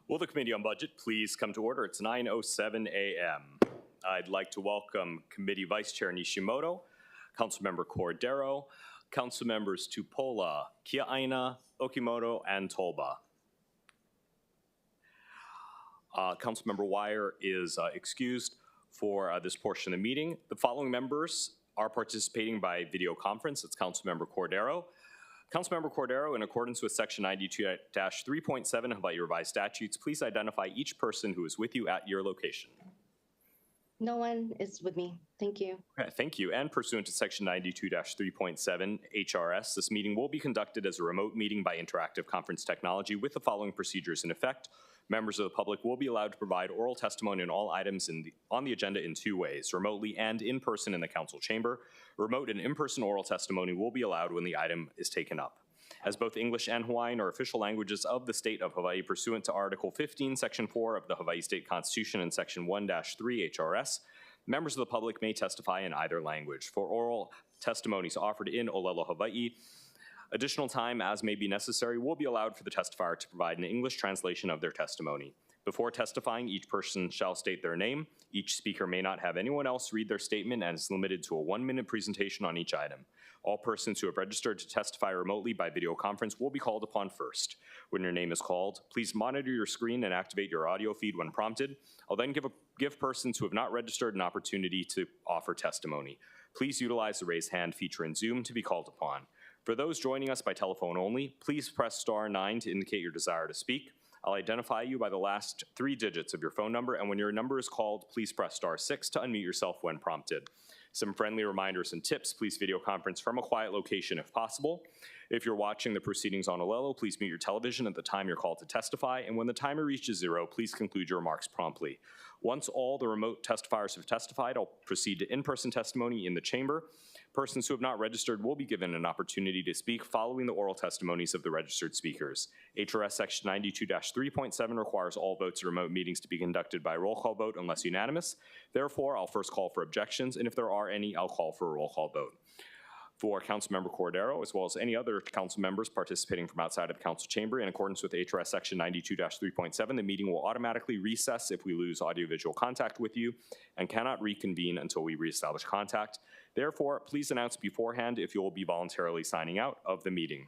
Will the Committee on Budget please come to order? It's 9:07 a.m. I'd like to welcome Committee Vice Chair Nishimoto, Councilmember Cordero, Council Members Tupola, Kia'aina, Okimoto, and Tolba. Councilmember Wire is excused for this portion of the meeting. The following members are participating by video conference. It's Councilmember Cordero. Councilmember Cordero, in accordance with Section 92-3.7 Hawaii Revised Statutes, please identify each person who is with you at your location. No one is with me. Thank you. Okay, thank you. And pursuant to Section 92-3.7 HRS, this meeting will be conducted as a remote meeting by interactive conference technology with the following procedures in effect. Members of the public will be allowed to provide oral testimony on all items on the agenda in two ways, remotely and in person in the council chamber. Remote and in-person oral testimony will be allowed when the item is taken up. As both English and Hawaiian are official languages of the state of Hawaii pursuant to Article 15, Section 4 of the Hawaii State Constitution and Section 1-3 HRS, members of the public may testify in either language. For oral testimonies offered in Olelo, Hawaii, additional time, as may be necessary, will be allowed for the testifier to provide an English translation of their testimony. Before testifying, each person shall state their name. Each speaker may not have anyone else read their statement and is limited to a 1-minute presentation on each item. All persons who have registered to testify remotely by video conference will be called upon first. When your name is called, please monitor your screen and activate your audio feed when prompted. I'll then give persons who have not registered an opportunity to offer testimony. Please utilize the raise hand feature in Zoom to be called upon. For those joining us by telephone only, please press *9 to indicate your desire to speak. I'll identify you by the last 3 digits of your phone number, and when your number is called, please press *6 to unmute yourself when prompted. Some friendly reminders and tips: please video conference from a quiet location if possible. If you're watching the proceedings on Olelo, please mute your television at the time you're called to testify, and when the timer reaches 0, please conclude your remarks promptly. Once all the remote testifiers have testified, I'll proceed to in-person testimony in the chamber. Persons who have not registered will be given an opportunity to speak following the oral testimonies of the registered speakers. HRS Section 92-3.7 requires all votes at remote meetings to be conducted by roll call vote unless unanimous. Therefore, I'll first call for objections, and if there are any, I'll call for a roll call vote. For Councilmember Cordero, as well as any other council members participating from outside of the council chamber, in accordance with HRS Section 92-3.7, the meeting will automatically recess if we lose audiovisual contact with you and cannot reconvene until we reestablish contact. Therefore, please announce beforehand if you will be voluntarily signing out of the meeting.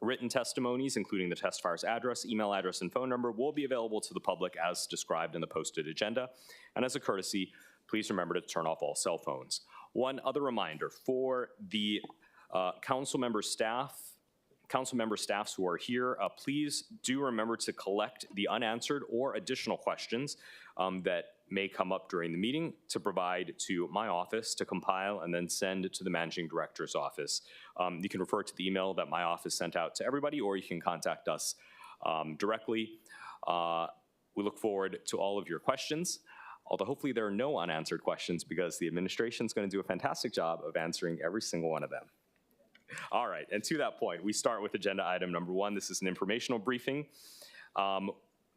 Written testimonies, including the testifier's address, email address, and phone number, will be available to the public as described in the posted agenda. And as a courtesy, please remember to turn off all cell phones. One other reminder for the council member staffs who are here, please do remember to collect the unanswered or additional questions that may come up during the meeting to provide to my office to compile and then send to the managing director's office. You can refer to the email that my office sent out to everybody, or you can contact us directly. We look forward to all of your questions, although hopefully there are no unanswered questions because the administration is going to do a fantastic job of answering every single one of them. All right, and to that point, we start with agenda item number 1. This is an informational briefing.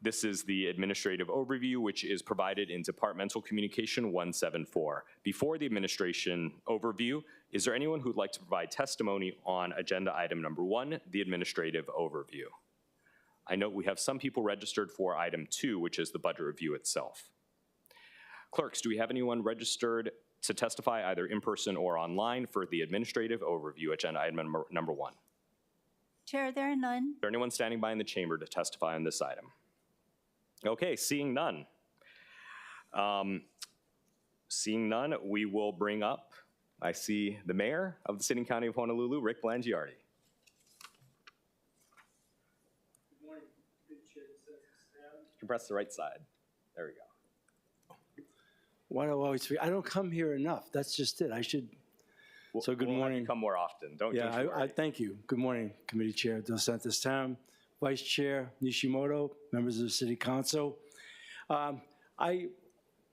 This is the administrative overview, which is provided in Departmental Communication 174. Before the administration overview, is there anyone who'd like to provide testimony on agenda item number 1, the administrative overview? I note we have some people registered for item 2, which is the budget review itself. Clerks, do we have anyone registered to testify either in person or online for the administrative overview, agenda item number 1? Chair, there are none. Is there anyone standing by in the chamber to testify on this item? Okay, seeing none. We will bring up, I see the mayor of the City and County of Honolulu, Rick Blangiardi. Good morning. Good chair. You can press the right side. There we go. Why do I always? I don't come here enough. That's just it. I should. So good morning. Come more often. Don't you worry. I thank you. Good morning, Committee Chair Dos Santos Town, Vice Chair Nishimoto, members of the City Council. I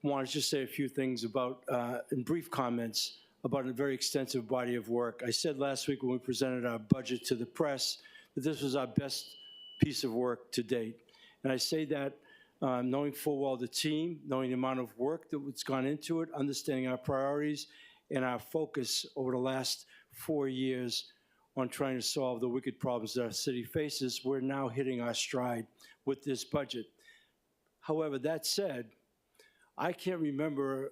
want to just say a few things about, in brief comments, about a very extensive body of work. I said last week when we presented our budget to the press that this was our best piece of work to date. And I say that knowing full well the team, knowing the amount of work that's gone into it, understanding our priorities, and our focus over the last 4 years on trying to solve the wicked problems that our city faces. We're now hitting our stride with this budget. However, that said, I can't remember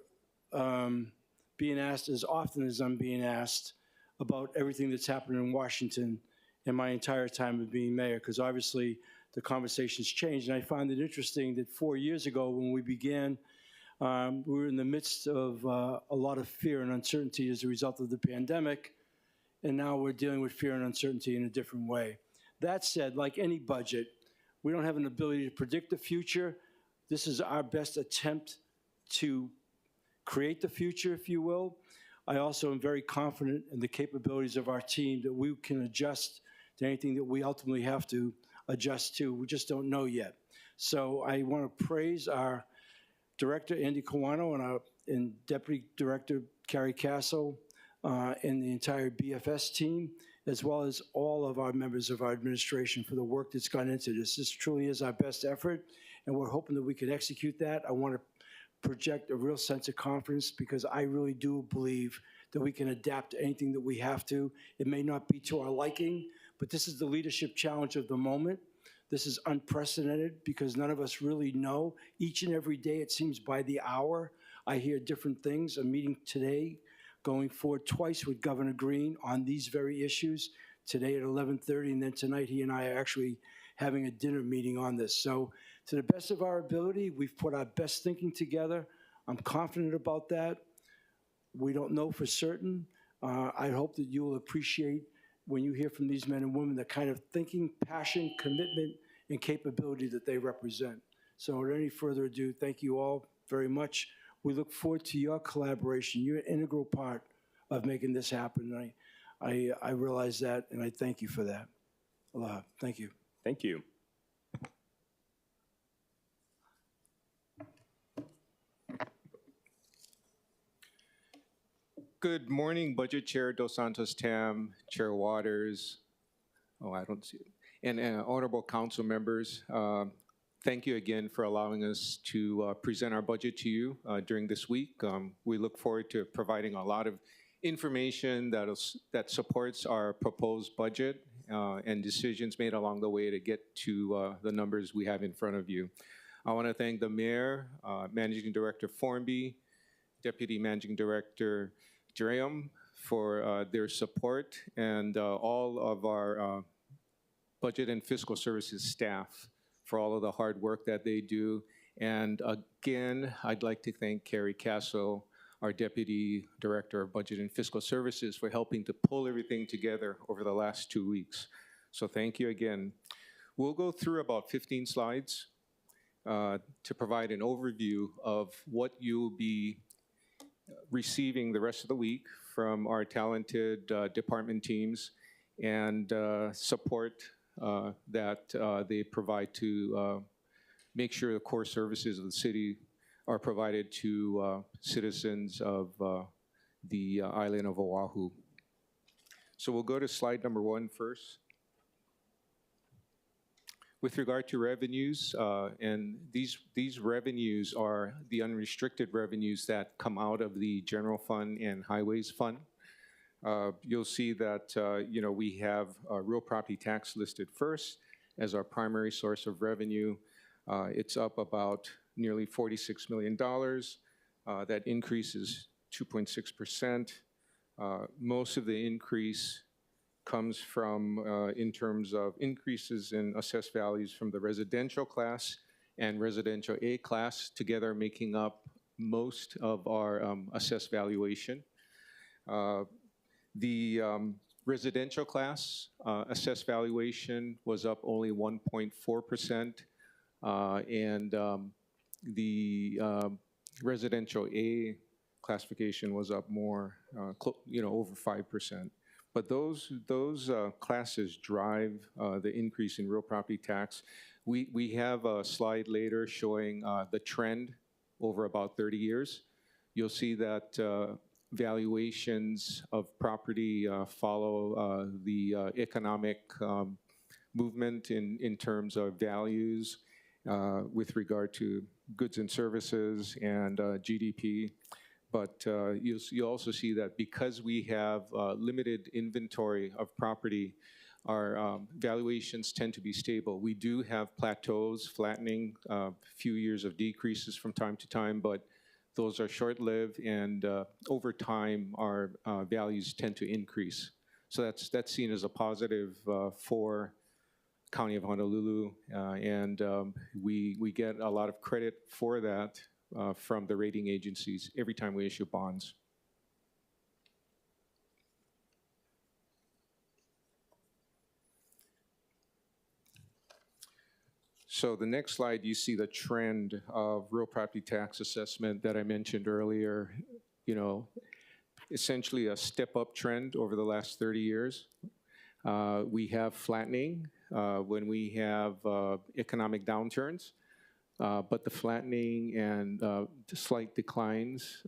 being asked as often as I'm being asked about everything that's happened in Washington in my entire time of being mayor, because obviously the conversation's changed. And I find it interesting that 4 years ago when we began, we were in the midst of a lot of fear and uncertainty as a result of the pandemic, and now we're dealing with fear and uncertainty in a different way. That said, like any budget, we don't have an ability to predict the future. This is our best attempt to create the future, if you will. I also am very confident in the capabilities of our team that we can adjust to anything that we ultimately have to adjust to. We just don't know yet. So I want to praise our Director, Andy Kawano, and Deputy Director, Carrie Castle, and the entire BFS team, as well as all of our members of our administration for the work that's gone into this. This truly is our best effort, and we're hoping that we can execute that. I want to project a real sense of confidence because I really do believe that we can adapt to anything that we have to. It may not be to our liking, but this is the leadership challenge of the moment. This is unprecedented because none of us really know. Each and every day, it seems by the hour, I hear different things. A meeting today, going forward twice with Governor Green on these very issues, today at 11:30, and then tonight he and I are actually having a dinner meeting on this. So to the best of our ability, we've put our best thinking together. I'm confident about that. We don't know for certain. I hope that you will appreciate when you hear from these men and women the kind of thinking, passion, commitment, and capability that they represent. So without any further ado, thank you all very much. We look forward to your collaboration. You're an integral part of making this happen. I realize that, and I thank you for that. Aloha. Thank you. Thank you. Good morning, Budget Chair Dos Santos Tam, Chair Waters, I don't see it, and honorable council members. Thank you again for allowing us to present our budget to you during this week. We look forward to providing a lot of information that supports our proposed budget and decisions made along the way to get to the numbers we have in front of you. I want to thank the Mayor, Managing Director Formby, Deputy Managing Director Jerem for their support, and all of our budget and fiscal services staff for all of the hard work that they do. And again, I'd like to thank Carrie Castle, our Deputy Director of Budget and Fiscal Services, for helping to pull everything together over the last 2 weeks. So thank you again. We'll go through about 15 slides to provide an overview of what you'll be receiving the rest of the week from our talented department teams and support that they provide to make sure the core services of the city are provided to citizens of the island of Oahu. So we'll go to slide number 1 first. With regard to revenues, and these revenues are the unrestricted revenues that come out of the general fund and highways fund. You'll see that we have real property tax listed first as our primary source of revenue. It's up about nearly $46 million. That increase is 2.6%. Most of the increase comes from in terms of increases in assessed values from the residential class and residential A class, together making up most of our assessed valuation. The residential class assessed valuation was up only 1.4%, and the residential A classification was up more, over 5%. But those classes drive the increase in real property tax. We have a slide later showing the trend over about 30 years. You'll see that valuations of property follow the economic movement in terms of values with regard to goods and services and GDP. But you'll also see that because we have limited inventory of property, our valuations tend to be stable. We do have plateaus, flattening, a few years of decreases from time to time, but those are short-lived, and over time, our values tend to increase. So that's seen as a positive for County of Honolulu, and we get a lot of credit for that from the rating agencies every time we issue bonds. So the next slide, you see the trend of real property tax assessment that I mentioned earlier. You know, essentially a step-up trend over the last 30 years. We have flattening when we have economic downturns, but the flattening and the slight declines,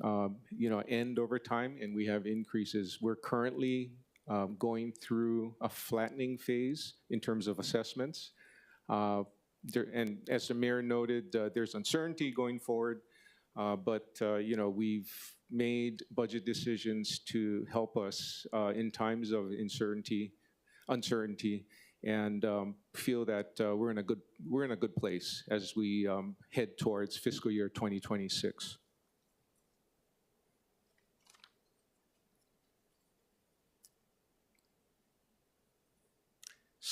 you know, end over time, and we have increases. We're currently going through a flattening phase in terms of assessments. And as the mayor noted, there's uncertainty going forward, but you know, we've made budget decisions to help us in times of uncertainty, and feel that we're in a good place as we head towards fiscal year 2026.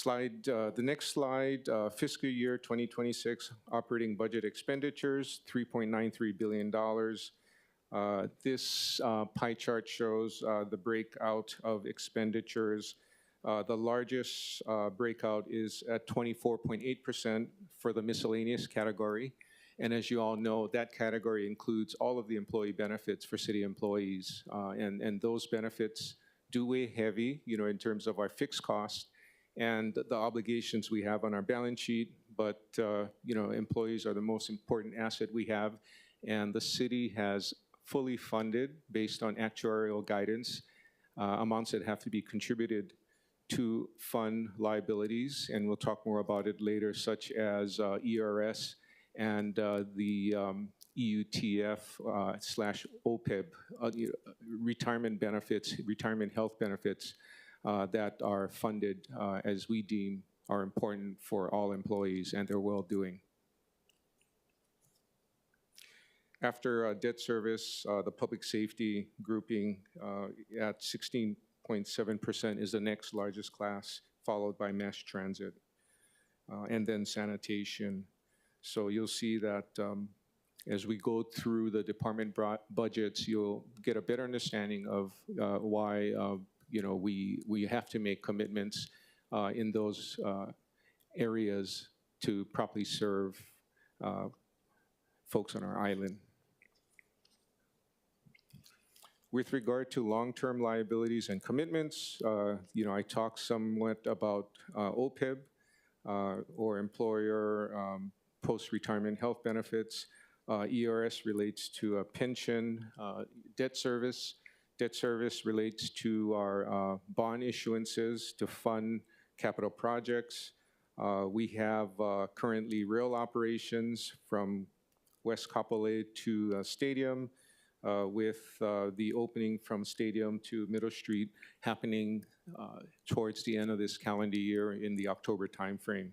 The next slide, fiscal year 2026 operating budget expenditures, $3.93 billion. This pie chart shows the breakout of expenditures. The largest breakout is at 24.8% for the miscellaneous category. And as you all know, that category includes all of the employee benefits for city employees. And those benefits do weigh heavy, you know, in terms of our fixed costs and the obligations we have on our balance sheet. But, you know, employees are the most important asset we have. And the city has fully funded, based on actuarial guidance, amounts that have to be contributed to fund liabilities. And we'll talk more about it later, such as ERS and the EUTF slash OPEB, retirement benefits, retirement health benefits that are funded as we deem are important for all employees and their well-doing. After debt service, the public safety grouping at 16.7% is the next largest class, followed by mass transit, and then sanitation. So you'll see that as we go through the department budgets, you'll get a better understanding of why you know, we have to make commitments in those areas to properly serve folks on our island. With regard to long-term liabilities and commitments, you know, I talked somewhat about OPEB, or employer post-retirement health benefits. ERS relates to a pension. Debt service relates to our bond issuances to fund capital projects. We have currently rail operations from West Kapolei to Stadium, with the opening from Stadium to Middle Street happening towards the end of this calendar year in the October timeframe.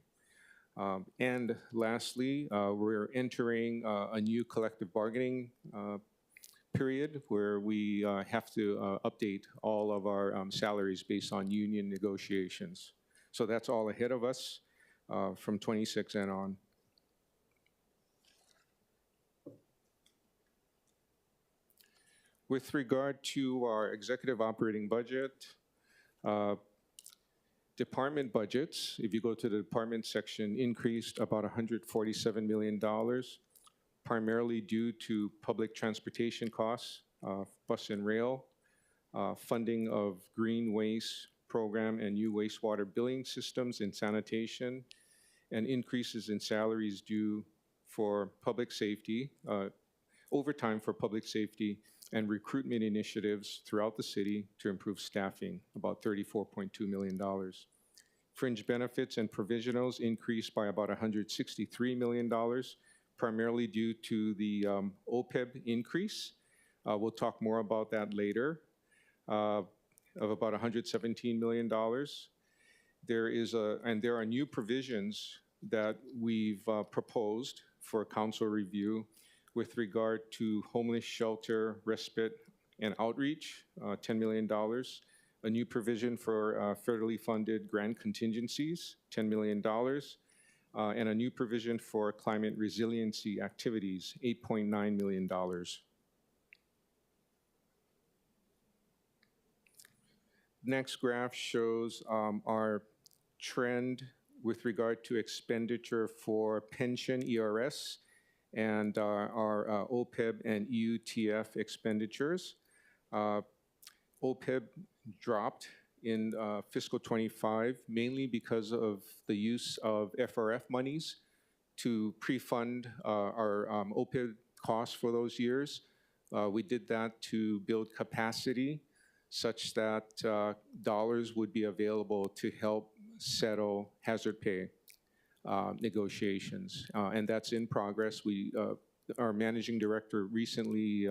And lastly, we're entering a new collective bargaining period where we have to update all of our salaries based on union negotiations. So that's all ahead of us from 26 and on. With regard to our executive operating budget, department budgets, if you go to the department section, increased about $147 million, primarily due to public transportation costs, bus and rail, funding of green waste program and new wastewater billing systems in sanitation, and increases in salaries due for public safety, overtime for public safety, and recruitment initiatives throughout the city to improve staffing, about $34.2 million. Fringe benefits and provisionals increased by about $163 million, primarily due to the OPEB increase. We'll talk more about that later, of about $117 million. there are new provisions that we've proposed for council review with regard to homeless shelter, respite, and outreach, $10 million. A new provision for federally funded grant contingencies, $10 million. And a new provision for climate resiliency activities, $8.9 million. Next graph shows our trend with regard to expenditure for pension ERS and our OPEB and EUTF expenditures. OPEB dropped in fiscal 25, mainly because of the use of FRF monies to pre-fund our OPEB costs for those years. We did that to build capacity such that dollars would be available to help settle hazard pay negotiations. And that's in progress. Our managing director recently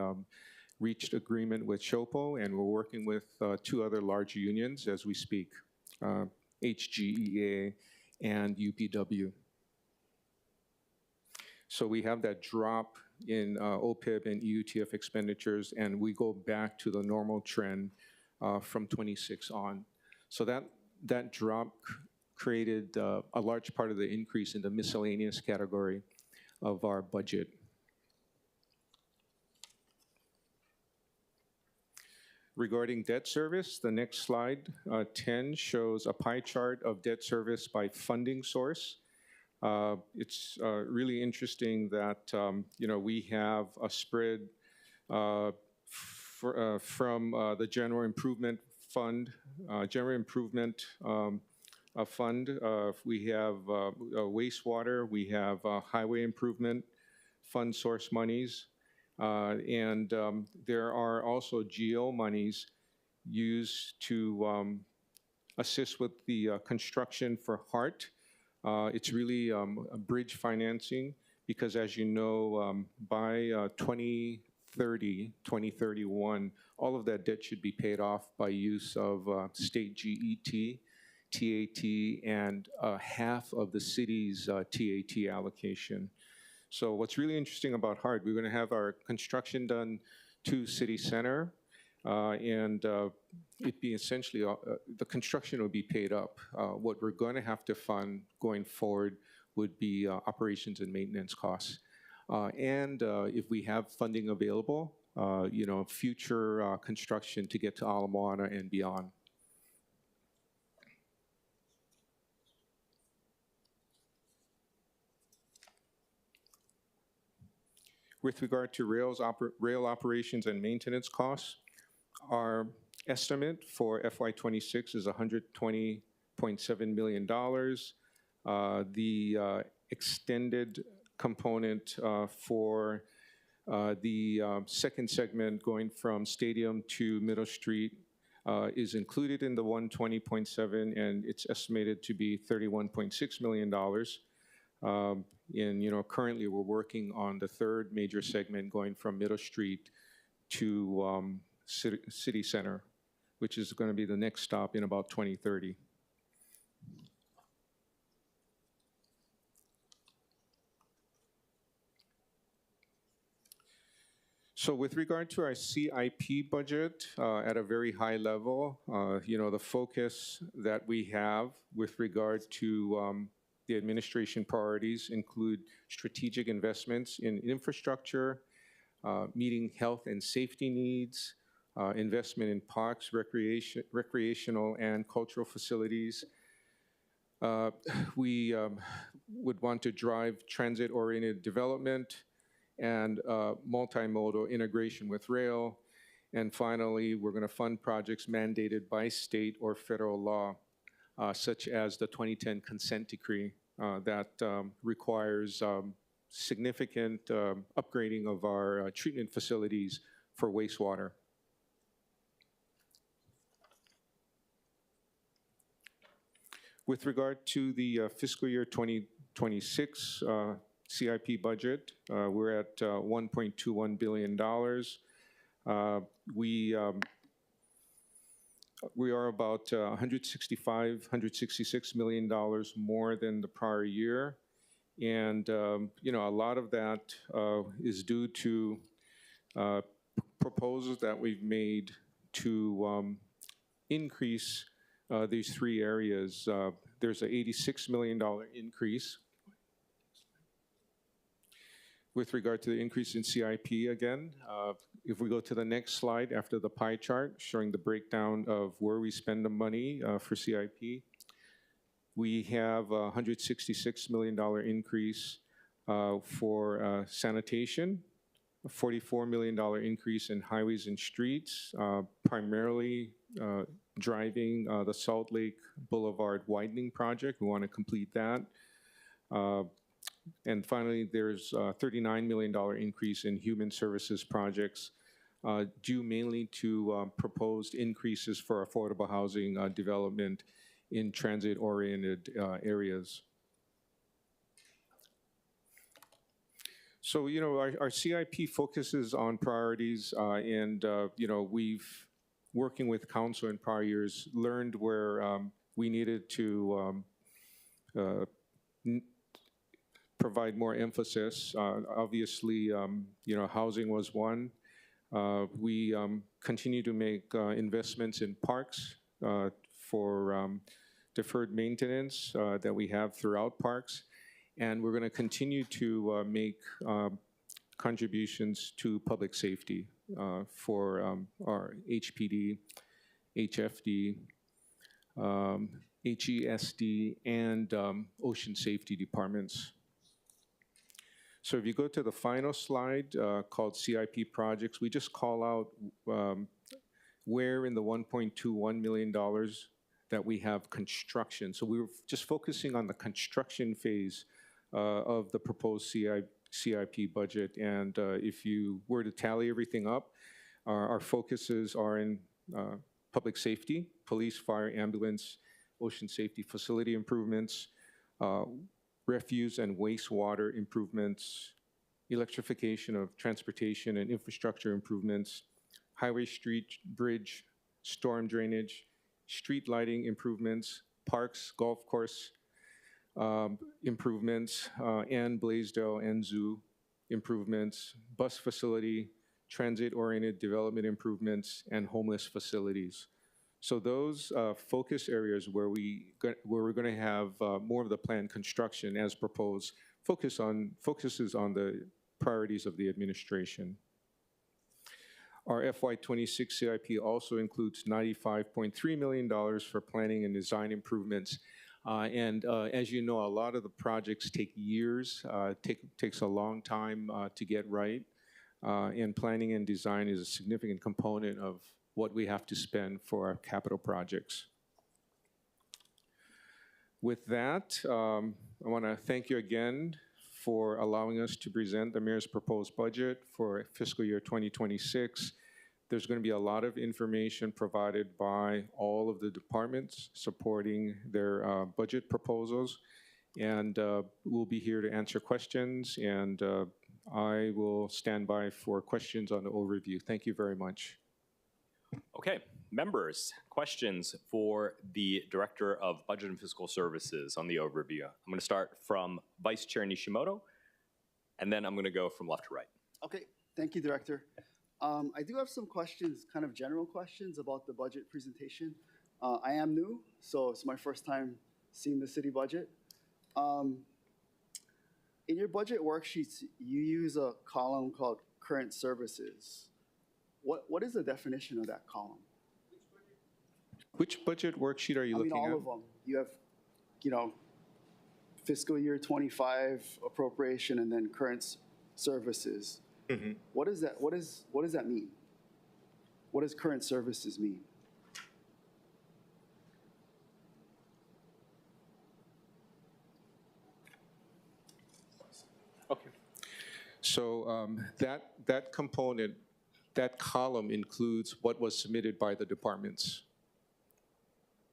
reached agreement with SHOPO, and we're working with two other large unions as we speak, HGEA and UPW. So we have that drop in OPEB and EUTF expenditures, and we go back to the normal trend from 26 on. So that drop created a large part of the increase in the miscellaneous category of our budget. Regarding debt service, the next slide, 10, shows a pie chart of debt service by funding source. It's really interesting that we have a spread from the General Improvement Fund. We have wastewater, we have highway improvement fund source monies. And there are also GO monies used to assist with the construction for HART. It's really a bridge financing because, as you know, by 2030, 2031, all of that debt should be paid off by use of state GET, TAT, and half of the city's TAT allocation. So what's really interesting about HART, we're going to have our construction done to City Center, and it'd be essentially, the construction would be paid up. What we're going to have to fund going forward would be operations and maintenance costs. And if we have funding available, future construction to get to Ala Moana and beyond. With regard to rail operations and maintenance costs, our estimate for FY26 is $120.7 million. The extended component for the second segment going from Stadium to Middle Street is included in the 120.7, and it's estimated to be $31.6 million. And currently we're working on the third major segment going from Middle Street to City Center, which is going to be the next stop in about 2030. So with regard to our CIP budget, at a very high level, the focus that we have with regard to the administration priorities include strategic investments in infrastructure, meeting health and safety needs, investment in parks, recreational and cultural facilities. We would want to drive transit-oriented development and multimodal integration with rail. And finally, we're going to fund projects mandated by state or federal law, such as the 2010 consent decree that requires significant upgrading of our treatment facilities for wastewater. With regard to the fiscal year 2026 CIP budget, we're at $1.21 billion. We We are about $166 million more than the prior year. And, you know, a lot of that is due to proposals that we've made to increase these three areas. There's an $86 million increase with regard to the increase in CIP again. If we go to the next slide after the pie chart showing the breakdown of where we spend the money for CIP, we have a $166 million increase for sanitation, a $44 million increase in highways and streets, primarily driving the Salt Lake Boulevard widening project. We want to complete that. And finally, there's a $39 million increase in human services projects, due mainly to proposed increases for affordable housing development in transit-oriented areas. So, you know, our CIP focuses on priorities, and, you know, we've, working with council in prior years, learned where we needed to provide more emphasis. Obviously, you know, housing was one. We continue to make investments in parks for deferred maintenance that we have throughout parks. And we're going to continue to make contributions to public safety for our HPD, HFD, HESD, and ocean safety departments. So if you go to the final slide called CIP projects, we just call out where in the $1.21 million that we have construction. So we were just focusing on the construction phase of the proposed CIP budget. And if you were to tally everything up, our focuses are in public safety, police, fire, ambulance, ocean safety facility improvements, refuse and wastewater improvements, electrification of transportation and infrastructure improvements, highway, street, bridge, storm drainage, street lighting improvements, parks, golf course improvements, and Blaisdell and Zoo improvements, bus facility, transit-oriented development improvements, and homeless facilities. So those focus areas where we're going to have more of the planned construction as proposed focuses on the priorities of the administration. Our FY26 CIP also includes $95.3 million for planning and design improvements. As you know, a lot of the projects take years, takes a long time to get right. And planning and design is a significant component of what we have to spend for our capital projects. With that, I want to thank you again for allowing us to present the mayor's proposed budget for fiscal year 2026. There's going to be a lot of information provided by all of the departments supporting their budget proposals. And we'll be here to answer questions, and I will stand by for questions on the overview. Thank you very much. Okay, members, questions for the Director of Budget and Fiscal Services on the overview. I'm going to start from Vice Chair Nishimoto, and then I'm going to go from left to right. Okay, thank you, Director. I do have some questions, kind of general questions about the budget presentation. I am new, so it's my first time seeing the city budget. In your budget worksheets, you use a column called current services. What is the definition of that column? Which budget worksheet are you looking at? I mean, all of them. You have, you know, fiscal year 25 appropriation and then current services. Mm-hmm. What does that mean? What does current services mean? Okay. So that component, that column includes what was submitted by the departments.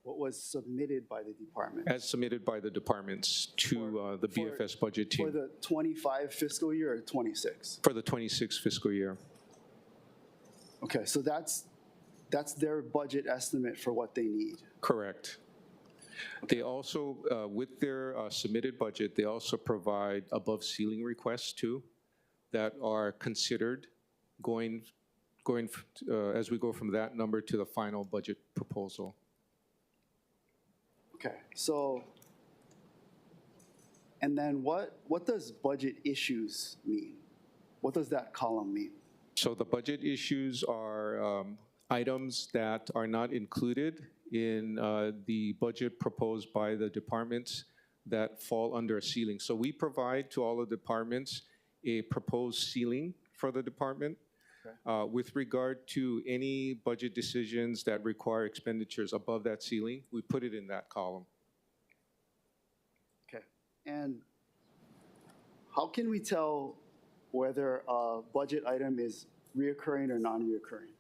What was submitted by the department? As submitted by the departments to the BFS budget team. For the 25 fiscal year or 26? For the 26 fiscal year. Okay, so that's that's their budget estimate for what they need. Correct. They also, with their submitted budget, they also provide above ceiling requests too that are considered going as we go from that number to the final budget proposal. Okay, so, and then what does budget issues mean? What does that column mean? So the budget issues are items that are not included in the budget proposed by the departments that fall under a ceiling. So we provide to all the departments a proposed ceiling for the department. Okay. With regard to any budget decisions that require expenditures above that ceiling, we put it in that column. Okay, and how can we tell whether a budget item is reoccurring or non-reoccurring?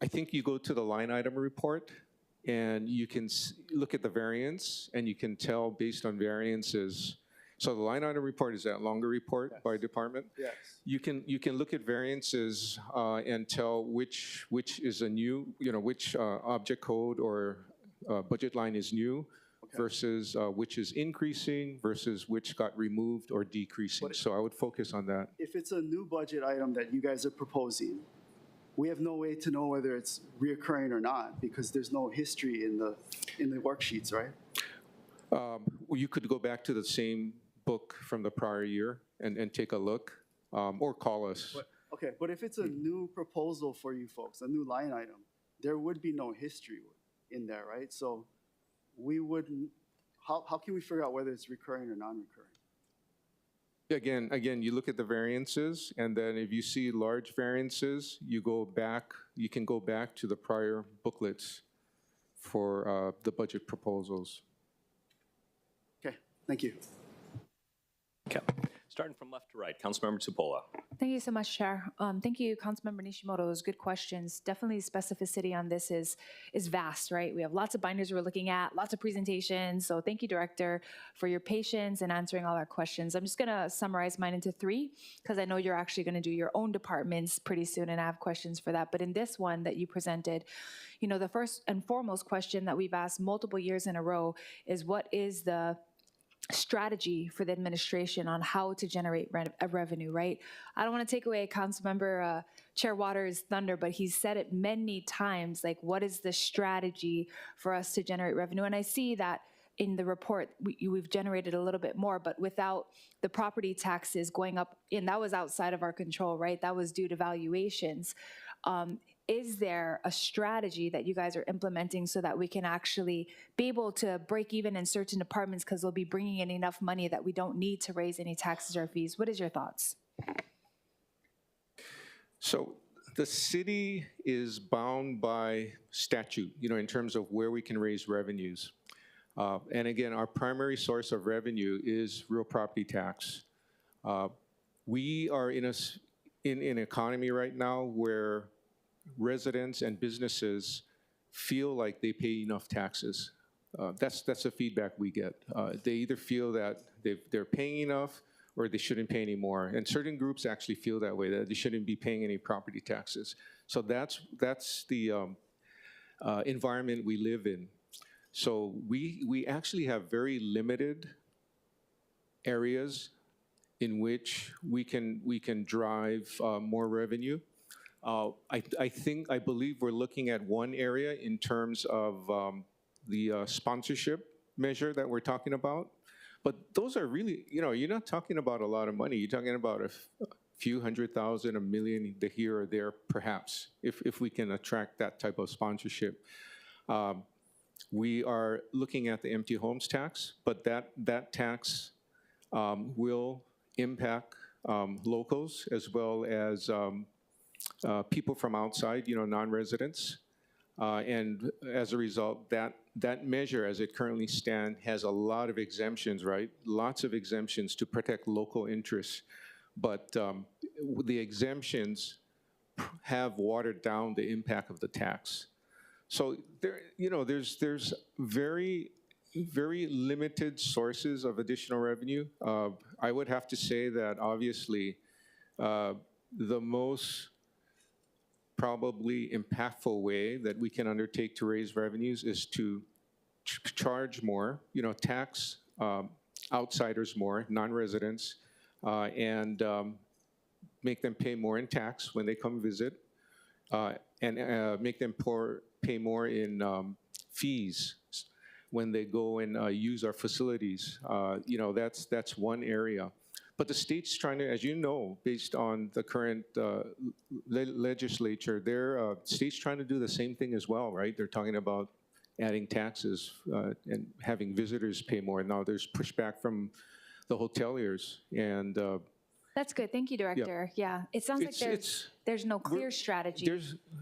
I think you go to the line item report and you can look at the variance and you can tell based on variances. So the line item report is that longer report by department. Yes. You can look at variances and tell which is a new, which object code or budget line is new. Okay. Versus which is increasing versus which got removed or decreasing. So I would focus on that. If it's a new budget item that you guys are proposing, we have no way to know whether it's reoccurring or not because there's no history in the worksheets, right? Well, you could go back to the same book from the prior year and take a look, or call us. But if it's a new proposal for you folks, a new line item, there would be no history in there, right? So we wouldn't, how can we figure out whether it's recurring or non-recurring? Again, you look at the variances, and then if you see large variances, you can go back to the prior booklets for the budget proposals. Okay, thank you. Okay. Starting from left to right, Councilmember Tupola. Thank you so much, Chair. Thank you, Councilmember Nishimoto. Those good questions. Definitely specificity on this is vast, right? We have lots of binders we're looking at, lots of presentations. So thank you, Director, for your patience and answering all our questions. I'm just going to summarize mine into 3 because I know you're actually going to do your own departments pretty soon and I have questions for that. But in this one that you presented, the first and foremost question that we've asked multiple years in a row is what is the strategy for the administration on how to generate revenue, right? I don't want to take away Councilmember Chair Waters' thunder, but he's said it many times, like, what is the strategy for us to generate revenue? And I see that in the report, we've generated a little bit more, but without the property taxes going up, and that was outside of our control, right? That was due to valuations. Is there a strategy that you guys are implementing so that we can actually be able to break even in certain departments because they'll be bringing in enough money that we don't need to raise any taxes or fees? What is your thoughts? So the city is bound by statute, in terms of where we can raise revenues. And again, our primary source of revenue is real property tax. We are in an economy right now where residents and businesses feel like they pay enough taxes. That's the feedback we get. They either feel that they're paying enough or they shouldn't pay any more. And certain groups actually feel that way, that they shouldn't be paying any property taxes. So that's the environment we live in. So we actually have very limited areas in which we can drive more revenue. I believe we're looking at one area in terms of the sponsorship measure that we're talking about. But those are really, you're not talking about a lot of money. You're talking about a few $100,000, $1 million here or there, perhaps, if we can attract that type of sponsorship. We are looking at the empty homes tax, but that tax will impact locals as well as people from outside, non-residents. And as a result, that measure as it currently stands has a lot of exemptions, right? Lots of exemptions to protect local interests. But the exemptions have watered down the impact of the tax. So there's very limited sources of additional revenue. I would have to say that obviously the most probably impactful way that we can undertake to raise revenues is to charge more, tax outsiders more, non-residents, and make them pay more in tax when they come visit, and make them pay more in fees when they go and use our facilities. That's one area. But the state's trying to, as you know, based on the current legislature, state's trying to do the same thing as well, right? They're talking about adding taxes and having visitors pay more. Now there's pushback from the hoteliers, and That's good. Thank you, Director. Yeah, it sounds like there's no clear strategy.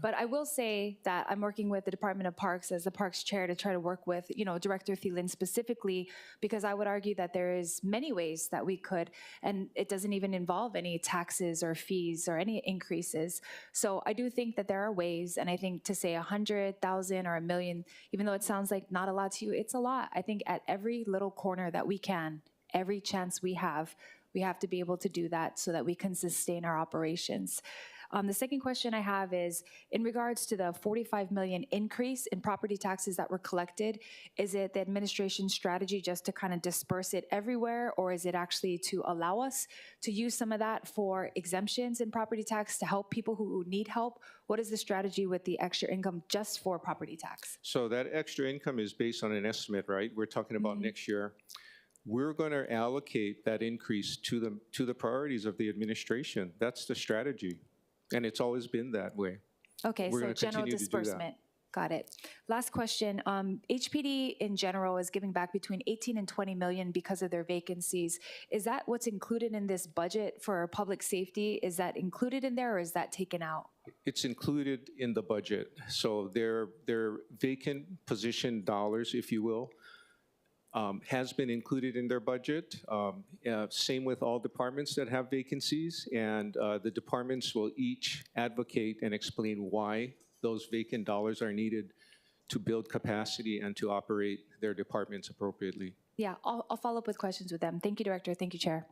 But I will say that I'm working with the Department of Parks as the Parks Chair to try to work with, Director Thielen specifically, because I would argue that there is many ways that we could, and it doesn't even involve any taxes or fees or any increases. So I do think that there are ways, and I think to say 100,000 or $1 million, even though it sounds like not a lot to you, it's a lot. I think at every little corner that we can, every chance we have to be able to do that so that we can sustain our operations. The second question I have is, in regards to the $45 million increase in property taxes that were collected, is it the administration's strategy just to kind of disperse it everywhere, or is it actually to allow us to use some of that for exemptions in property tax to help people who need help? What is the strategy with the extra income just for property tax? so that extra income is based on an estimate, right? We're talking about next year. We're going to allocate that increase to the priorities of the administration. That's the strategy, and it's always been that way. Okay, We're so gonna general continue to do that. disbursement. Got it. Last question. HPD in general is giving back between 18 and 20 million because of their vacancies. Is that what's included in this budget for public safety? Is that included in there, or is that taken out? It's included in the budget. So their vacant position dollars, if you will, has been included in their budget. Same with all departments that have vacancies, and the departments will each advocate and explain why those vacant dollars are needed to build capacity and to operate their departments appropriately. Yeah, I'll follow up with questions with them. Thank you, Director. Thank you, Chair.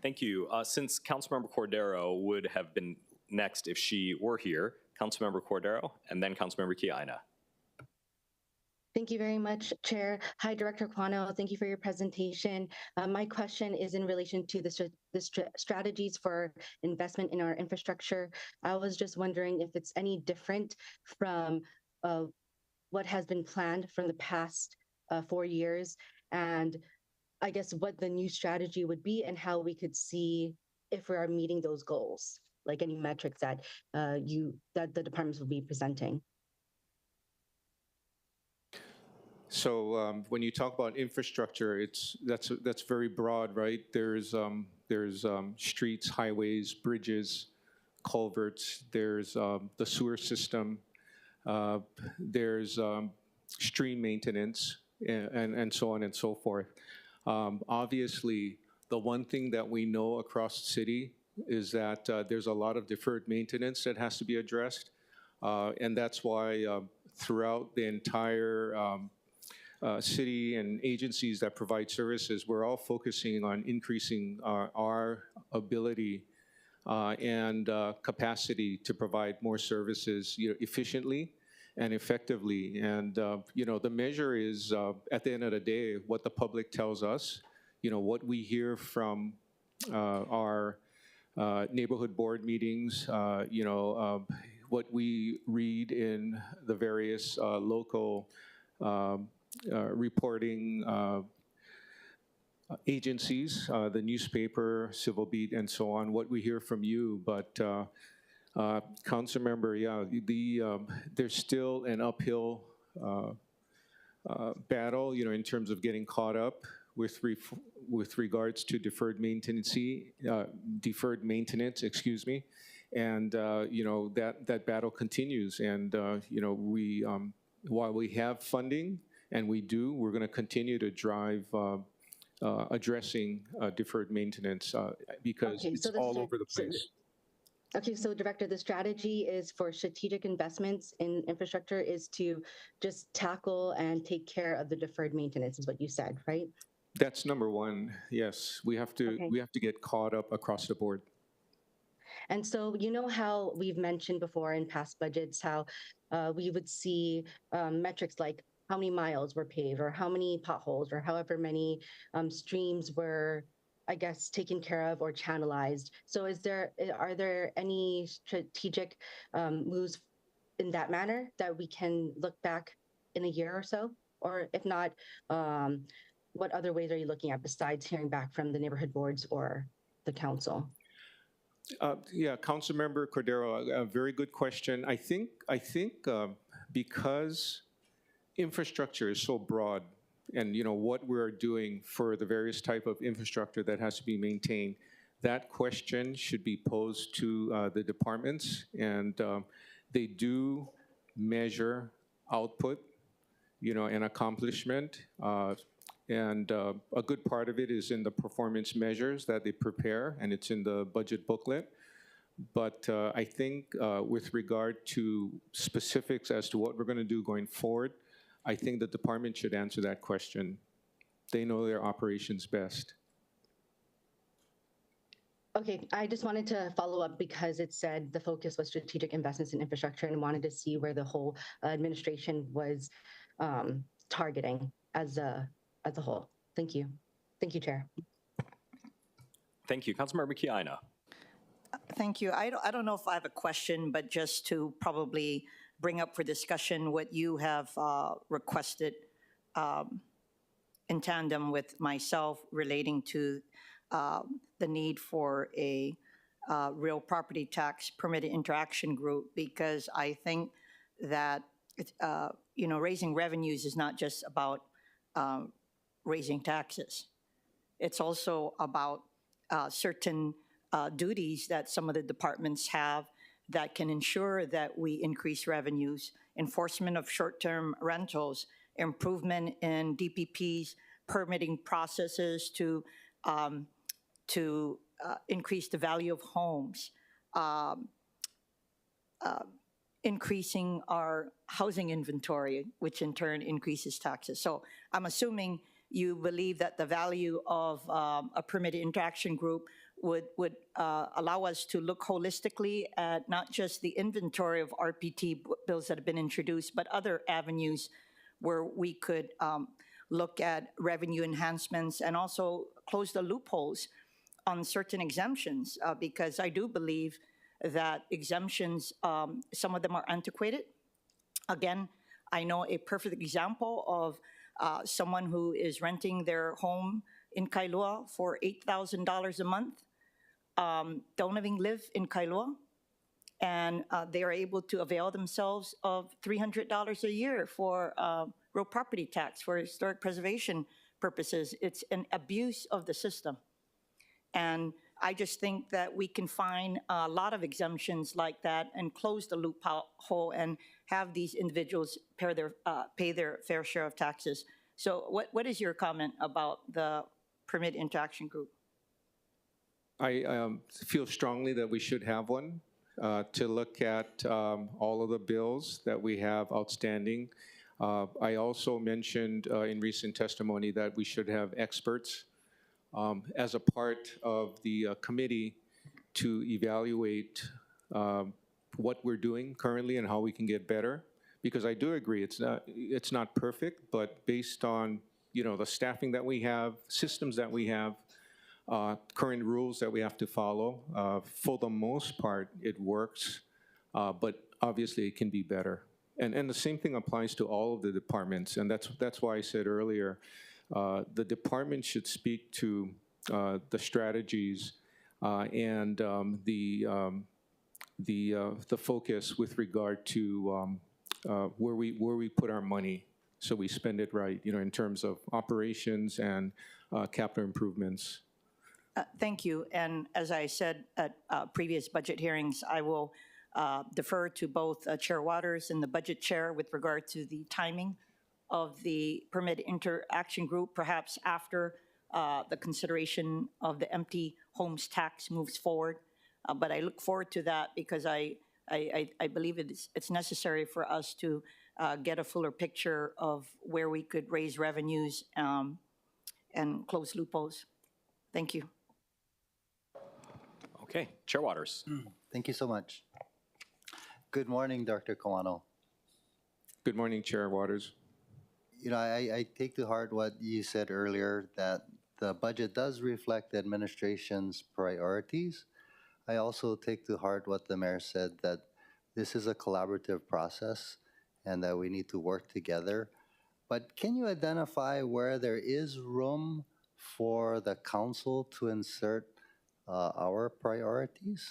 Thank you. Since Councilmember Cordero would have been next if she were here, Councilmember Cordero, and then Councilmember Kiaina. Thank you very much, Chair. Hi, Director Quano. Thank you for your presentation. My question is in relation to the strategies for investment in our infrastructure. I was just wondering if it's any different from what has been planned from the past 4 years, and I guess what the new strategy would be and how we could see if we are meeting those goals, like any metrics that that the departments will be presenting. So when you talk about infrastructure, that's very broad, right? There's streets, highways, bridges, culverts. There's the sewer system. There's stream maintenance, and so on and so forth. Obviously, the one thing that we know across the city is that there's a lot of deferred maintenance that has to be addressed, and that's why throughout the entire city and agencies that provide services, we're all focusing on increasing our ability and capacity to provide more services, efficiently and effectively. And the measure is, at the end of the day, what the public tells us. What we hear from our neighborhood board meetings. What we read in the various local reporting agencies, the newspaper, Civil Beat, and so on, what we hear from you. But Council Member, there's still an uphill battle, in terms of getting caught up with regards to deferred maintenance, excuse me. And, that battle continues. And, while we have funding, and we're going to continue to drive addressing deferred maintenance because it's all over the place. Okay, so Director, the strategy is for strategic investments in infrastructure is to just tackle and take care of the deferred maintenance, is what you said, right? That's number one. Yes, we have to get caught up across the board. And so, you know how we've mentioned before in past budgets how we would see metrics like how many miles were paved or how many potholes or however many streams were, I guess, taken care of or channelized. So are there any strategic moves in that manner that we can look back in a year or so? Or if not, what other ways are you looking at besides hearing back from the neighborhood boards or the council? Yeah, Councilmember Cordero, a very good question. I think because infrastructure is so broad, and what we're doing for the various type of infrastructure that has to be maintained, that question should be posed to the departments, and they do measure output, and accomplishment. And a good part of it is in the performance measures that they prepare, and it's in the budget booklet. But I think with regard to specifics as to what we're going to do going forward, I think the department should answer that question. They know their operations best. Okay, I just wanted to follow up because it said the focus was strategic investments in infrastructure and wanted to see where the whole administration was targeting as a whole. Thank you. Thank you, Chair. Thank you. Councilmember Kiaina. Thank you. I don't know if I have a question, but just to probably bring up for discussion what you have requested in tandem with myself relating to the need for a real property tax permitted interaction group, because I think that raising revenues is not just about raising taxes. It's also about certain duties that some of the departments have that can ensure that we increase revenues, enforcement of short-term rentals, improvement in DPP's permitting processes to increase the value of homes, increasing our housing inventory, which in turn increases taxes. So I'm assuming you believe that the value of a permitted interaction group would allow us to look holistically at not just the inventory of RPT bills that have been introduced, but other avenues where we could look at revenue enhancements and also close the loopholes on certain exemptions, because I do believe that exemptions, some of them are antiquated. Again, I know a perfect example of someone who is renting their home in Kailua for $8,000 a month, don't even live in Kailua, and they are able to avail themselves of $300 a year for real property tax for historic preservation purposes. It's an abuse of the system. And I just think that we can find a lot of exemptions like that and close the loophole and have these individuals pay their fair share of taxes. So what is your comment about the permit interaction group? I feel strongly that we should have one to look at all of the bills that we have outstanding. I also mentioned in recent testimony that we should have experts as a part of the committee to evaluate what we're doing currently and how we can get better. Because I do agree, it's not perfect, but based on the staffing that we have, systems that we have, current rules that we have to follow, for the most part, it works, but obviously it can be better. And the same thing applies to all of the departments, and that's why I said earlier, the department should speak to the strategies and the focus with regard to where we put our money, so we spend it right, in terms of operations and capital improvements. Thank you. And as I said at previous budget hearings, I will defer to both Chair Waters and the budget chair with regard to the timing of the permit interaction group, perhaps after the consideration of the empty homes tax moves forward. But I look forward to that because I believe it's necessary for us to get a fuller picture of where we could raise revenues and close loopholes. Thank you. Okay, Chair Waters. Thank you so much. Good morning, Dr. Kawano. Good morning, Chair Waters. You know, I take to heart what you said earlier, that the budget does reflect the administration's priorities. I also take to heart what the mayor said, that this is a collaborative process and that we need to work together. But can you identify where there is room for the council to insert our priorities?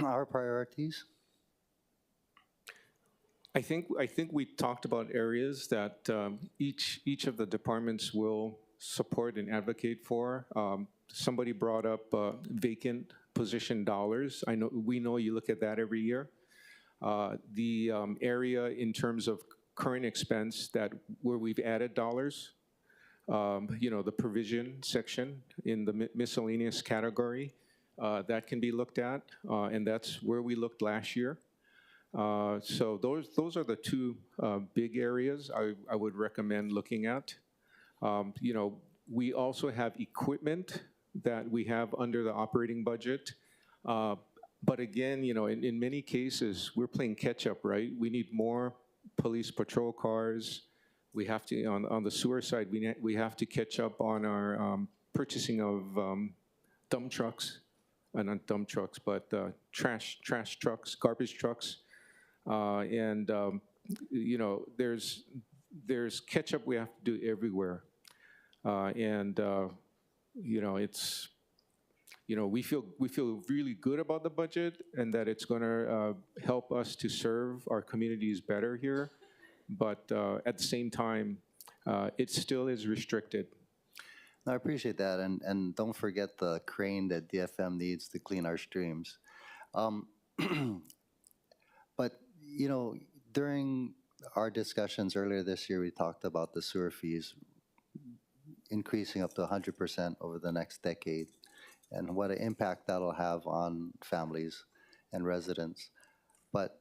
Our priorities? I think we talked about areas that each of the departments will support and advocate for. Somebody brought up vacant position dollars. We know you look at that every year. The area in terms of current expense where we've added dollars, the provision section in the miscellaneous category, that can be looked at, and that's where we looked last year. So those are the two big areas I would recommend looking at. We also have equipment that we have under the operating budget. But again, in many cases, we're playing catch up, right? We need more police patrol cars. We have to, on the sewer side, we have to catch up on our purchasing of dump trucks, not dump trucks, but trash trucks, garbage trucks. There's catch up we have to do everywhere. We feel really good about the budget and that it's going to help us to serve our communities better here. But at the same time, it still is restricted. No, I appreciate that. And don't forget the crane that DFM needs to clean our streams. But, during our discussions earlier this year, we talked about the sewer fees increasing up to 100% over the next decade and what an impact that'll have on families and residents. But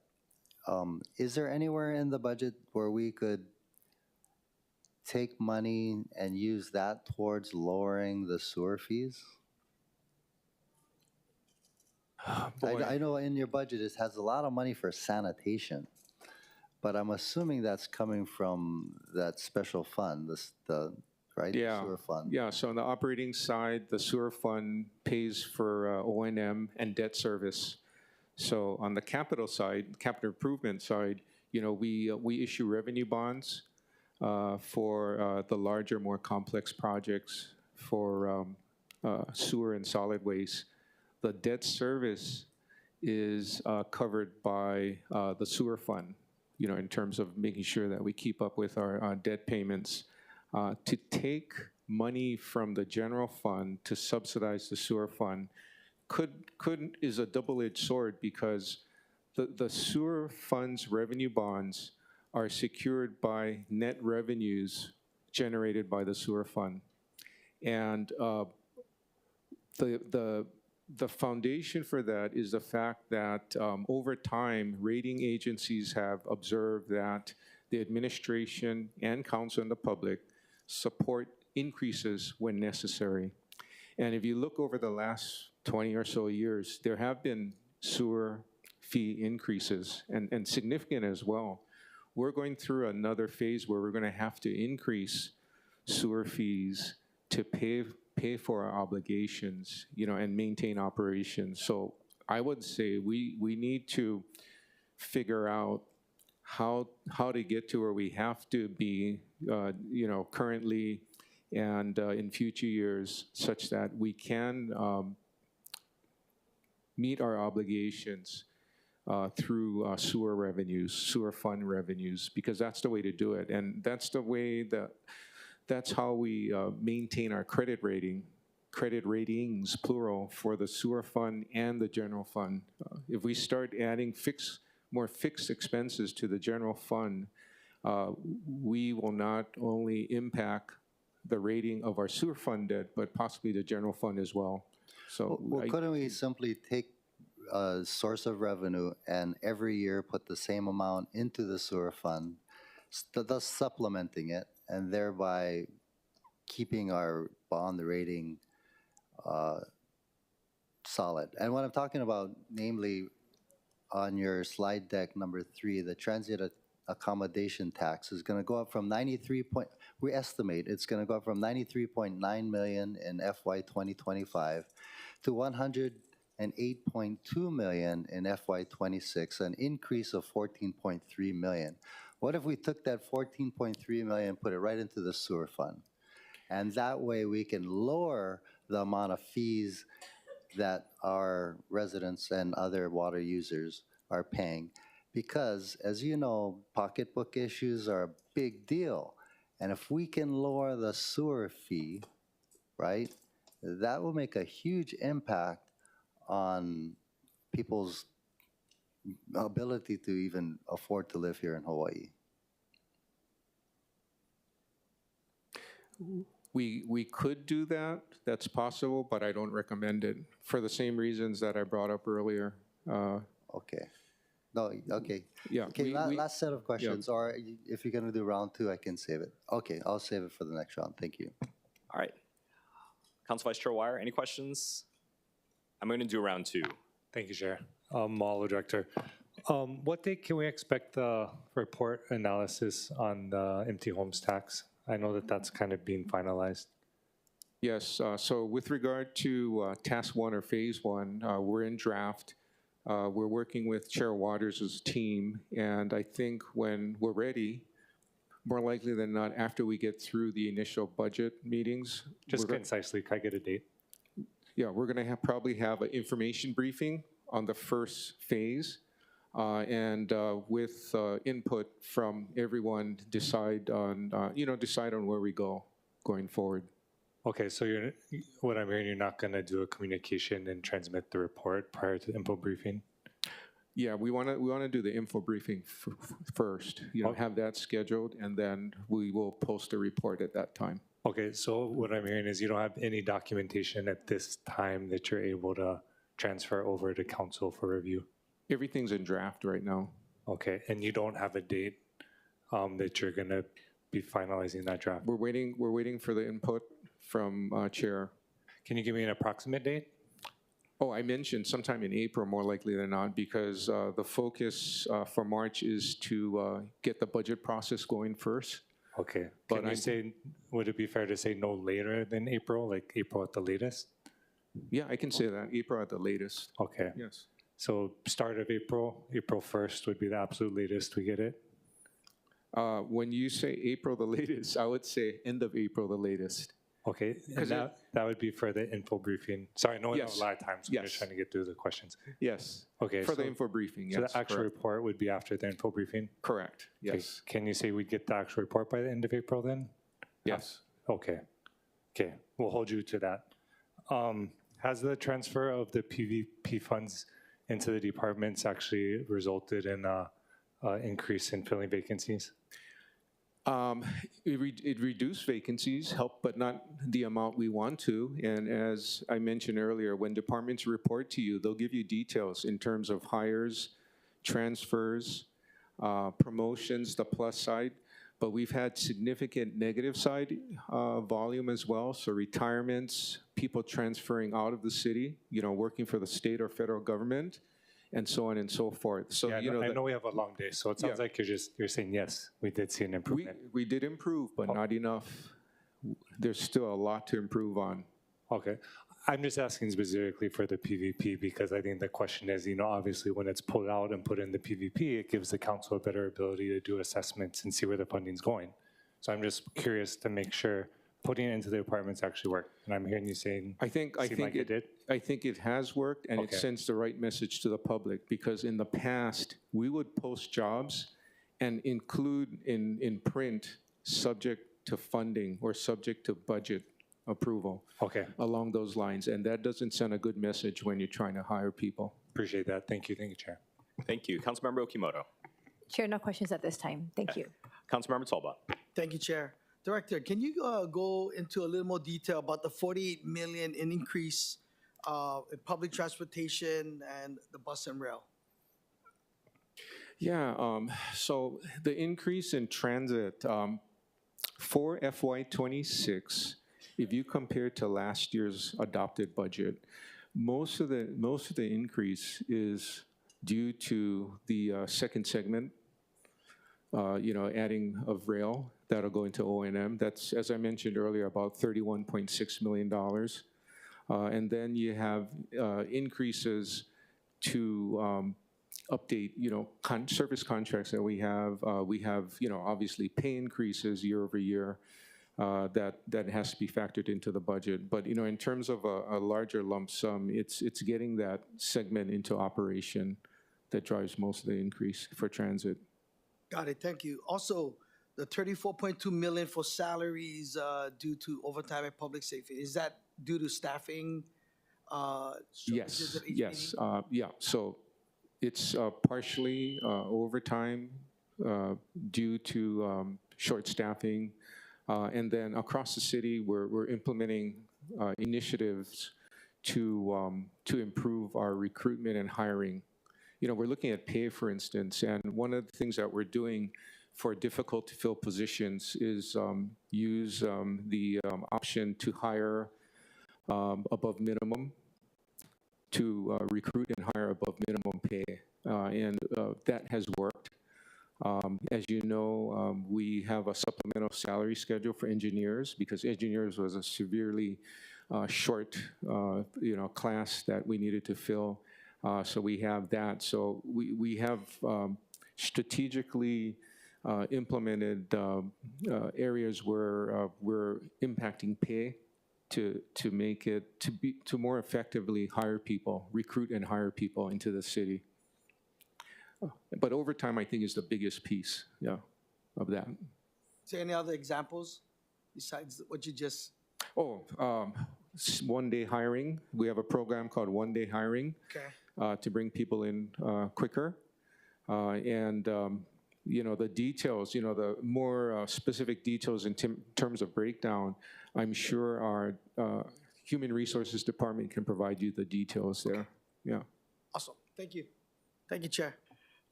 is there anywhere in the budget where we could take money and use that towards lowering the sewer fees? I know in your budget it has a lot of money for sanitation, but I'm assuming that's coming from that special fund, right? Yeah. The sewer fund. Yeah, so on the operating side, the sewer fund pays for O&M and debt service. So on the capital side, capital improvement side, we issue revenue bonds for the larger, more complex projects for sewer and solid waste. The debt service is covered by the sewer fund, in terms of making sure that we keep up with our debt payments. To take money from the general fund to subsidize the sewer fund is a double-edged sword, because the sewer fund's revenue bonds are secured by net revenues generated by the sewer fund. And the foundation for that is the fact that over time, rating agencies have observed that the administration and council and the public support increases when necessary. And if you look over the last 20 or so years, there have been sewer fee increases, and significant as well. We're going through another phase where we're going to have to increase sewer fees to pay for our obligations, and maintain operations. So I would say we need to figure out how to get to where we have to be, currently and in future years, such that we can meet our obligations through sewer revenues, sewer fund revenues, because that's the way to do it. And that's the way that's how we maintain our credit ratings, plural, for the sewer fund and the general fund. If we start adding more fixed expenses to the general fund, we will not only impact the rating of our sewer fund debt, but possibly the general fund as well. So couldn't we simply take a source of revenue and every year put the same amount into the sewer fund, thus supplementing it, and thereby keeping our bond rating solid. And what I'm talking about, namely on your slide deck number 3, the transient accommodation tax is going to go up from 93 point, we estimate it's going to go up from 93.9 million in FY 2025 to 108.2 million in FY 26, an increase of 14.3 million. What if we took that 14.3 million and put it right into the sewer fund? And that way we can lower the amount of fees that our residents and other water users are paying. Because, as you know, pocketbook issues are a big deal. And if we can lower the sewer fee, right, that will make a huge impact on people's ability to even afford to live here in Hawaii. We could do that, that's possible, but I don't recommend it for the same reasons that I brought up earlier. Okay. No, okay. Yeah. Okay, last set of questions, or if you're gonna do round 2, I can save it. Okay, I'll save it for the next round, thank you. All right. Council Vice Chair Wire, any questions? I'm going to do round 2. Thank you, Chair. Mahalo, Director. What date can we expect the report analysis on the empty homes tax? I know that that's kind of being finalized. Yes, so with regard to Task 1 or Phase 1, we're in draft. We're working with Chair Waters' team, and I think when we're ready, more likely than not, after we get through the initial budget meetings. Just concisely, can I get a date? Yeah, we're going to probably have an information briefing on the first phase, and with input from everyone, decide on where we go going forward. Okay, so what I'm hearing, you're not going to do a communication and transmit the report prior to the info briefing? Yeah, we want to do the info briefing first. Have that scheduled, and then we will post a report at that time. Okay, so what I'm hearing is you don't have any documentation at this time that you're able to transfer over to council for review? Everything's in draft right now. Okay, and you don't have a date that you're going to be finalizing that draft? We're waiting for the input from Chair. Can you give me an approximate date? Oh, I mentioned sometime in April, more likely than not, because the focus for March is to get the budget process going first. Okay. Can you say, would it be fair to say no later than April, like April at the latest? Yeah, I can say that, April at the latest. Okay. Yes. So start of April, April 1st would be the absolute latest we get it? When you say April the latest, I would say end of April the latest. Okay, and that would be for the info briefing. Sorry, I know we have a lot of time, so I'm just trying to get through the questions. Yes. Okay. For the info briefing, yes. So the actual report would be after the info briefing? Correct, yes. Okay. Can you say we'd get the actual report by the end of April then? Yes. Okay. Okay, we'll hold you to that. Has the transfer of the PVP funds into the departments actually resulted in an increase in filling vacancies? It reduced vacancies, helped, but not the amount we want to. And as I mentioned earlier, when departments report to you, they'll give you details in terms of hires, transfers, promotions, the plus side. But we've had significant negative side volume as well. So retirements, people transferring out of the city, working for the state or federal government, and so on and so forth. So yeah, I know we have a long day, so it sounds like you're saying yes, we did see an improvement. We did improve, but not enough. There's still a lot to improve on. Okay, I'm just asking specifically for the PVP because I think the question is, obviously when it's pulled out and put in the PVP, it gives the council a better ability to do assessments and see where the funding's going. So I'm just curious to make sure putting it into the departments actually worked. And I'm hearing you saying, I think it did. I think it has worked, and it sends the right message to the public, because in the past, we would post jobs and include in print subject to funding or subject to budget approval. Okay. Along those lines, and that doesn't send a good message when you're trying to hire people. Appreciate that. Thank you, Chair. Thank you. Councilmember Okimoto. Chair, no questions at this time. Thank you. Councilmember Tolba. Thank you, Chair. Director, can you go into a little more detail about the 48 million in increase in public transportation and the bus and rail? Yeah, so the increase in transit for FY26, if you compare to last year's adopted budget, Most of the increase is due to the second segment, adding of rail. That'll go into O&M. That's, as I mentioned earlier, about $31.6 million. And then you have increases to update, service contracts that we have. We have, obviously pay increases year over year that has to be factored into the budget. But, in terms of a larger lump sum, it's getting that segment into operation that drives most of the increase for transit. Got it, thank you. Also, the $34.2 million for salaries due to overtime and public safety, is that due to staffing? Yes, yes, yeah. So it's partially overtime due to short staffing. And then across the city, we're implementing initiatives to improve our recruitment and hiring. We're looking at pay, for instance, and one of the things that we're doing for difficult to fill positions is use the option to hire above minimum, to recruit and hire above minimum pay, and that has worked. As you know, we have a supplemental salary schedule for engineers because engineers was a severely short, class that we needed to fill. So we have that. So we have strategically implemented areas where we're impacting pay to make it to more effectively hire people, recruit and hire people into the city. But overtime, I think, is the biggest piece, of that. Is there any other examples besides what you just? One-day hiring. We have a program called One-Day Hiring. Okay. To bring people in quicker. And, the details, the more specific details in terms of breakdown, I'm sure our Human Resources Department can provide you the details there. Yeah. Awesome. Thank you. Thank you, Chair.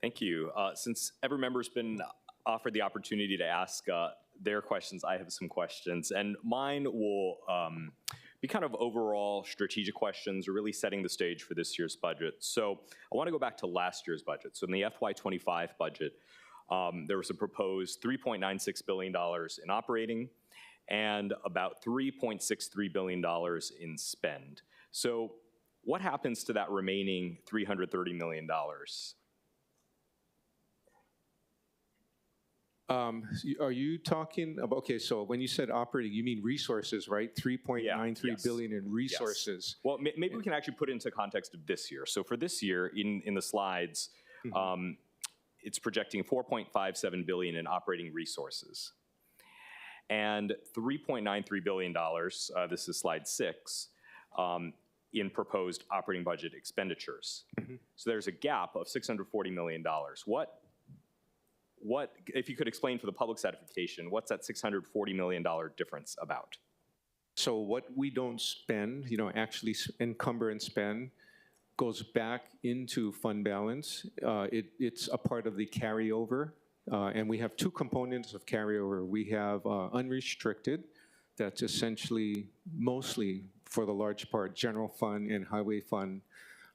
Thank you. Since every member's been offered the opportunity to ask their questions, I have some questions. And mine will be kind of overall strategic questions, or really setting the stage for this year's budget. So I want to go back to last year's budget. So in the FY25 budget, there was a proposed $3.96 billion in operating and about $3.63 billion in spend. So what happens to that remaining $330 million? Are you talking about, okay, so when you said operating, you mean resources, right? $3.93 billion in resources. Yes. Well, maybe we can actually put it into context of this year. So for this year, in the slides, it's projecting $4.57 billion in operating resources. And $3.93 billion, this is slide 6, in proposed operating budget expenditures. So there's a gap of $640 million. What, if you could explain for the public certification, what's that $640 million difference about? So what we don't spend, actually encumber and spend, goes back into fund balance. It's a part of the carryover, and we have two components of carryover. We have unrestricted, that's essentially mostly, for the large part, general fund and highway fund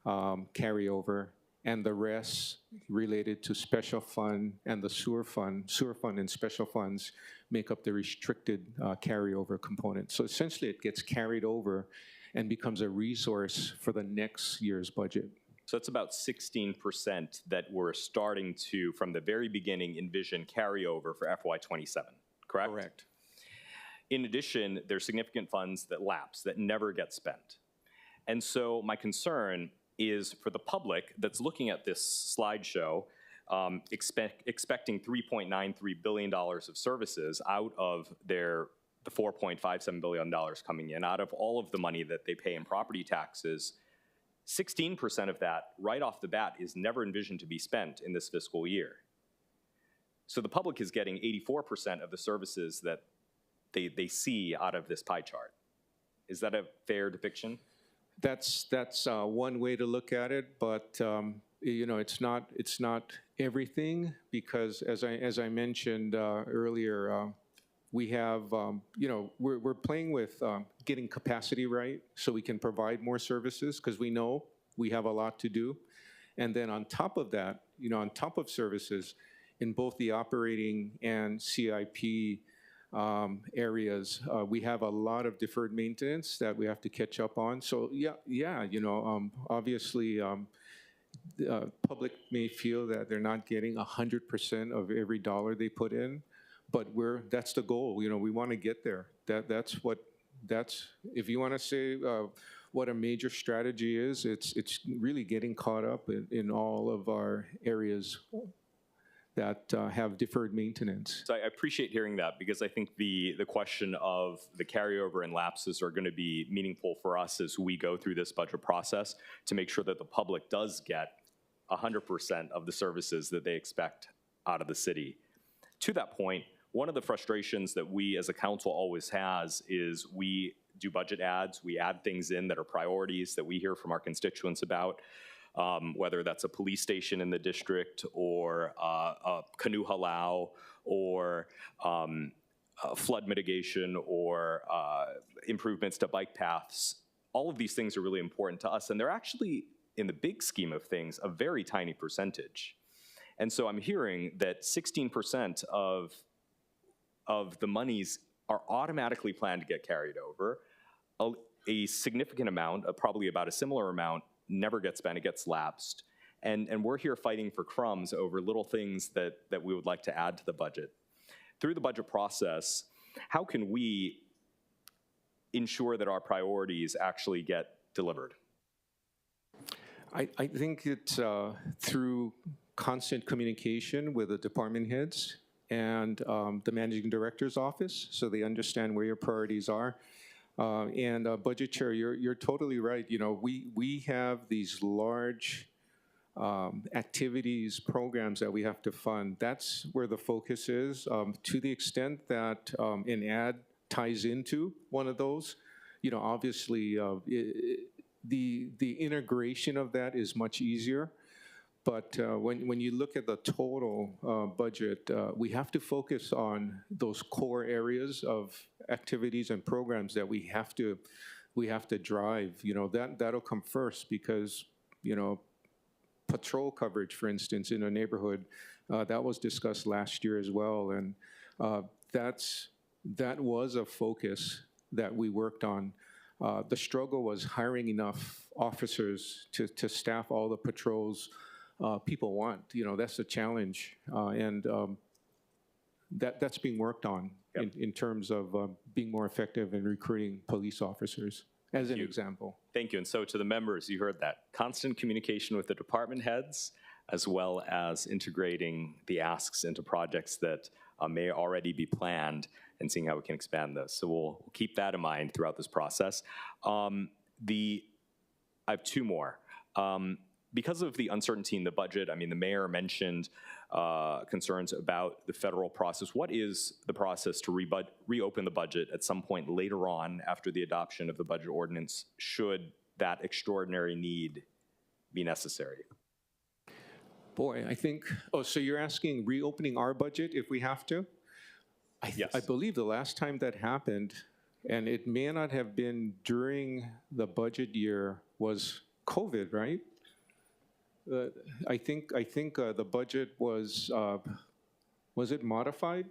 carryover, and the rest related to special fund and the sewer fund. Sewer fund and special funds make up the restricted carryover component. So essentially it gets carried over and becomes a resource for the next year's budget. So it's about 16% that we're starting to, from the very beginning, envision carryover for FY27, correct? Correct. In addition, there's significant funds that lapse, that never get spent. And so my concern is for the public that's looking at this slideshow, expecting $3.93 billion of services out of the $4.57 billion coming in, out of all of the money that they pay in property taxes, 16% of that right off the bat is never envisioned to be spent in this fiscal year. So the public is getting 84% of the services that they see out of this pie chart. Is that a fair depiction? That's one way to look at it, but it's not everything, because as I mentioned earlier, We have, we're playing with getting capacity right so we can provide more services because we know we have a lot to do. And then on top of that, on top of services, in both the operating and CIP areas, we have a lot of deferred maintenance that we have to catch up on. So obviously, public may feel that they're not getting 100% of every dollar they put in, but that's the goal. We want to get there. That's if you want to say what a major strategy is, it's really getting caught up in all of our areas that have deferred maintenance. So I appreciate hearing that, because I think the question of the carryover and lapses are going to be meaningful for us as we go through this budget process to make sure that the public does get 100% of the services that they expect out of the city. To that point, one of the frustrations that we as a council always has is we do budget ads, we add things in that are priorities that we hear from our constituents about, whether that's a police station in the district or a canoe halau or flood mitigation or improvements to bike paths. All of these things are really important to us, and they're actually, in the big scheme of things, a very tiny percentage. And so I'm hearing that 16% of the monies are automatically planned to get carried over. A significant amount, probably about a similar amount, never gets spent, it gets lapsed. And we're here fighting for crumbs over little things that we would like to add to the budget. Through the budget process, how can we ensure that our priorities actually get delivered? I think it's through constant communication with the department heads and the managing director's office, so they understand where your priorities are. And Budget Chair, you're totally right. We have these large activities, programs that we have to fund. That's where the focus is. To the extent that an ad ties into one of those, obviously the integration of that is much easier. But when you look at the total budget, we have to focus on those core areas of activities and programs that we have to drive. That'll come first, because patrol coverage, for instance, in a neighborhood, that was discussed last year as well, and that was a focus that we worked on. The struggle was hiring enough officers to staff all the patrols people want. That's a challenge, and that's being worked on. Yep. in terms of being more effective in recruiting police officers, as an example. Thank you. And so to the members, you heard that. Constant communication with the department heads, as well as integrating the asks into projects that may already be planned and seeing how we can expand this. So we'll keep that in mind throughout this process. I have two more. Because of the uncertainty in the budget, the mayor mentioned concerns about the federal process. What is the process to reopen the budget at some point later on after the adoption of the budget ordinance, should that extraordinary need be necessary? Boy, I think, so you're asking reopening our budget if we have to? Yes. I believe the last time that happened, and it may not have been during the budget year, was COVID, right? I think the budget was it modified?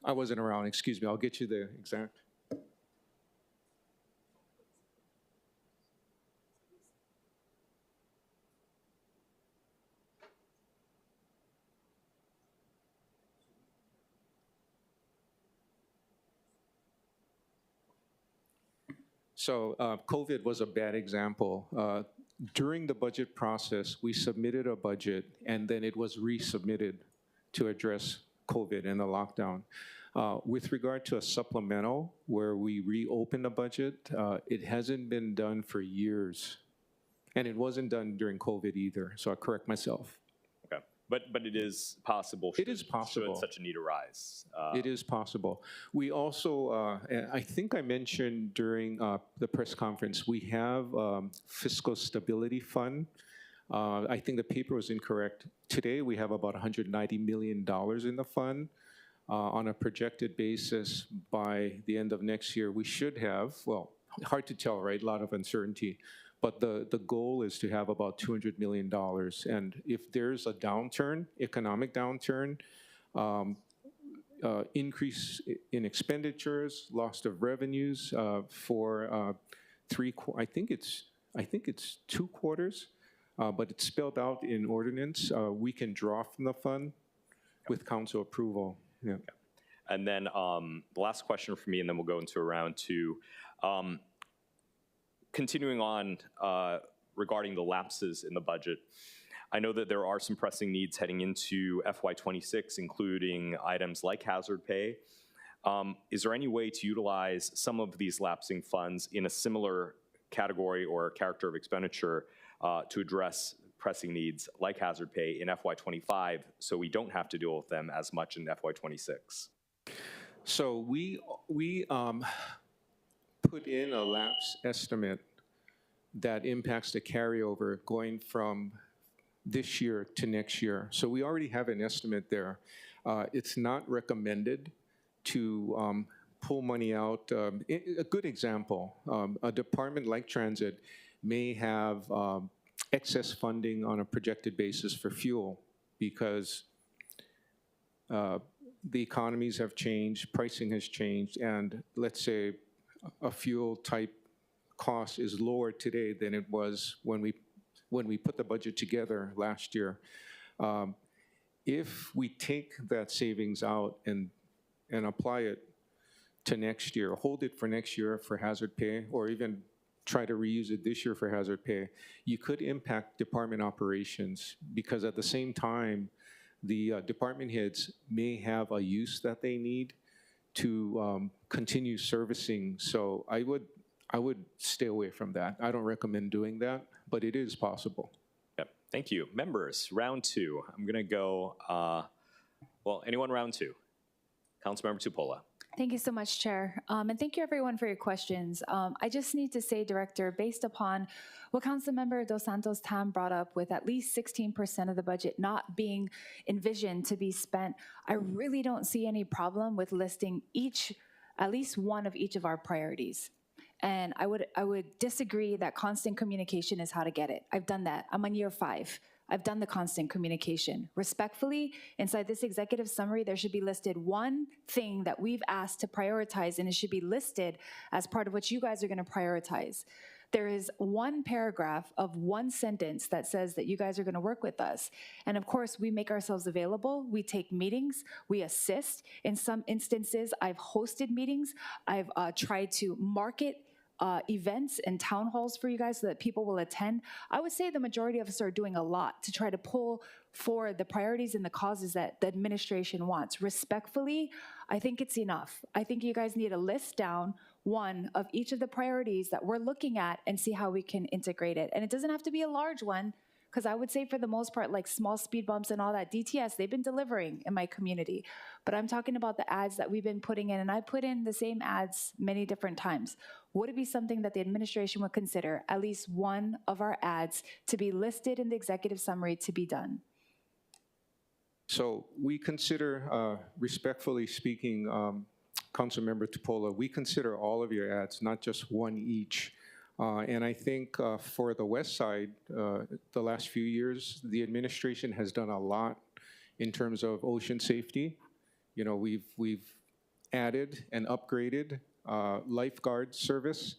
I wasn't around, excuse me, I'll get you the exact. So COVID was a bad example. During the budget process, we submitted a budget, and then it was resubmitted to address COVID and the lockdown. With regard to a supplemental where we reopened the budget, it hasn't been done for years. And it wasn't done during COVID either, so I correct myself. Okay, but it is possible. It is possible. Should such a need arise. It is possible. We also, I think I mentioned during the press conference, we have fiscal stability fund I think the paper was incorrect. Today, we have about $190 million in the fund. On a projected basis, by the end of next year, we should have, well, hard to tell, right? A lot of uncertainty. But the goal is to have about $200 million. And if there's a downturn, economic downturn, increase in expenditures, loss of revenues for I think it's 2 quarters, but it's spelled out in ordinance. We can draw from the fund with council approval. Yeah. And then the last question for me, and then we'll go into round two. Continuing on regarding the lapses in the budget, I know that there are some pressing needs heading into FY26, including items like hazard pay. Is there any way to utilize some of these lapsing funds in a similar category or character of expenditure to address pressing needs like hazard pay in FY25 so we don't have to deal with them as much in FY26? So we put in a lapse estimate that impacts the carryover going from this year to next year. So we already have an estimate there. It's not recommended to pull money out. A good example, a department like transit may have excess funding on a projected basis for fuel because the economies have changed, pricing has changed, and let's say a fuel type cost is lower today than it was when we put the budget together last year. If we take that savings out and apply it to next year, hold it for next year for hazard pay, or even try to reuse it this year for hazard pay, you could impact department operations because at the same time, the department heads may have a use that they need to continue servicing. So I would stay away from that. I don't recommend doing that, but it is possible. Yep. Thank you. Members, round two. I'm going to go, well, anyone round two? Councilmember Tupola. Thank you so much, Chair. And thank you, everyone, for your questions. I just need to say, Director, based upon what Councilmember Dos Santos Tam brought up with at least 16% of the budget not being envisioned to be spent, I really don't see any problem with listing at least one of each of our priorities. And I would disagree that constant communication is how to get it. I've done that. I'm on year 5. I've done the constant communication. Respectfully, inside this executive summary, there should be listed one thing that we've asked to prioritize, and it should be listed as part of what you guys are going to prioritize. There is one paragraph of one sentence that says that you guys are going to work with us. And of course, we make ourselves available. We take meetings. We assist. In some instances, I've hosted meetings. I've tried to market events and town halls for you guys so that people will attend. I would say the majority of us are doing a lot to try to pull for the priorities and the causes that the administration wants. Respectfully, I think it's enough. I think you guys need to list down one of each of the priorities that we're looking at and see how we can integrate it. And it doesn't have to be a large one, because I would say for the most part, like small speed bumps and all that, DTS, they've been delivering in my community. But I'm talking about the ads that we've been putting in, and I put in the same ads many different times. Would it be something that the administration would consider, at least one of our ads, to be listed in the executive summary to be done? So we consider, respectfully speaking, Councilmember Tupola, we consider all of your ads, not just one each. And I think for the West Side, the last few years, the administration has done a lot in terms of ocean safety. You know, we've added and upgraded lifeguard service.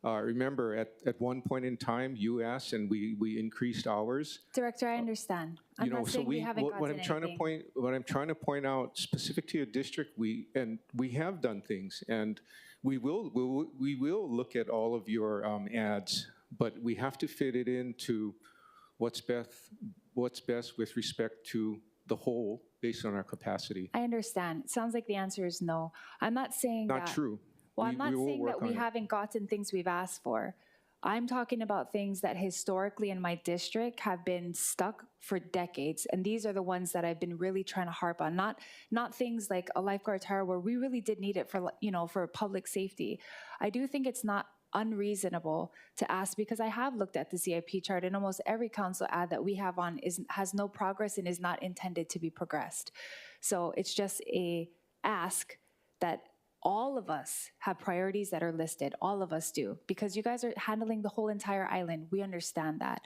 Remember, at one point in time, you asked, and we increased ours. Director, I understand. I'm not saying we haven't gotten anything. What I'm trying to point out, specific to your district, we have done things, and we will look at all of your ads, but we have to fit it into what's best with respect to the whole based on our capacity. I understand. It sounds like the answer is no. I'm not saying that. Not true. Well, I'm not saying that we haven't gotten things we've asked for. I'm talking about things that historically in my district have been stuck for decades, and these are the ones that I've been really trying to harp on. Not things like a lifeguard tower where we really did need it for, for public safety. I do think it's not unreasonable to ask, because I have looked at the CIP chart and almost every council ad that we have on has no progress and is not intended to be progressed. So it's just a ask that all of us have priorities that are listed. All of us do, because you guys are handling the whole entire island. We understand that.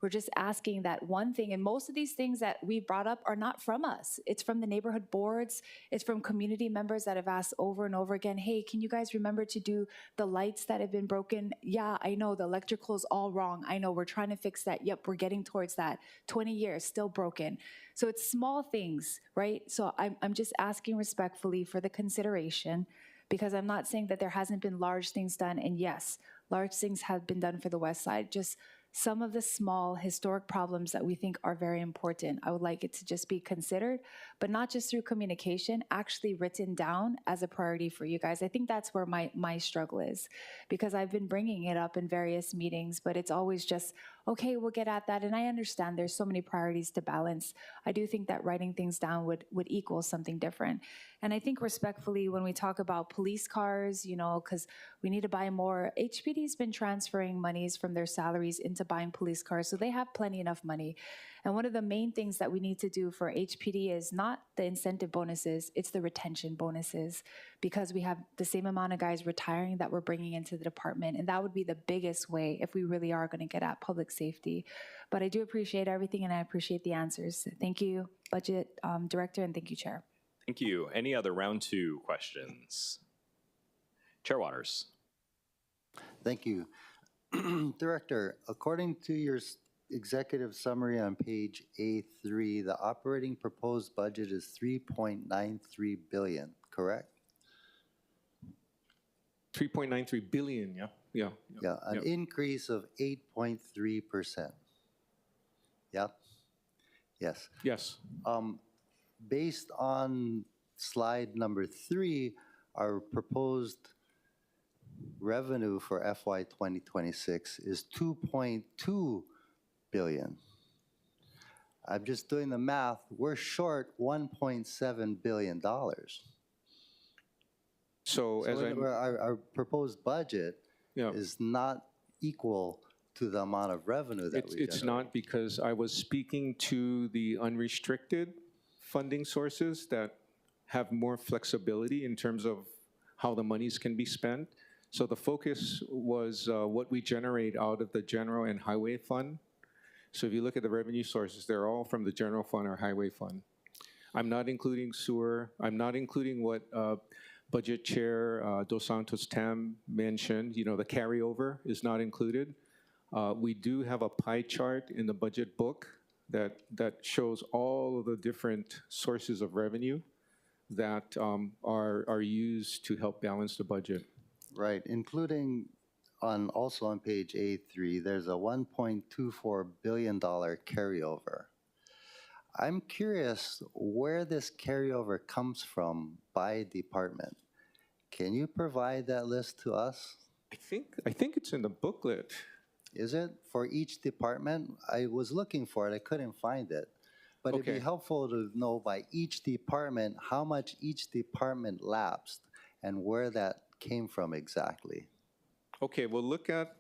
We're just asking that one thing, and most of these things that we brought up are not from us. It's from the neighborhood boards. It's from community members that have asked over and over again, hey, can you guys remember to do the lights that have been broken? Yeah, I know the electrical is all wrong. I know we're trying to fix that. Yep, we're getting towards that. 20 years, still broken. So it's small things, right? So I'm just asking respectfully for the consideration, because I'm not saying that there hasn't been large things done. And yes, large things have been done for the West Side. Just some of the small historic problems that we think are very important. I would like it to just be considered, but not just through communication, actually written down as a priority for you guys. I think that's where my struggle is, because I've been bringing it up in various meetings, but it's always just, okay, we'll get at that. And I understand there's so many priorities to balance. I do think that writing things down would equal something different. And I think respectfully, when we talk about police cars, you know, because we need to buy more, HPD's been transferring monies from their salaries into buying police cars, so they have plenty enough money. And one of the main things that we need to do for HPD is not the incentive bonuses, it's the retention bonuses, because we have the same amount of guys retiring that we're bringing into the department. And that would be the biggest way if we really are going to get at public safety. But I do appreciate everything, and I appreciate the answers. Thank you, Budget Director, and thank you, Chair. Thank you. Any other round two questions? Chair Waters. Thank you. Director, according to your executive summary on page A3, the operating proposed budget is 3.93 billion, correct? 3.93 billion, yeah. Yeah, an increase of 8.3%. Yeah? Yes. Yes. Based on slide number 3, our proposed revenue for FY 2026 is 2.2 billion. I'm just doing the math. We're short $1.7 billion. So as our proposed budget is not equal to the amount of revenue that we generate. It's not, because I was speaking to the unrestricted funding sources that have more flexibility in terms of how the monies can be spent. So the focus was what we generate out of the general and highway fund. So if you look at the revenue sources, they're all from the general fund or highway fund. I'm not including sewer. I'm not including what Budget Chair Dos Santos Tam mentioned. You know, the carryover is not included. We do have a pie chart in the budget book that shows all of the different sources of revenue that are used to help balance the budget. Right, including also on page A3, there's a $1.24 billion carryover. I'm curious where this carryover comes from by department. Can you provide that list to us? I think it's in the booklet. Is it for each department? I was looking for it, I couldn't find it. But it'd be helpful to know by each department how much each department lapsed and where that came from exactly. Okay, we'll look at,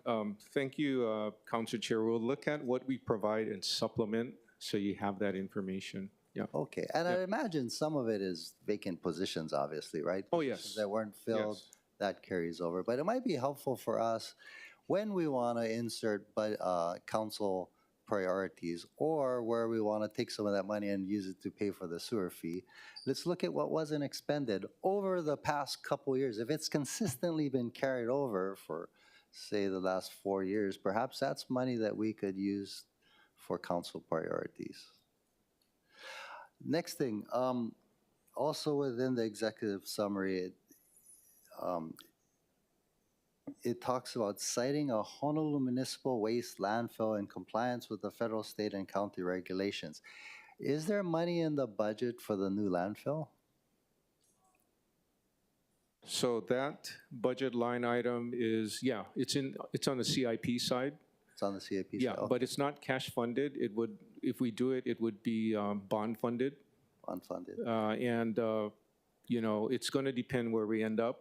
thank you, Council Chair. We'll look at what we provide and supplement so you have that information. Yeah. Okay, and I imagine some of it is vacant positions, obviously, right? Oh, yes. Positions that weren't filled, that carries over. But it might be helpful for us when we want to insert council priorities, or where we want to take some of that money and use it to pay for the sewer fee. Let's look at what wasn't expended over the past couple years. If it's consistently been carried over for, say, the last 4 years, perhaps that's money that we could use for council priorities. Next thing, also within the executive summary, it talks about citing a Honolulu municipal waste landfill in compliance with the federal, state, and county regulations. Is there money in the budget for the new landfill? So that budget line item is, it's on the CIP side. It's on the CIP side? Yeah, but it's not cash funded. It would, if we do it, it would be bond funded. Bond funded. And, you know, it's going to depend where we end up.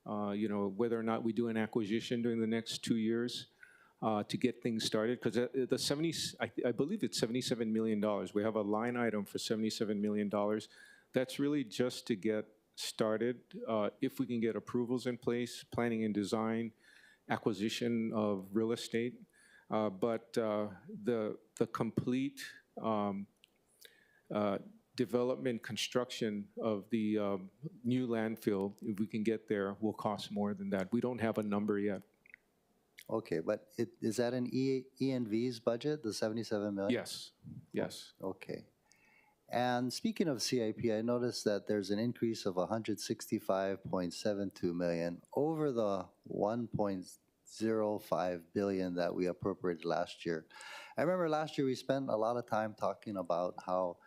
whether or not we do an acquisition during the next 2 years to get things started. Because I believe it's $77 million. We have a line item for $77 million. That's really just to get started. If we can get approvals in place, planning and design, acquisition of real estate. But the complete development, construction of the new landfill, if we can get there, will cost more than that. We don't have a number yet. Okay, but is that in ENV's budget, the 77 million? Yes, yes. Okay. And speaking of CIP, I noticed that there's an increase of 165.72 million over the 1.05 billion that we appropriated last year. I remember last year we spent a lot of time talking about how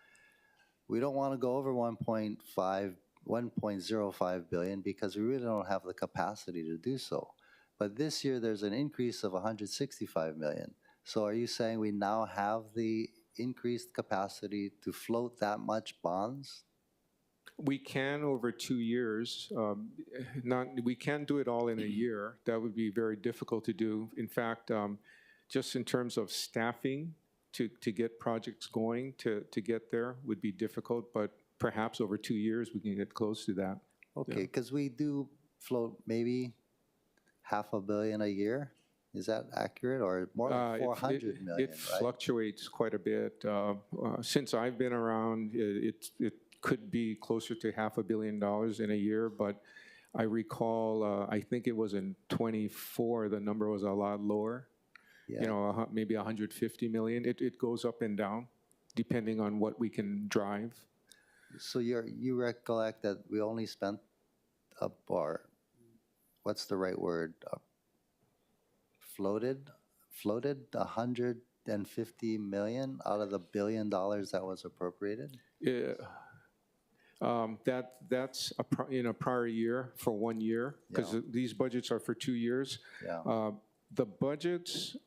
we don't want to go over 1.05 billion because we really don't have the capacity to do so. But this year there's an increase of 165 million. So are you saying we now have the increased capacity to float that much bonds? We can over 2 years. We can't do it all in a year. That would be very difficult to do. In fact, just in terms of staffing to get projects going to get there would be difficult, but perhaps over 2 years we can get close to that. Okay, because we do float maybe $500 million a year. Is that accurate, or more than 400 million? It fluctuates quite a bit. Since I've been around, it could be closer to $500 million in a year, but I recall, I think it was in 24, the number was a lot lower. Yeah. Maybe 150 million. It goes up and down depending on what we can drive. So you recollect that we only spent what's the right word? Floated 150 million out of the $1 billion that was appropriated? Yeah. That's in a prior year for 1 year, because these budgets are for 2 years. Yeah. The budgets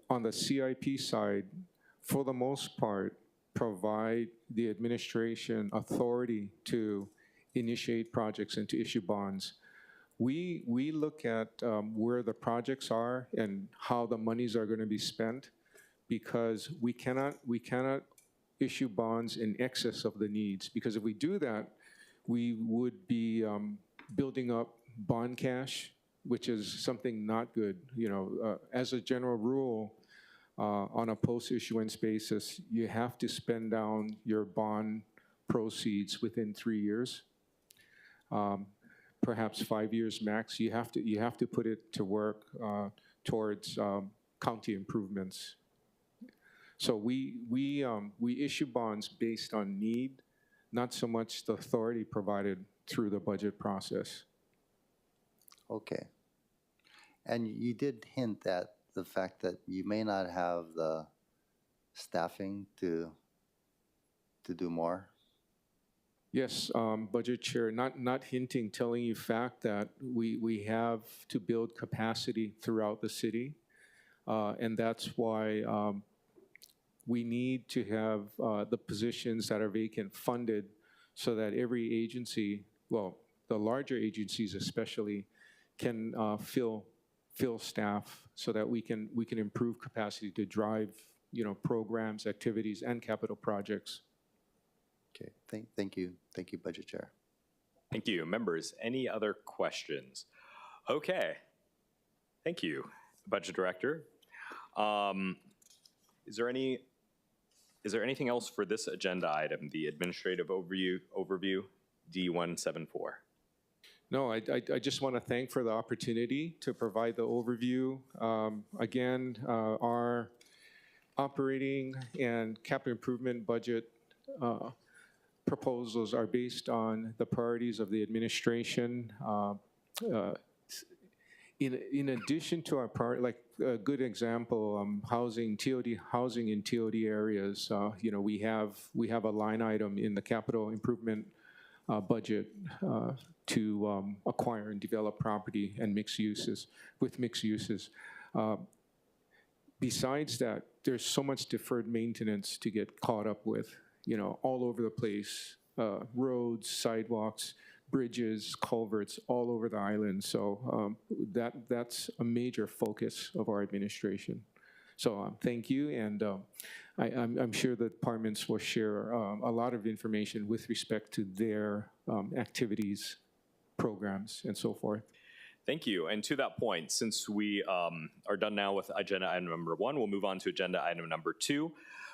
on the CIP side, for the most part, provide the administration authority to initiate projects and to issue bonds. We look at where the projects are and how the monies are going to be spent, because we cannot issue bonds in excess of the needs, because if we do that, we would be building up bond cash, which is something not good. As a general rule, on a post-issuance basis, you have to spend down your bond proceeds within 3 years. Perhaps 5 years max. You have to put it to work towards county improvements. So we issue bonds based on need, not so much the authority provided through the budget process. Okay. And you did hint at the fact that you may not have the staffing to do more. Yes, Budget Chair, not hinting, telling you fact that we have to build capacity throughout the city. And that's why we need to have the positions that are vacant funded so that every agency, well, the larger agencies especially, can fill staff so that we can improve capacity to drive programs, activities, and capital projects. Okay, thank you, Budget Chair. Thank you. Members, any other questions? Okay, thank you, Budget Director. Is there anything else for this agenda item, the administrative overview D174? No, I just want to thank for the opportunity to provide the overview. Again, our operating and capital improvement budget proposals are based on the priorities of the administration. In addition to our priority, like a good example, housing in TOD areas. We have a line item in the capital improvement budget to acquire and develop property and mixed uses. Besides that, there's so much deferred maintenance to get caught up with. All over the place, roads, sidewalks, bridges, culverts all over the island. So that's a major focus of our administration. So thank you, and I'm sure the departments will share a lot of information with respect to their activities, programs, and so forth. Thank you. And to that point, since we are done now with agenda item number 1, we'll move on to agenda item number 2,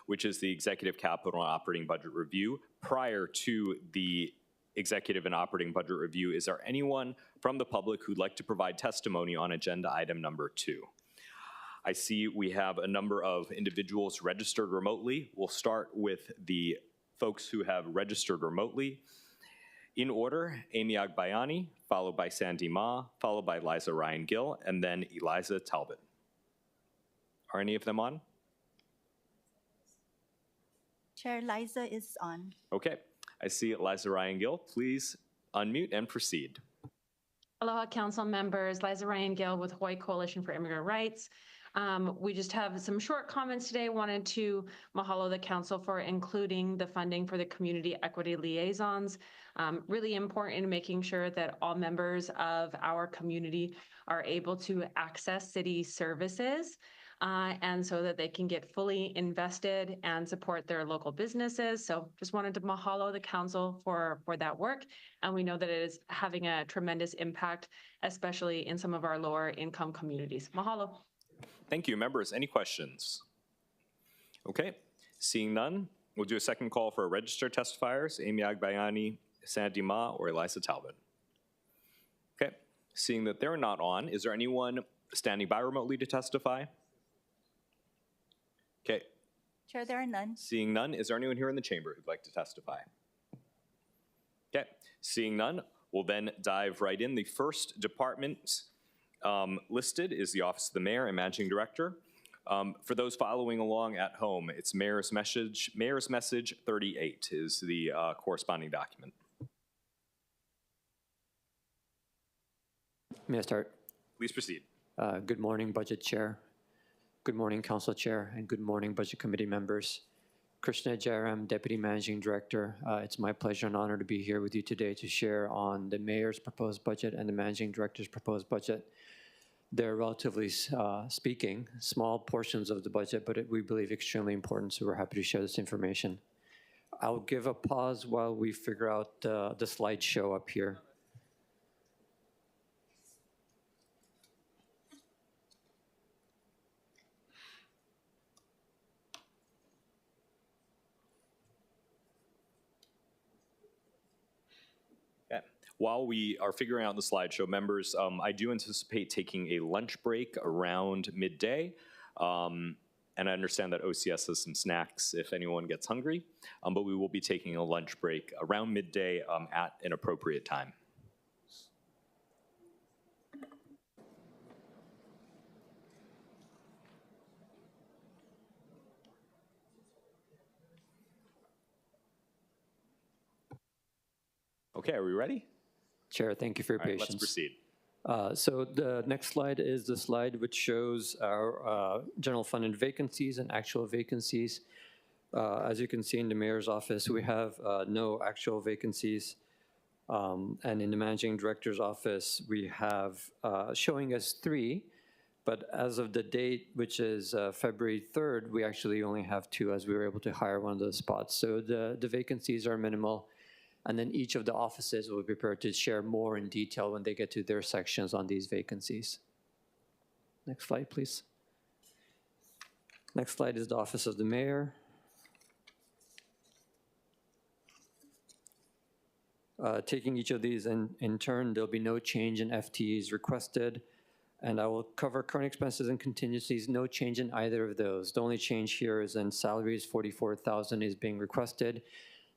which is the Executive Capital and Operating Budget Review. Prior to the Executive and Operating Budget Review, is there anyone from the public who'd like to provide testimony on agenda item number 2? I see we have a number of individuals registered remotely. We'll start with the folks who have registered remotely. In order, Amy Agbayani, followed by Sandy Ma, followed by Liza Ryan Gill, and then Eliza Talbot. Are any of them on? Chair, Liza is on. Okay, I see Liza Ryan Gill. Please unmute and proceed. Aloha, council members. Liza Ryan Gill with Hawaii Coalition for Immigrant Rights. We just have some short comments today. Wanted to mahalo the council for including the funding for the community equity liaisons. Really important in making sure that all members of our community are able to access city services and so that they can get fully invested and support their local businesses. So just wanted to mahalo the council for that work. And we know that it is having a tremendous impact, especially in some of our lower income communities. Mahalo. Thank you. Members, any questions? Okay, seeing none, we'll do a second call for registered testifiers, Amy Agbayani, Sandy Ma, or Eliza Talbot. Okay, seeing that they're not on, is there anyone standing by remotely to testify? Okay. Chair, there are none. Seeing none, is there anyone here in the chamber who'd like to testify? Okay, seeing none, we'll then dive right in. The first department listed is the Office of the Mayor and Managing Director. For those following along at home, it's Mayor's Message 38 is the corresponding document. May I start? Please proceed. Good morning, Budget Chair. Good morning, Council Chair, and good morning, Budget Committee members. Krishna Jairam, Deputy Managing Director. It's my pleasure and honor to be here with you today to share on the Mayor's proposed budget and the Managing Director's proposed budget. They're relatively speaking, small portions of the budget, but we believe extremely important, so we're happy to share this information. I'll give a pause while we figure out the slideshow up here. While we are figuring out the slideshow, members, I do anticipate taking a lunch break around midday. And I understand that OCS has some snacks if anyone gets hungry, but we will be taking a lunch break around midday at an appropriate time. Okay, are we ready? Chair, thank you for your patience. Let's proceed. So the next slide is the slide which shows our general funded vacancies and actual vacancies. As you can see in the mayor's office, we have no actual vacancies. And in the managing director's office, we have showing us 3, but as of the date, which is February 3rd, we actually only have 2 as we were able to hire one of those spots. So the vacancies are minimal. And then each of the offices will be prepared to share more in detail when they get to their sections on these vacancies. Next slide, please. Next slide is the Office of the Mayor. Taking each of these in turn, there'll be no change in FTEs requested. And I will cover current expenses and contingencies, no change in either of those. The only change here is in salaries, $44,000 is being requested.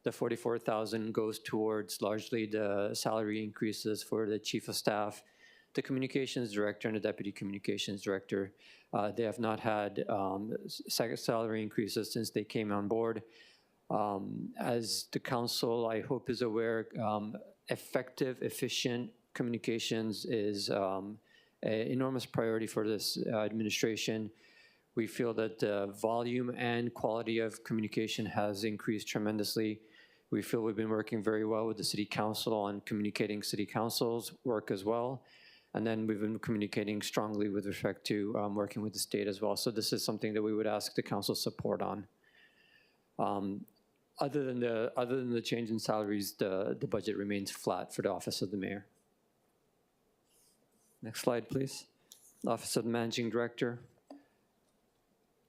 The $44,000 goes towards largely the salary increases for the Chief of Staff, the Communications Director, and the Deputy Communications Director. They have not had salary increases since they came on board. As the Council, I hope, is aware, effective, efficient communications is an enormous priority for this administration. We feel that the volume and quality of communication has increased tremendously. We feel we've been working very well with the city council on communicating city council's work as well. And then we've been communicating strongly with respect to working with the state as well. So this is something that we would ask the council support on. Other than the change in salaries, the budget remains flat for the Office of the Mayor. Next slide, please. Office of the Managing Director.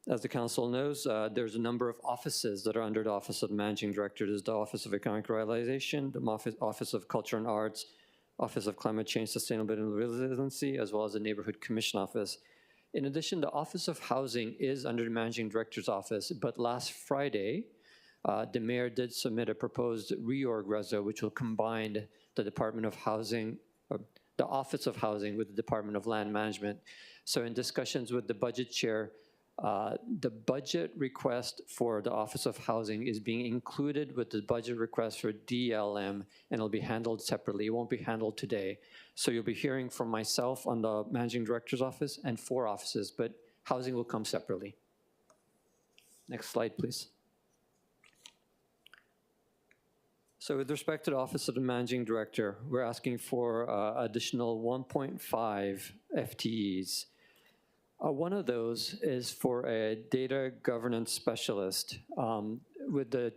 As the council knows, there's a number of offices that are under the Office of the Managing Director. There's the Office of Economic Revitalization, the Office of Culture and Arts, Office of Climate Change, Sustainability and Resiliency, as well as the Neighborhood Commission Office. In addition, the Office of Housing is under the Managing Director's office, but last Friday, the mayor did submit a proposed reorg reso, which will combine the Department of Housing, the Office of Housing with the Department of Land Management. So in discussions with the budget chair, the budget request for the Office of Housing is being included with the budget request for DLM, and it'll be handled separately. It won't be handled today. So you'll be hearing from myself on the Managing Director's office and 4 offices, but housing will come separately. Next slide, please. So with respect to the Office of the Managing Director, we're asking for additional 1.5 FTEs. One of those is for a data governance specialist. With the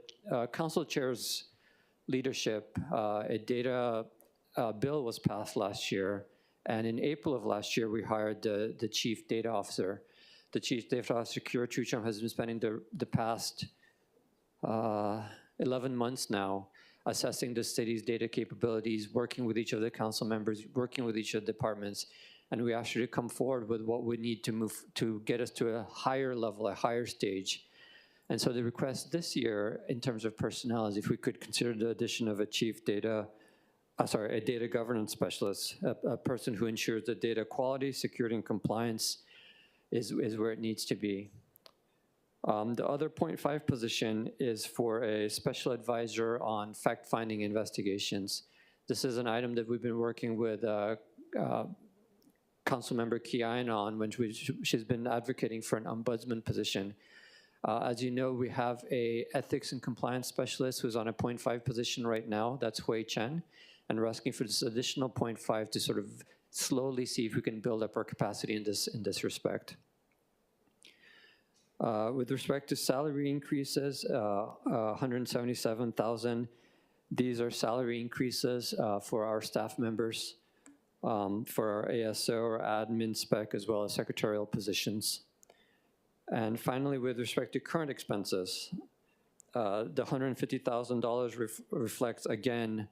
council chair's leadership, a data bill was passed last year, and in April of last year, we hired the chief data officer. The chief data officer, Kira Trucham, has been spending the past 11 months now assessing the city's data capabilities, working with each of the council members, working with each of the departments, and we asked her to come forward with what we need to move to get us to a higher level, a higher stage. And so the request this year in terms of personnel is if we could consider the addition of a data governance specialist, a person who ensures that data quality, security, and compliance is where it needs to be. The other 0.5 position is for a special advisor on fact-finding investigations. This is an item that we've been working with Councilmember Kiana on, when she's been advocating for an ombudsman position. As you know, we have a ethics and compliance specialist who's on a 0.5 position right now. That's Hui Chen. And we're asking for this additional 0.5 to sort of slowly see if we can build up our capacity in this respect. With respect to salary increases, 177,000. These are salary increases for our staff members, for our ASO or admin spec, as well as secretarial positions. And finally, with respect to current expenses, the $150,000 reflects, again,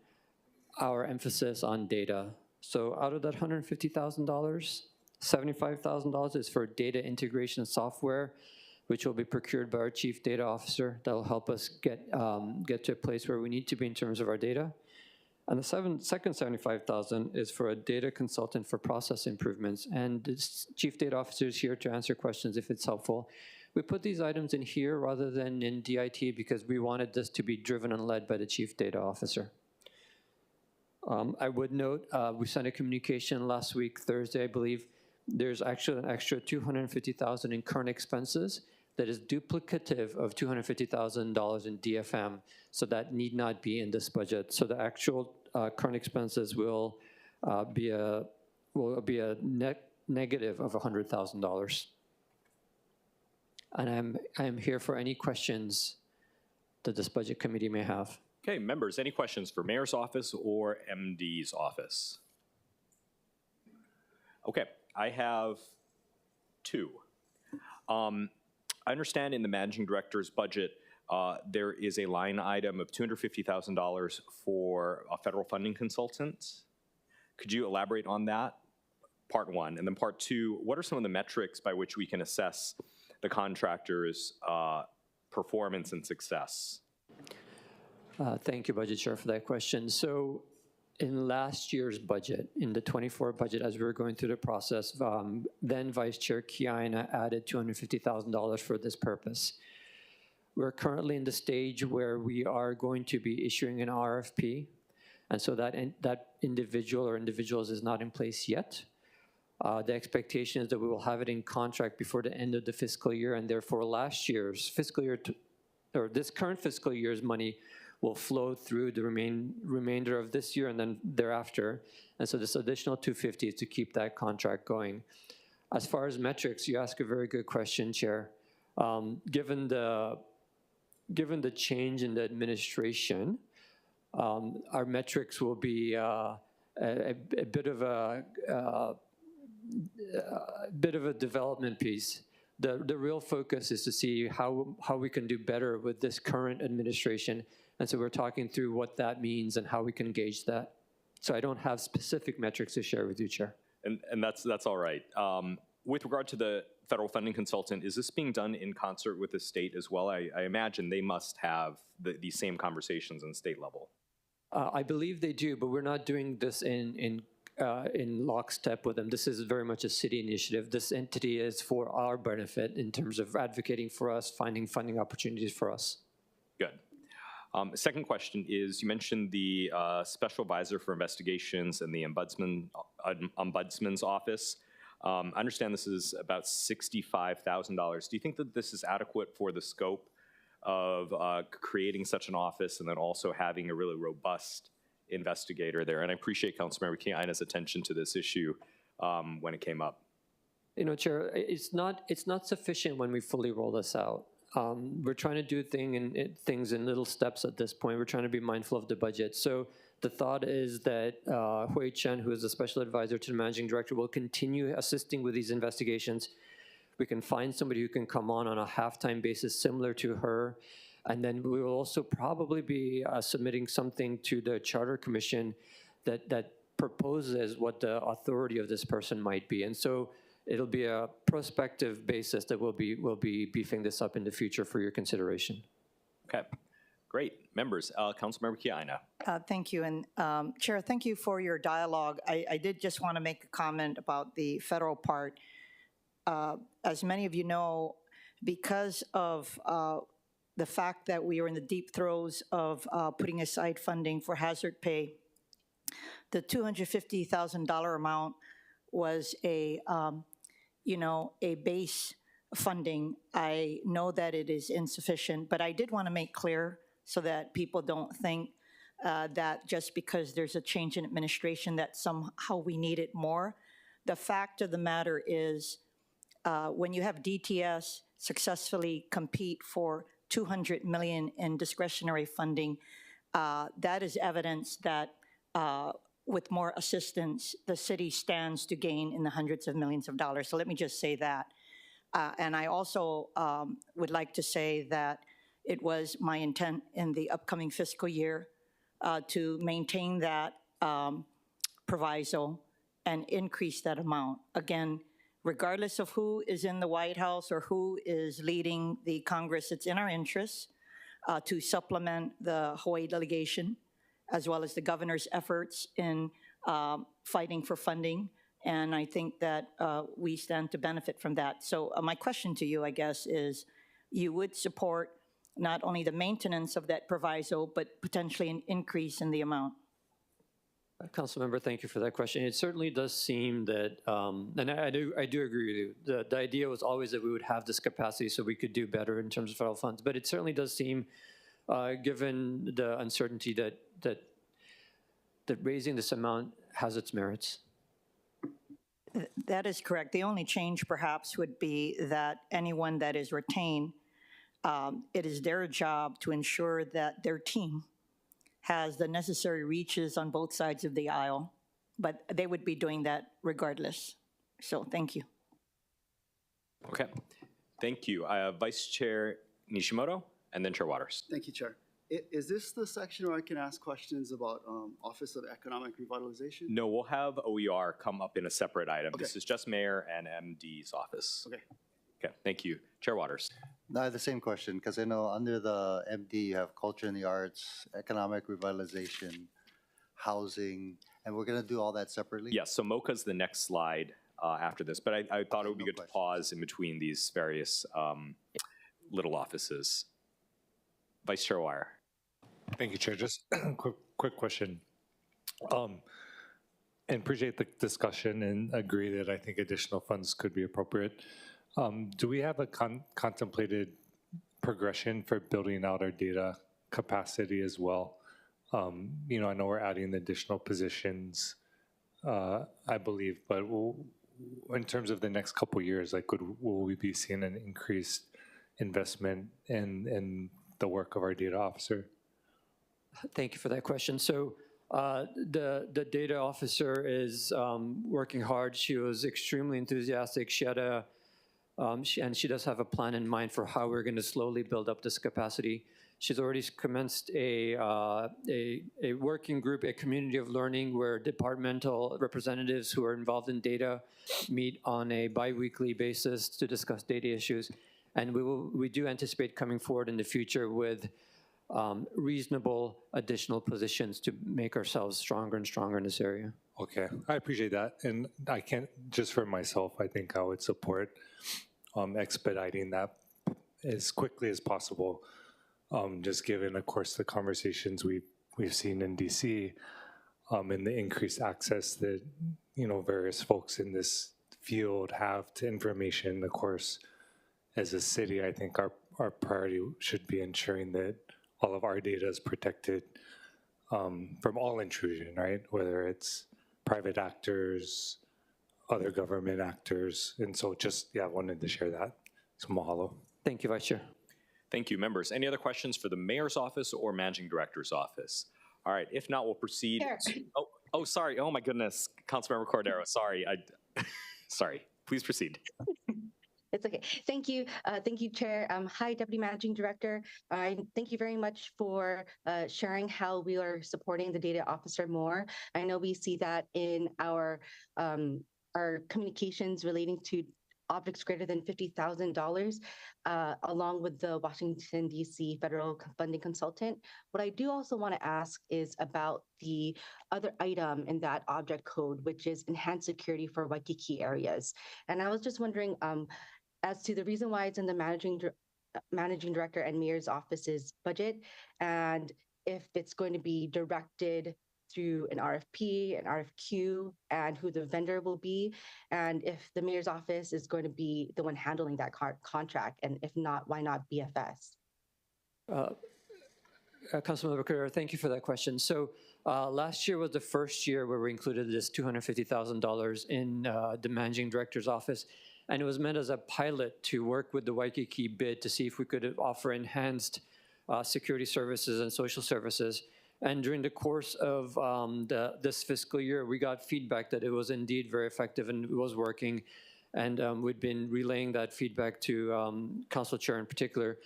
our emphasis on data. So out of that $150,000, $75,000 is for data integration software, which will be procured by our chief data officer. That will help us get to a place where we need to be in terms of our data. And the second $75,000 is for a data consultant for process improvements. And this chief data officer is here to answer questions if it's helpful. We put these items in here rather than in DIT because we wanted this to be driven and led by the chief data officer. I would note, we sent a communication last week, Thursday, I believe. There's actually an extra $250,000 in current expenses that is duplicative of $250,000 in DFM, so that need not be in this budget. So the actual current expenses will be a net negative of $100,000. And I am here for any questions that this budget committee may have. Okay, members, any questions for Mayor's office or MD's office? Okay, I have 2. I understand in the managing director's budget, there is a line item of $250,000 for a federal funding consultant. Could you elaborate on that? Part 1. And then part 2, what are some of the metrics by which we can assess the contractor's performance and success? Thank you, Budget Chair, for that question. So in last year's budget, in the 24 budget, as we were going through the process, then Vice Chair Kiana added $250,000 for this purpose. We're currently in the stage where we are going to be issuing an RFP, and so that individual or individuals is not in place yet. The expectation is that we will have it in contract before the end of the fiscal year, and therefore last year's fiscal year, or this current fiscal year's money will flow through the remainder of this year and then thereafter. And so this additional 250 is to keep that contract going. As far as metrics, you ask a very good question, Chair. Given the change in the administration, our metrics will be a bit of a development piece. The real focus is to see how we can do better with this current administration. And so we're talking through what that means and how we can gauge that. So I don't have specific metrics to share with you, Chair. And that's all right. With regard to the federal funding consultant, is this being done in concert with the state as well? I imagine they must have these same conversations on state level. I believe they do, but we're not doing this in lockstep with them. This is very much a city initiative. This entity is for our benefit in terms of advocating for us, finding funding opportunities for us. Good. Second question is, you mentioned the Special Advisor for Investigations and the Ombudsman's Office. I understand this is about $65,000. Do you think that this is adequate for the scope of creating such an office and then also having a really robust investigator there? And I appreciate Councilmember Kiana's attention to this issue when it came up. You know, Chair, it's not sufficient when we fully roll this out. We're trying to do things in little steps at this point. We're trying to be mindful of the budget. So the thought is that Hui Chen, who is the special advisor to the managing director, will continue assisting with these investigations. We can find somebody who can come on a half-time basis similar to her. And then we will also probably be submitting something to the Charter Commission that proposes what the authority of this person might be. And so it'll be a prospective basis that we'll be beefing this up in the future for your consideration. Okay, great. Members, Councilmember Kiana. Thank you. And Chair, thank you for your dialogue. I did just want to make a comment about the federal part. As many of you know, because of the fact that we are in the deep throes of putting aside funding for hazard pay, the $250,000 amount was a base funding. I know that it is insufficient, but I did want to make clear so that people don't think that just because there's a change in administration that somehow we need it more. The fact of the matter is when you have DTS successfully compete for $200 million in discretionary funding, that is evidence that with more assistance, the city stands to gain in the hundreds of millions of dollars. So let me just say that. And I also would like to say that it was my intent in the upcoming fiscal year to maintain that proviso and increase that amount. Again, regardless of who is in the White House or who is leading the Congress, it's in our interests to supplement the Hawaii delegation as well as the governor's efforts in fighting for funding. And I think that we stand to benefit from that. So my question to you, I guess, is you would support not only the maintenance of that proviso, but potentially an increase in the amount? Councilmember, thank you for that question. It certainly does seem that, and I do agree with you, the idea was always that we would have this capacity so we could do better in terms of federal funds, but it certainly does seem, given the uncertainty that raising this amount has its merits. That is correct. The only change perhaps would be that anyone that is retained, it is their job to ensure that their team has the necessary reaches on both sides of the aisle, but they would be doing that regardless. So thank you. Okay, thank you. Vice Chair Nishimoto and then Chair Waters. Thank you, Chair. Is this the section where I can ask questions about Office of Economic Revitalization? No, we'll have OER come up in a separate item. Okay. This is just Mayor and MD's office. Okay. Okay, thank you. Chair Waters. I have the same question, because I know under the MD, you have culture and the arts, economic revitalization, housing, and we're going to do all that separately? Yes, so MoCA is the next slide after this, but I thought it would be good to pause in between these various little offices. Vice Chair Wire. Thank you, Chair. Just a quick question. And appreciate the discussion and agree that I think additional funds could be appropriate. Do we have a contemplated progression for building out our data capacity as well. You know, I know we're adding additional positions, I believe, but in terms of the next couple years, like, will we be seeing an increased investment in the work of our data officer? Thank you for that question. So the data officer is working hard. She was extremely enthusiastic. She had and she does have a plan in mind for how we're going to slowly build up this capacity. She's already commenced a working group, a community of learning, where departmental representatives who are involved in data meet on a bi-weekly basis to discuss data issues. And we do anticipate coming forward in the future with reasonable additional positions to make ourselves stronger and stronger in this area. Okay, I appreciate that. And I can't, just for myself, I think I would support expediting that as quickly as possible. Just given, of course, the conversations we've seen in DC and the increased access that, you know, various folks in this field have to information. Of course, as a city, I think our priority should be ensuring that all of our data is protected from all intrusion, right? Whether it's private actors, other government actors. And so just, yeah, I wanted to share that. So mahalo. Thank you, Vice Chair. Thank you, members. Any other questions for the mayor's office or managing director's office? All right, if not, we'll proceed. Oh, sorry. Oh my goodness, Councilmember Cordero. Sorry, sorry. Please proceed. It's okay. Thank you. Thank you, Chair. Hi, Deputy Managing Director. Thank you very much for sharing how we are supporting the data officer more. I know we see that in our communications relating to objects greater than $50,000, along with the Washington, D.C. federal funding consultant. What I do also want to ask is about the other item in that object code, which is enhanced security for Waikiki areas. And I was just wondering, as to the reason why it's in the managing director and mayor's office's budget, and if it's going to be directed through an RFP, an RFQ, and who the vendor will be, and if the mayor's office is going to be the one handling that contract, and if not, why not BFS? Councilmember Cordero, thank you for that question. So last year was the first year where we included this $250,000 in the managing director's office, and it was meant as a pilot to work with the Waikiki bid to see if we could offer enhanced security services and social services. And during the course of this fiscal year, we got feedback that it was indeed very effective and it was working. And we'd been relaying that feedback to Council Chair in particular.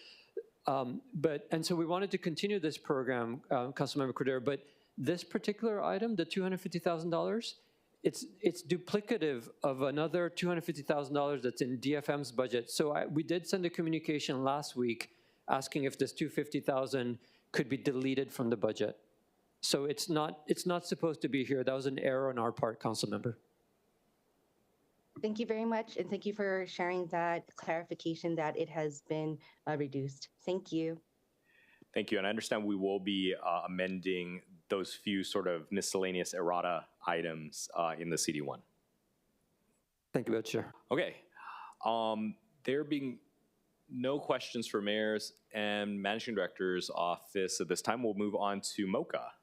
And so we wanted to continue this program, Councilmember Cordero, but this particular item, the $250,000, it's duplicative of another $250,000 that's in DFM's budget. So we did send a communication last week asking if this $250,000 could be deleted from the budget. So it's not supposed to be here. That was an error on our part, Council Member. Thank you very much, and thank you for sharing that clarification that it has been reduced. Thank you. Thank you, and I understand we will be amending those few sort of miscellaneous errata items in the CD1. Thank you, Vice Chair. Okay, there being no questions for mayors and managing director's office at this time, we'll move on to MoCA.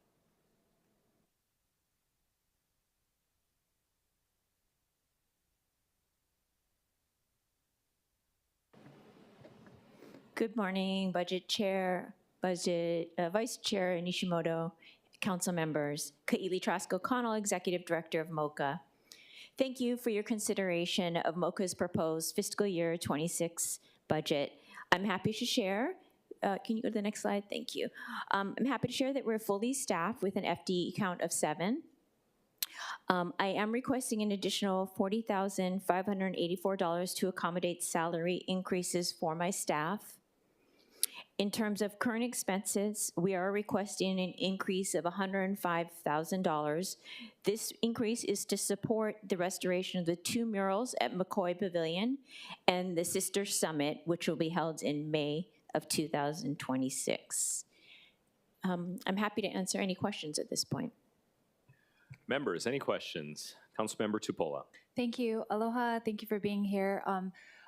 Good morning, Budget Chair, Vice Chair Nishimoto, Council members. Ka'ili Trask-O'Connell, Executive Director of MoCA. Thank you for your consideration of MoCA's proposed fiscal year 26 budget. I'm happy to share, can you go to the next slide? Thank you. I'm happy to share that we're fully staffed with an FTE count of 7. I am requesting an additional $40,584 to accommodate salary increases for my staff. In terms of current expenses, we are requesting an increase of $105,000. This increase is to support the restoration of the 2 murals at McCoy Pavilion and the Sister Summit, which will be held in May of 2026. I'm happy to answer any questions at this point. Members, any questions? Councilmember Tupola. Thank you. Aloha, thank you for being here.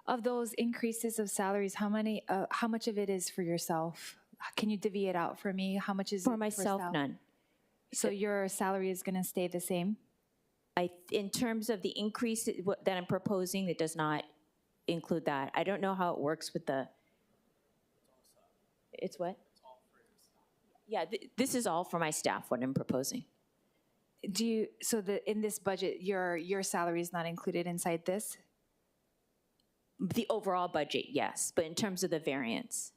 Of those increases of salaries, how much of it is for yourself? can you divvy it out for me? How much is For it myself, sal- none. So your salary is going to stay the same? In terms of the increase that I'm proposing, it does not include that. I don't know how it works with the. It's what? Yeah, this is all for my staff, what I'm proposing. Do you, so in this budget, your salary is not included inside this? The overall budget, yes, but in terms of the variance.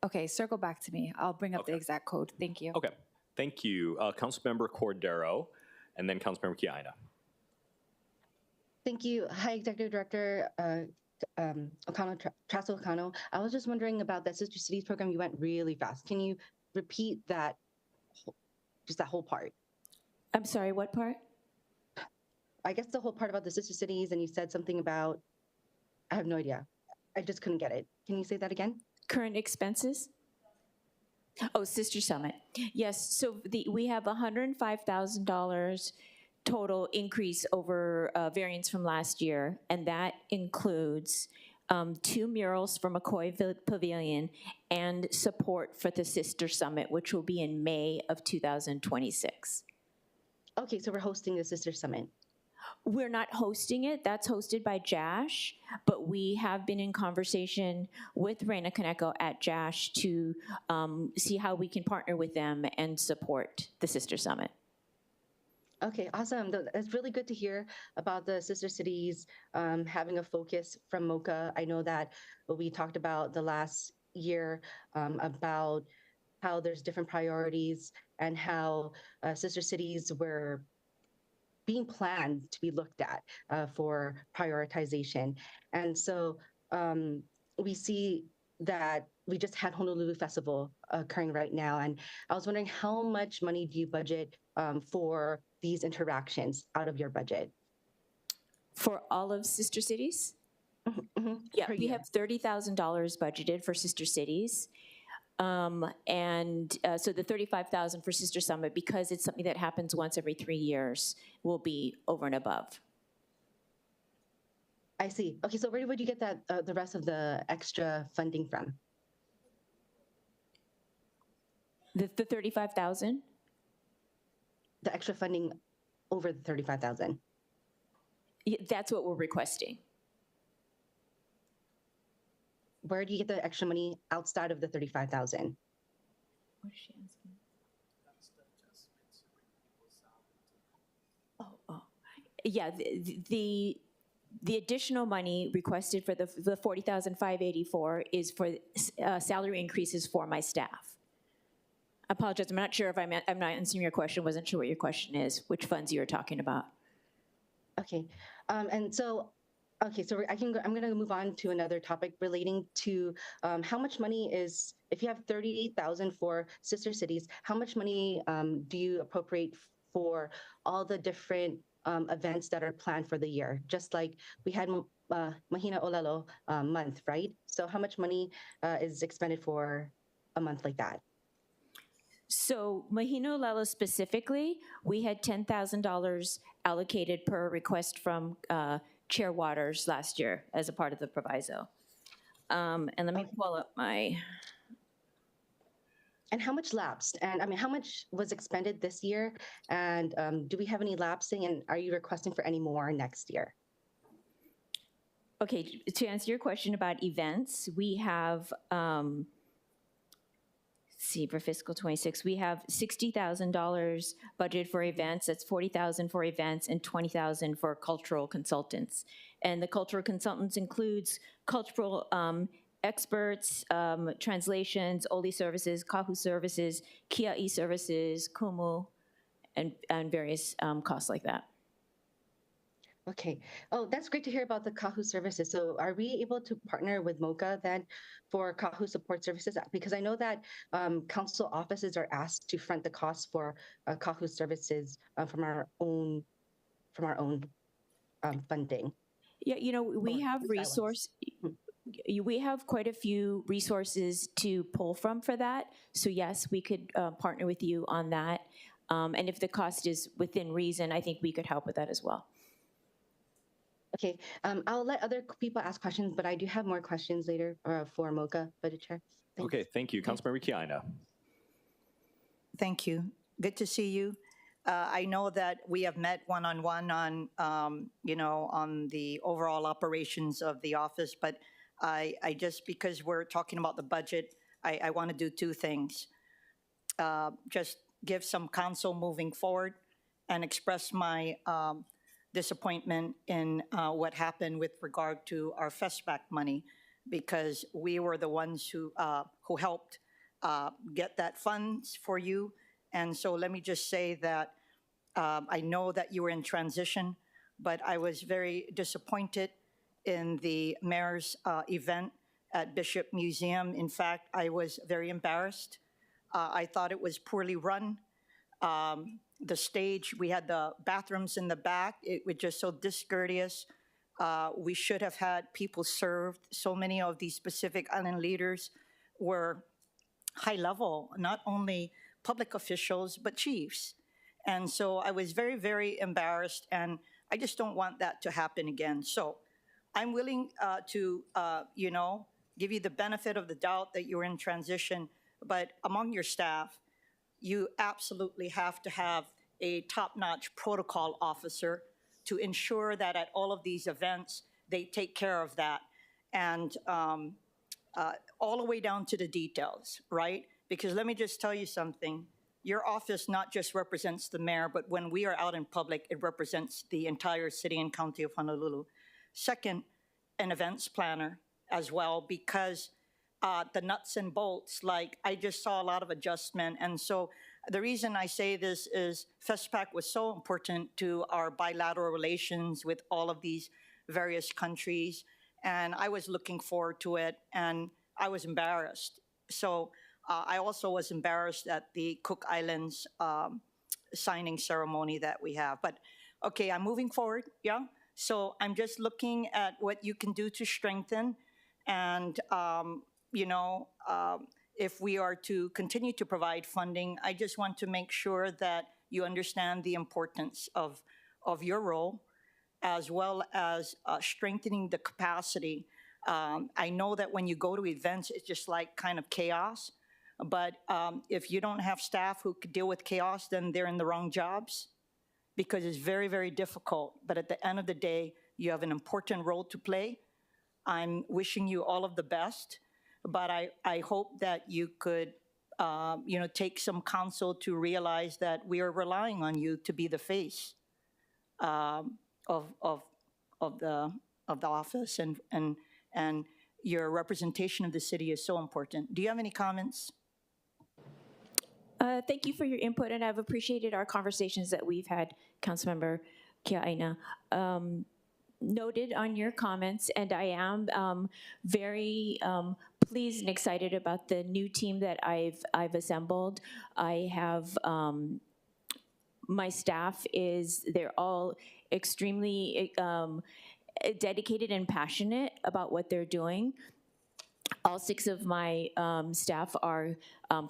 Okay, circle back to me. I'll bring up the exact code. Thank you. Okay, thank you. Councilmember Cordero, and then Councilmember Kiaina. Thank you. Hi, Executive Director Trasko-Okano. I was just wondering about that Sister Cities program. You went really fast. Can you repeat that, just that whole part? I'm sorry, what part? I guess the whole part about the Sister Cities, and you said something about, I have no idea. I just couldn't get it. Can you say that again? Current expenses? Oh, Sister Summit. Yes, so we have $105,000 total increase over variance from last year, and that includes 2 murals for McCoy Pavilion and support for the Sister Summit, which will be in May of 2026. Okay, so we're hosting the Sister Summit. We're not hosting it. That's hosted by JASH, but we have been in conversation with Reina Kaneko at JASH to see how we can partner with them and support the Sister Summit. Okay, awesome. That's really good to hear about the Sister Cities having a focus from MoCA. I know that we talked about the last year about how there's different priorities and how Sister Cities were being planned to be looked at for prioritization. And so we see that we just had Honolulu Festival occurring right now. And I was wondering, how much money do you budget for these interactions out of your budget? For all of Sister Cities? Mm-hmm. Yeah, we have $30,000 budgeted for Sister Cities. So the $35,000 for Sister Summit, because it's something that happens once every 3 years, will be over and above. I see. Okay, so where would you get that the rest of the extra funding from? The 35,000? The extra funding over the 35,000. Yeah, that's what we're requesting. Where do you get the extra money outside of the 35,000? What is she asking? Yeah, the additional money requested for the 40,584 is for salary increases for my staff. I apologize, I'm not sure if I'm not answering your question. Wasn't sure what your question is, which funds you were talking about. Okay, and so. Okay, so I'm going to move on to another topic relating to how much money is, if you have 38,000 for Sister Cities, how much money do you appropriate for all the different events that are planned for the year? Just like we had Mahina Olelo month, right? So how much money is expended for a month like that? So Mahina Olelo specifically, we had $10,000 allocated per request from Chair Waters last year as a part of the proviso. And let me pull up my. And how much lapsed? And I mean, how much was expended this year? And do we have any lapsing? And are you requesting for any more next year? Okay, to answer your question about events, we have, see, for fiscal 26, we have $60,000 budgeted for events. That's $40,000 for events and $20,000 for cultural consultants. And the cultural consultants includes cultural experts, translations, Oli services, Kahu services, Kia'i services, Kumu, and various costs like that. Okay. Oh, that's great to hear about the Kahu services. So are we able to partner with MoCA then for Kahu support services? Because I know that council offices are asked to front the costs for Kahu services from our own funding. Yeah, you know, we have we have quite a few resources to pull from for that. So yes, we could partner with you on that. And if the cost is within reason, I think we could help with that as well. Okay, I'll let other people ask questions, but I do have more questions later for MoCA, Budget Chair. Okay, thank you. Councilmember Kiana. Thank you. Good to see you. I know that we have met one-on-one on, on the overall operations of the office, but I just, because we're talking about the budget, I want to do two things. Just give some counsel moving forward and express my disappointment in what happened with regard to our FESPAC money, because we were the ones who helped get that funds for you. And so let me just say that I know that you were in transition, but I was very disappointed in the mayor's event at Bishop Museum. In fact, I was very embarrassed. I thought it was poorly run. The stage, we had the bathrooms in the back. It was just so discourteous. We should have had people served. So many of these Pacific Island leaders were high level, not only public officials, but chiefs. And so I was very, very embarrassed, and I just don't want that to happen again. So I'm willing to, give you the benefit of the doubt that you're in transition, but among your staff, you absolutely have to have a top-notch protocol officer to ensure that at all of these events, they take care of that. And all the way down to the details, right? Because let me just tell you something. Your office not just represents the mayor, but when we are out in public, it represents the entire city and county of Honolulu. Second, an events planner as well, because the nuts and bolts, like I just saw a lot of adjustment. And so the reason I say this is FESPAC was so important to our bilateral relations with all of these various countries. And I was looking forward to it, and I was embarrassed. So I also was embarrassed at the Cook Islands signing ceremony that we have. But okay, I'm moving forward, yeah? So I'm just looking at what you can do to strengthen. And, if we are to continue to provide funding, I just want to make sure that you understand the importance of your role, as well as strengthening the capacity. I know that when you go to events, it's just like kind of chaos. But if you don't have staff who could deal with chaos, then they're in the wrong jobs, because it's very, very difficult. But at the end of the day, you have an important role to play. I'm wishing you all of the best, but I hope that you could, take some counsel to realize that we are relying on you to be the face of the office, and your representation of the city is so important. Do you have any comments? Thank you for your input, and I've appreciated our conversations that we've had, Councilmember Kiaina. Noted on your comments, and I am very pleased and excited about the new team that I've assembled. I have my staff they're all extremely dedicated and passionate about what they're doing. All 6 of my staff are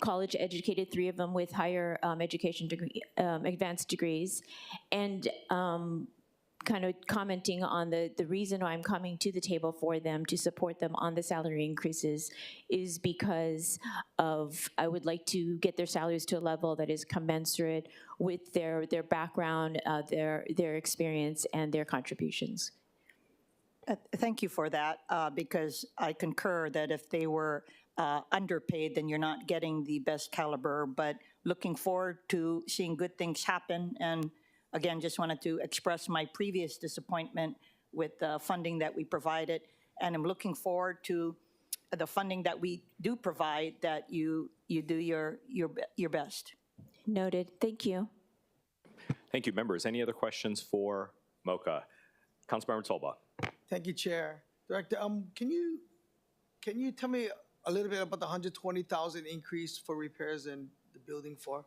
college educated, 3 of them with higher education degree, advanced degrees, and kind of commenting on the reason why I'm coming to the table for them to support them on the salary increases is because I would like to get their salaries to a level that is commensurate with their background, their experience, and their contributions. Thank you for that, because I concur that if they were underpaid, then you're not getting the best caliber, but looking forward to seeing good things happen. And again, just wanted to express my previous disappointment with the funding that we provided, and I'm looking forward to the funding that we do provide, that you do your best. Noted. Thank you. Thank you, members. Any other questions for MoCA? Councilmember Tolba. Thank you, Chair. Director, can you tell me a little bit about the 120,000 increase for repairs in the building 4?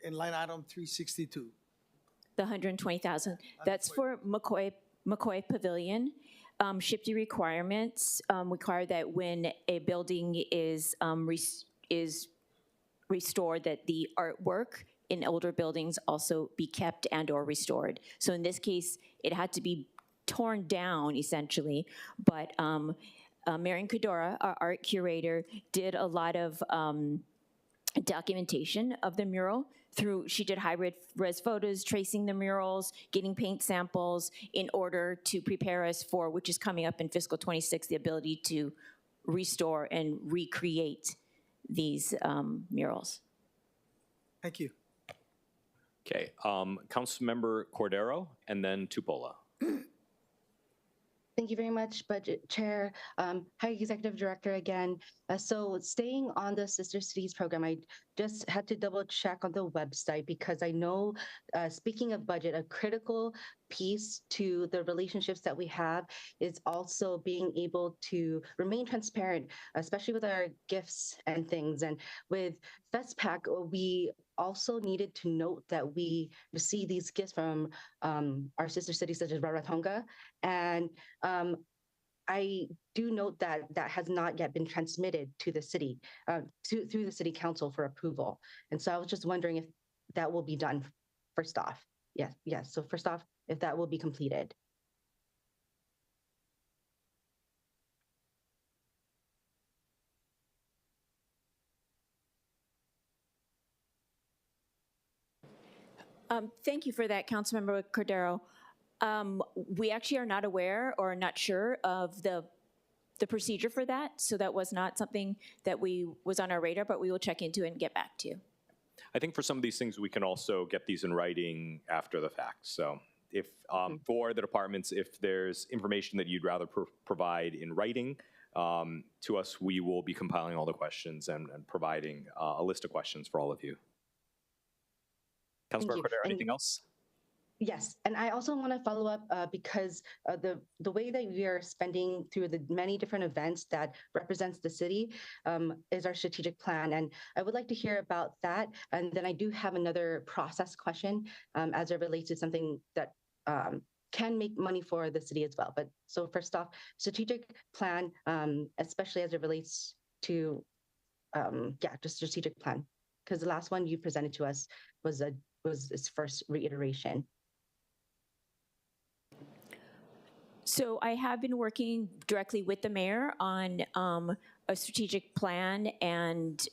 In line item 362. The 120,000. That's for McCoy Pavilion. SHPE requirements require that when a building is restored, that the artwork in older buildings also be kept and or restored. So in this case, it had to be torn down essentially, but Marian Cadora, our art curator, did a lot of documentation of the mural she did hybrid res photos, tracing the murals, getting paint samples in order to prepare us for, which is coming up in fiscal 26, the ability to restore and recreate these murals. Thank you. Okay, Councilmember Cordero and then Tupola. Thank you very much, Budget Chair. Hi, Executive Director again. So staying on the Sister Cities program, I just had to double check on the website because I know, speaking of budget, a critical piece to the relationships that we have is also being able to remain transparent, especially with our gifts and things. And with FestPack, we also needed to note that we receive these gifts from our sister cities such as Rarotonga. And I do note that that has not yet been transmitted to the city, through the city council for approval. And so I was just wondering if that will be done first off. Yes. So first off, if that will be completed. Thank you for that, Councilmember Cordero. We actually are not aware or not sure of the procedure for that, so that was not something that was on our radar, but we will check into it and get back to you. I think for some of these things, we can also get these in writing after the fact. So if, for the departments, if there's information that you'd rather provide in writing to us, we will be compiling all the questions and providing a list of questions for all of you. Councilmember Cordero, anything else? Yes, and I also want to follow up because the way that we are spending through the many different events that represents the city is our strategic plan, and I would like to hear about that. And then I do have another process question as it relates to something that can make money for the city as well. But so first off, strategic plan, especially as it relates to just strategic plan, because the last one you presented to us was its first reiteration. So I have been working directly with the mayor on a strategic plan, and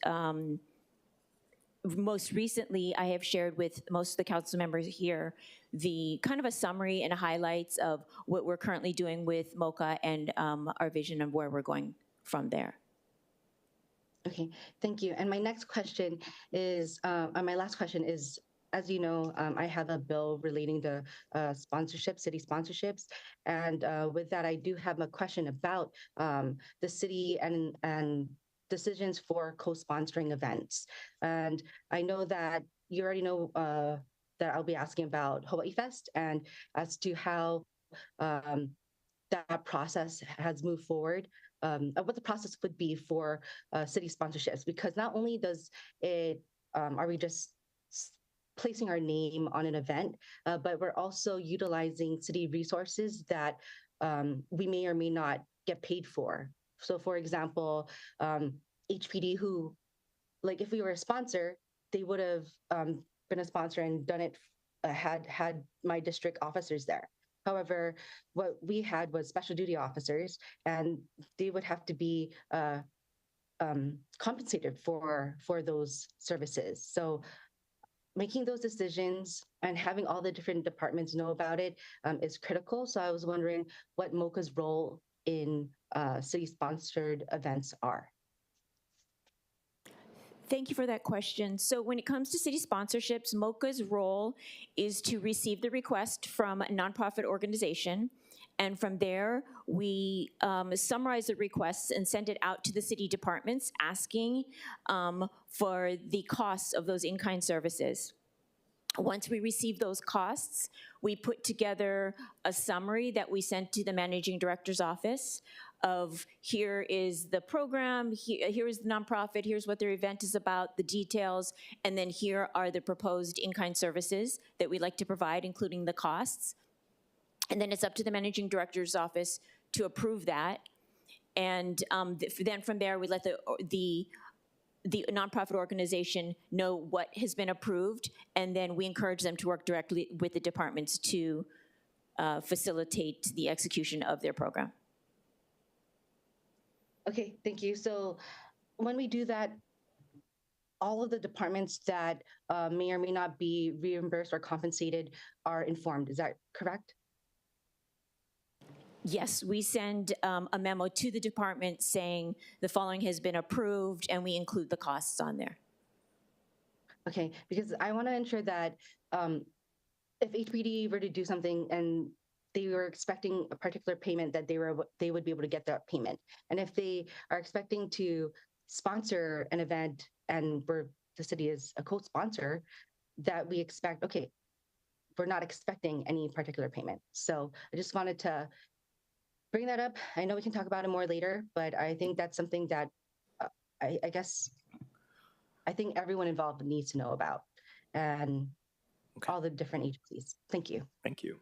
most recently I have shared with most of the council members here the kind of a summary and highlights of what we're currently doing with MoCA and our vision of where we're going from there. Okay, thank you. And my next question is, my last question is, as you know, I have a bill relating to city sponsorships. And with that, I do have a question about the city and decisions for co-sponsoring events. And I know that you already know that I'll be asking about Hawaii Fest and as to how that process has moved forward. What the process would be for city sponsorships, because not only does it, are we just placing our name on an event, but we're also utilizing city resources that we may or may not get paid for. So for example, HPD, who, like if we were a sponsor, they would have been a sponsor and done it, had my district officers there. However, what we had was special duty officers, and they would have to be compensated for those services. So making those decisions and having all the different departments know about it is critical. So I was wondering what MoCA's role in city-sponsored events are. Thank you for that question. So when it comes to city sponsorships, MoCA's role is to receive the request from a nonprofit organization. And from there, we summarize the requests and send it out to the city departments asking for the costs of those in-kind services. Once we receive those costs, we put together a summary that we sent to the managing director's office of here is the program, here is the nonprofit, here's what their event is about, the details, and then here are the proposed in-kind services that we'd like to provide, including the costs. And then it's up to the managing director's office to approve that. And then from there, we let the nonprofit organization know what has been approved, and then we encourage them to work directly with the departments to facilitate the execution of their program. Okay, thank you. So when we do that, all of the departments that may or may not be reimbursed or compensated are informed. Is that correct? Yes, we send a memo to the department saying the following has been approved, and we include the costs on there. Okay, because I want to ensure that if HPD were to do something and they were expecting a particular payment, that they would be able to get that payment. And if they are expecting to sponsor an event and the city is a co-sponsor, that we expect, okay, we're not expecting any particular payment. So I just wanted to bring that up. I know we can talk about it more later, but I think that's something that I guess I think everyone involved needs to know about, and all the different agencies. Thank you. Thank you.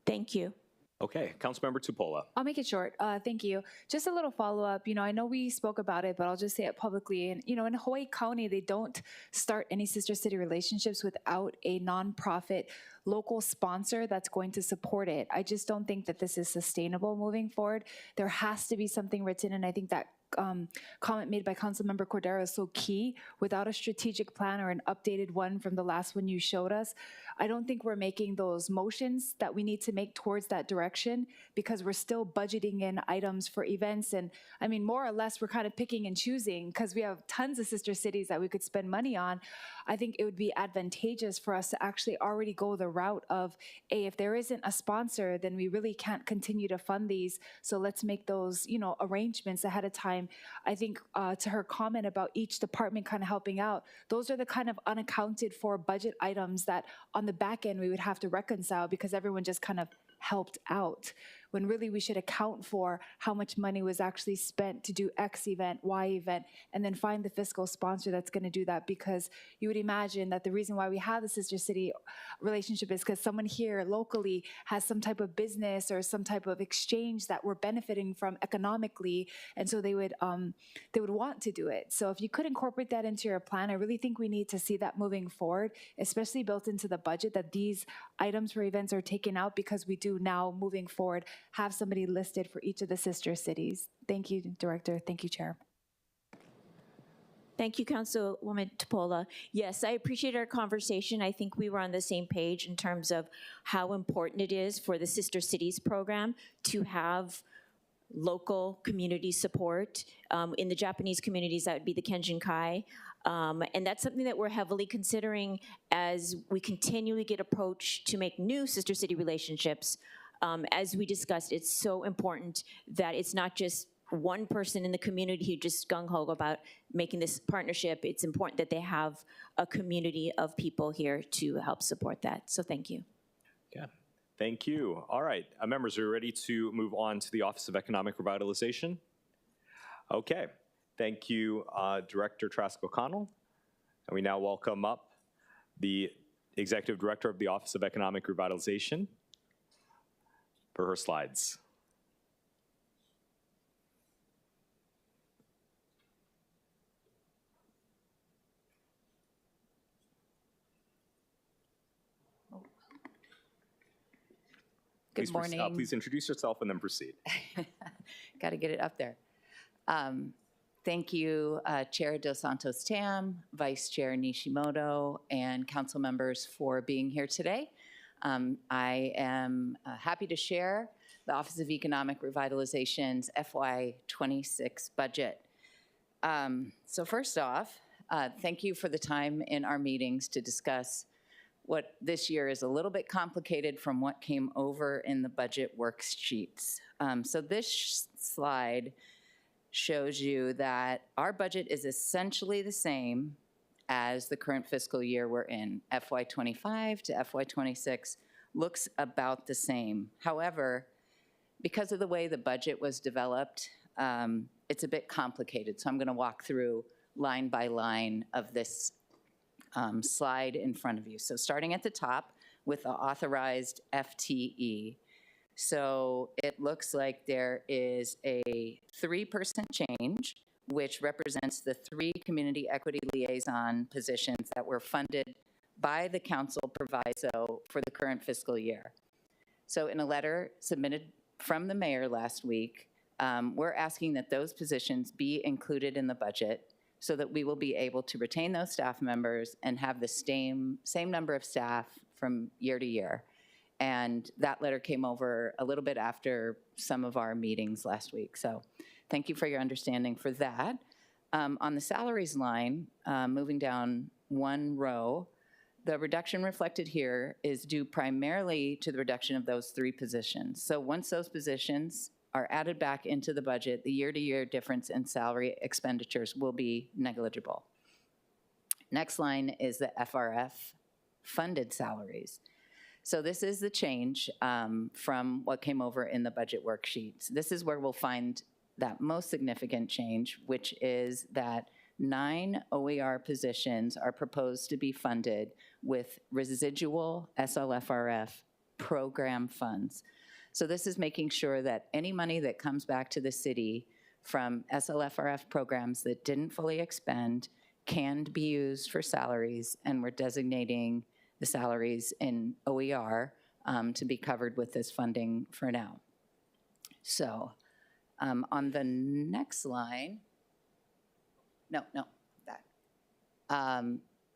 Thank you. Okay, Councilmember Tupola. I'll make it short. Thank you. Just a little follow-up. I know we spoke about it, but I'll just say it publicly. And, in Hawaii County, they don't start any sister city relationships without a nonprofit local sponsor that's going to support it. I just don't think that this is sustainable moving forward. There has to be something written, and I think that comment made by Councilmember Cordero is so key. Without a strategic plan or an updated one from the last one you showed us, I don't think we're making those motions that we need to make towards that direction, because we're still budgeting in items for events. And I mean, more or less, we're kind of picking and choosing because we have tons of sister cities that we could spend money on. I think it would be advantageous for us to actually already go the route of, if there isn't a sponsor, then we really can't continue to fund these. So let's make those, arrangements ahead of time. I think to her comment about each department kind of helping out, those are the kind of unaccounted for budget items that on the back end we would have to reconcile because everyone just kind of helped out, when really we should account for how much money was actually spent to do X event, Y event, and then find the fiscal sponsor that's going to do that. Because you would imagine that the reason why we have the sister city relationship is because someone here locally has some type of business or some type of exchange that we're benefiting from economically, and so they would want to do it. So if you could incorporate that into your plan, I really think we need to see that moving forward, especially built into the budget, that these items for events are taken out, because we do now moving forward have somebody listed for each of the sister cities. Thank you, Director. Thank you, Chair. Thank you, Councilwoman Tupola. Yes, I appreciate our conversation. I think we were on the same page in terms of how important it is for the Sister Cities program to have local community support. In the Japanese communities, that would be the Kenjin-kai. And that's something that we're heavily considering as we continually get approached to make new sister city relationships. As we discussed, it's so important that it's not just one person in the community who just gung-ho about making this partnership. It's important that they have a community of people here to help support that. So thank you. Yeah, thank you. All right, members, are we ready to move on to the Office of Economic Revitalization? Okay, thank you, Director Trask O'Connell. And we now welcome up the Executive Director of the Office of Economic Revitalization for her slides. Good morning. Please introduce yourself and then proceed. Got to get it up there. Thank you, Chair Dos Santos Tam, Vice Chair Nishimoto, and council members for being here today. I am happy to share the Office of Economic Revitalization's FY26 budget. So first off, thank you for the time in our meetings to discuss what this year is a little bit complicated from what came over in the budget worksheets. So this slide shows you that our budget is essentially the same as the current fiscal year we're in. FY25 to FY26 looks about the same. However, because of the way the budget was developed, it's a bit complicated. So I'm going to walk through line by line of this slide in front of you. So starting at the top with the authorized FTE. So it looks like there is a 3% change, which represents the 3 community equity liaison positions that were funded by the council proviso for the current fiscal year. So in a letter submitted from the mayor last week, we're asking that those positions be included in the budget so that we will be able to retain those staff members and have the same number of staff from year to year. And that letter came over a little bit after some of our meetings last week. So thank you for your understanding for that. On the salaries line, moving down one row, the reduction reflected here is due primarily to the reduction of those 3 positions. So once those positions are added back into the budget, the year-to-year difference in salary expenditures will be negligible. Next line is the FRF funded salaries. So this is the change from what came over in the budget worksheets. This is where we'll find that most significant change, which is that 9 OER positions are proposed to be funded with residual SLFRF program funds. So this is making sure that any money that comes back to the city from SLFRF programs that didn't fully expend can be used for salaries, and we're designating the salaries in OER to be covered with this funding for now. So on the next line,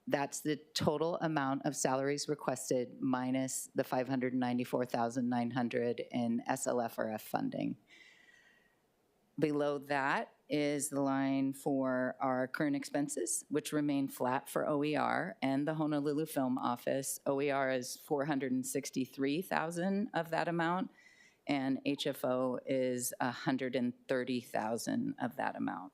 that's the total amount of salaries requested minus the $594,900 in SLFRF funding. Below that is the line for our current expenses, which remain flat for OER and the Honolulu Film Office. OER is $463,000 of that amount, and HFO is $130,000 of that amount.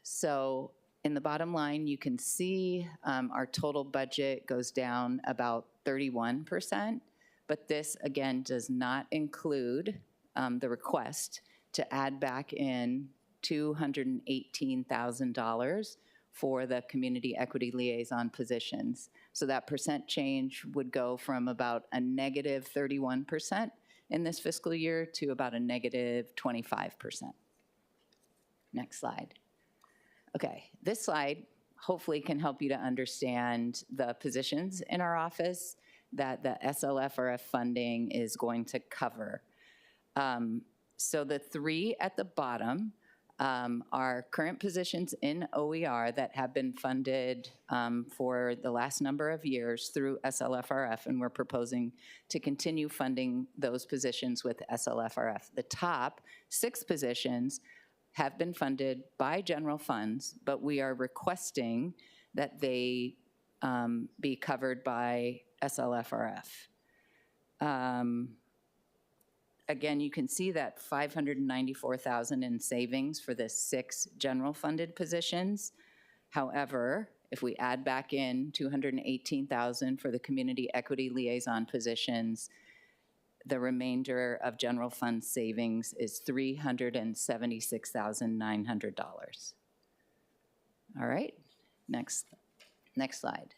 So in the bottom line, you can see our total budget goes down about 31%, but this, again, does not include the request to add back in $218,000 for the community equity liaison positions. So that percent change would go from about a negative 31% in this fiscal year to about a negative 25%. Next slide. Okay, this slide hopefully can help you to understand the positions in our office that the SLFRF funding is going to cover. So the 3 at the bottom are current positions in OER that have been funded for the last number of years through SLFRF, and we're proposing to continue funding those positions with SLFRF. The top 6 positions have been funded by general funds, but we are requesting that they be covered by SLFRF. Again, you can see that $594,000 in savings for the 6 general funded positions. However, if we add back in $218,000 for the community equity liaison positions, the remainder of general fund savings is $376,900. All right, next slide.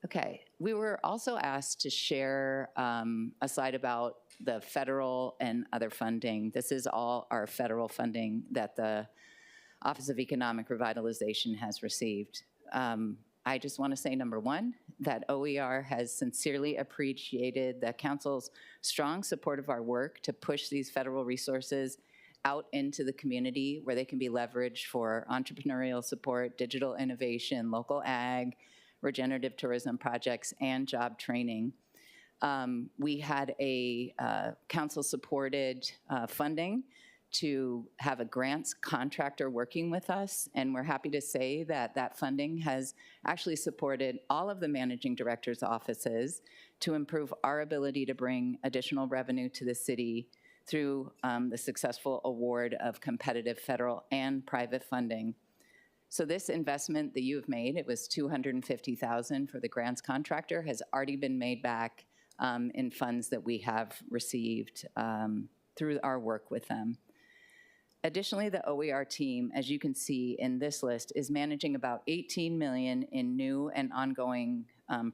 Okay, we were also asked to share a slide about the federal and other funding. This is all our federal funding that the Office of Economic Revitalization has received. I just want to say, number one, that OER has sincerely appreciated the council's strong support of our work to push these federal resources out into the community where they can be leveraged for entrepreneurial support, digital innovation, local ag, regenerative tourism projects, and job training. We had a council-supported funding to have a grants contractor working with us, and we're happy to say that that funding has actually supported all of the managing directors' offices to improve our ability to bring additional revenue to the city through the successful award of competitive federal and private funding. So this investment that you have made, it was $250,000 for the grants contractor, has already been made back in funds that we have received through our work with them. Additionally, the OER team, as you can see in this list, is managing about $18 million in new and ongoing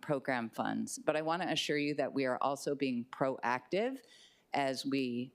program funds. But I want to assure you that we are also being proactive as we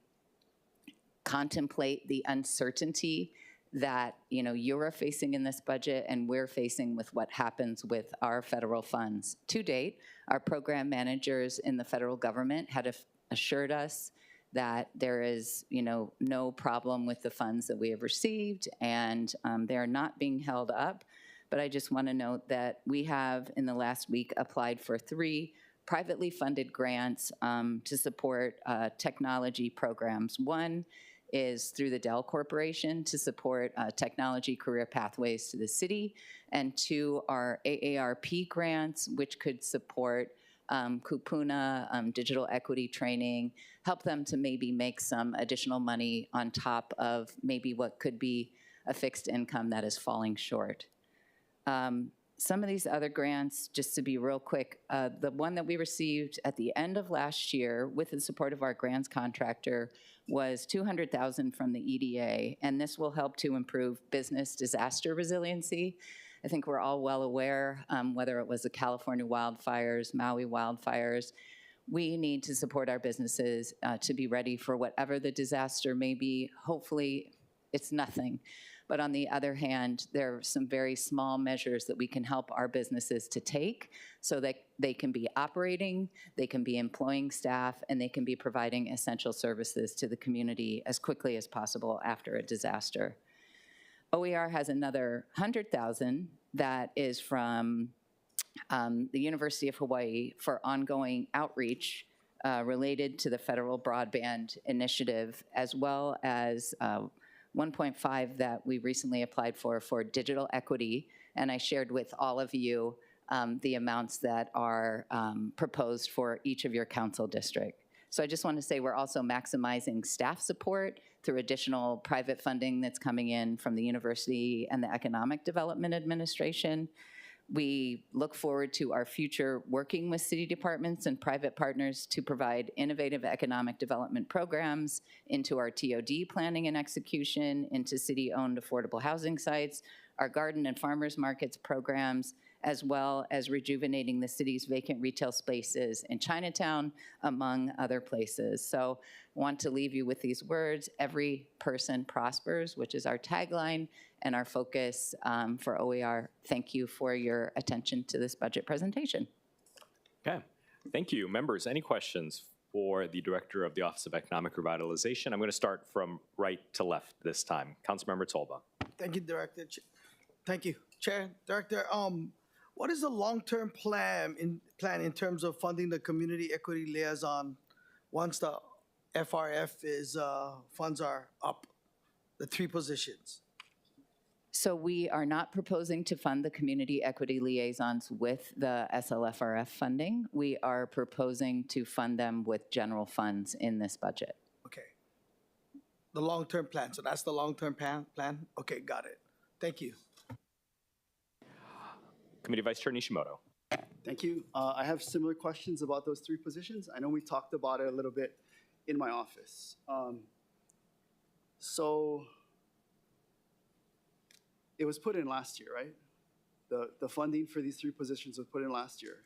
contemplate the uncertainty that you're facing in this budget and we're facing with what happens with our federal funds. To date, our program managers in the federal government had assured us that there is, no problem with the funds that we have received, and they're not being held up. But I just want to note that we have, in the last week, applied for 3 privately funded grants to support technology programs. One is through the Dell Corporation to support technology career pathways to the city, and 2 are AARP grants, which could support kupuna, digital equity training, help them to maybe make some additional money on top of maybe what could be a fixed income that is falling short. Some of these other grants, just to be real quick, the one that we received at the end of last year with the support of our grants contractor was $200,000 from the EDA, and this will help to improve business disaster resiliency. I think we're all well aware, whether it was the California wildfires, Maui wildfires, we need to support our businesses to be ready for whatever the disaster may be. Hopefully, it's nothing. But on the other hand, there are some very small measures that we can help our businesses to take so that they can be operating, they can be employing staff, and they can be providing essential services to the community as quickly as possible after a disaster. OER has another $100,000 that is from the University of Hawaii for ongoing outreach related to the federal broadband initiative, as well as 1.5 that we recently applied for digital equity, and I shared with all of you the amounts that are proposed for each of your council district. So I just want to say we're also maximizing staff support through additional private funding that's coming in from the university and the Economic Development Administration. We look forward to our future working with city departments and private partners to provide innovative economic development programs into our TOD planning and execution, into city-owned affordable housing sites, our garden and farmers markets programs, as well as rejuvenating the city's vacant retail spaces in Chinatown, among other places. So I want to leave you with these words: every person prospers, which is our tagline and our focus for OER. Thank you for your attention to this budget presentation. Okay, thank you. Members, any questions for the Director of the Office of Economic Revitalization? I'm going to start from right to left this time. Councilmember Tolba. Thank you, Director. Thank you, Chair. Director, what is the long-term plan in terms of funding the community equity liaison once the FRF funds are up, the 3 positions? So we are not proposing to fund the community equity liaisons with the SLFRF funding. We are proposing to fund them with general funds in this budget. Okay. The long-term plan, so that's the long-term plan? Okay, got it. Thank you. Committee Vice Chair Nishimoto. Thank you. I have similar questions about those 3 positions. I know we talked about it a little bit in my office. So it was put in last year, right? The funding for these 3 positions was put in last year.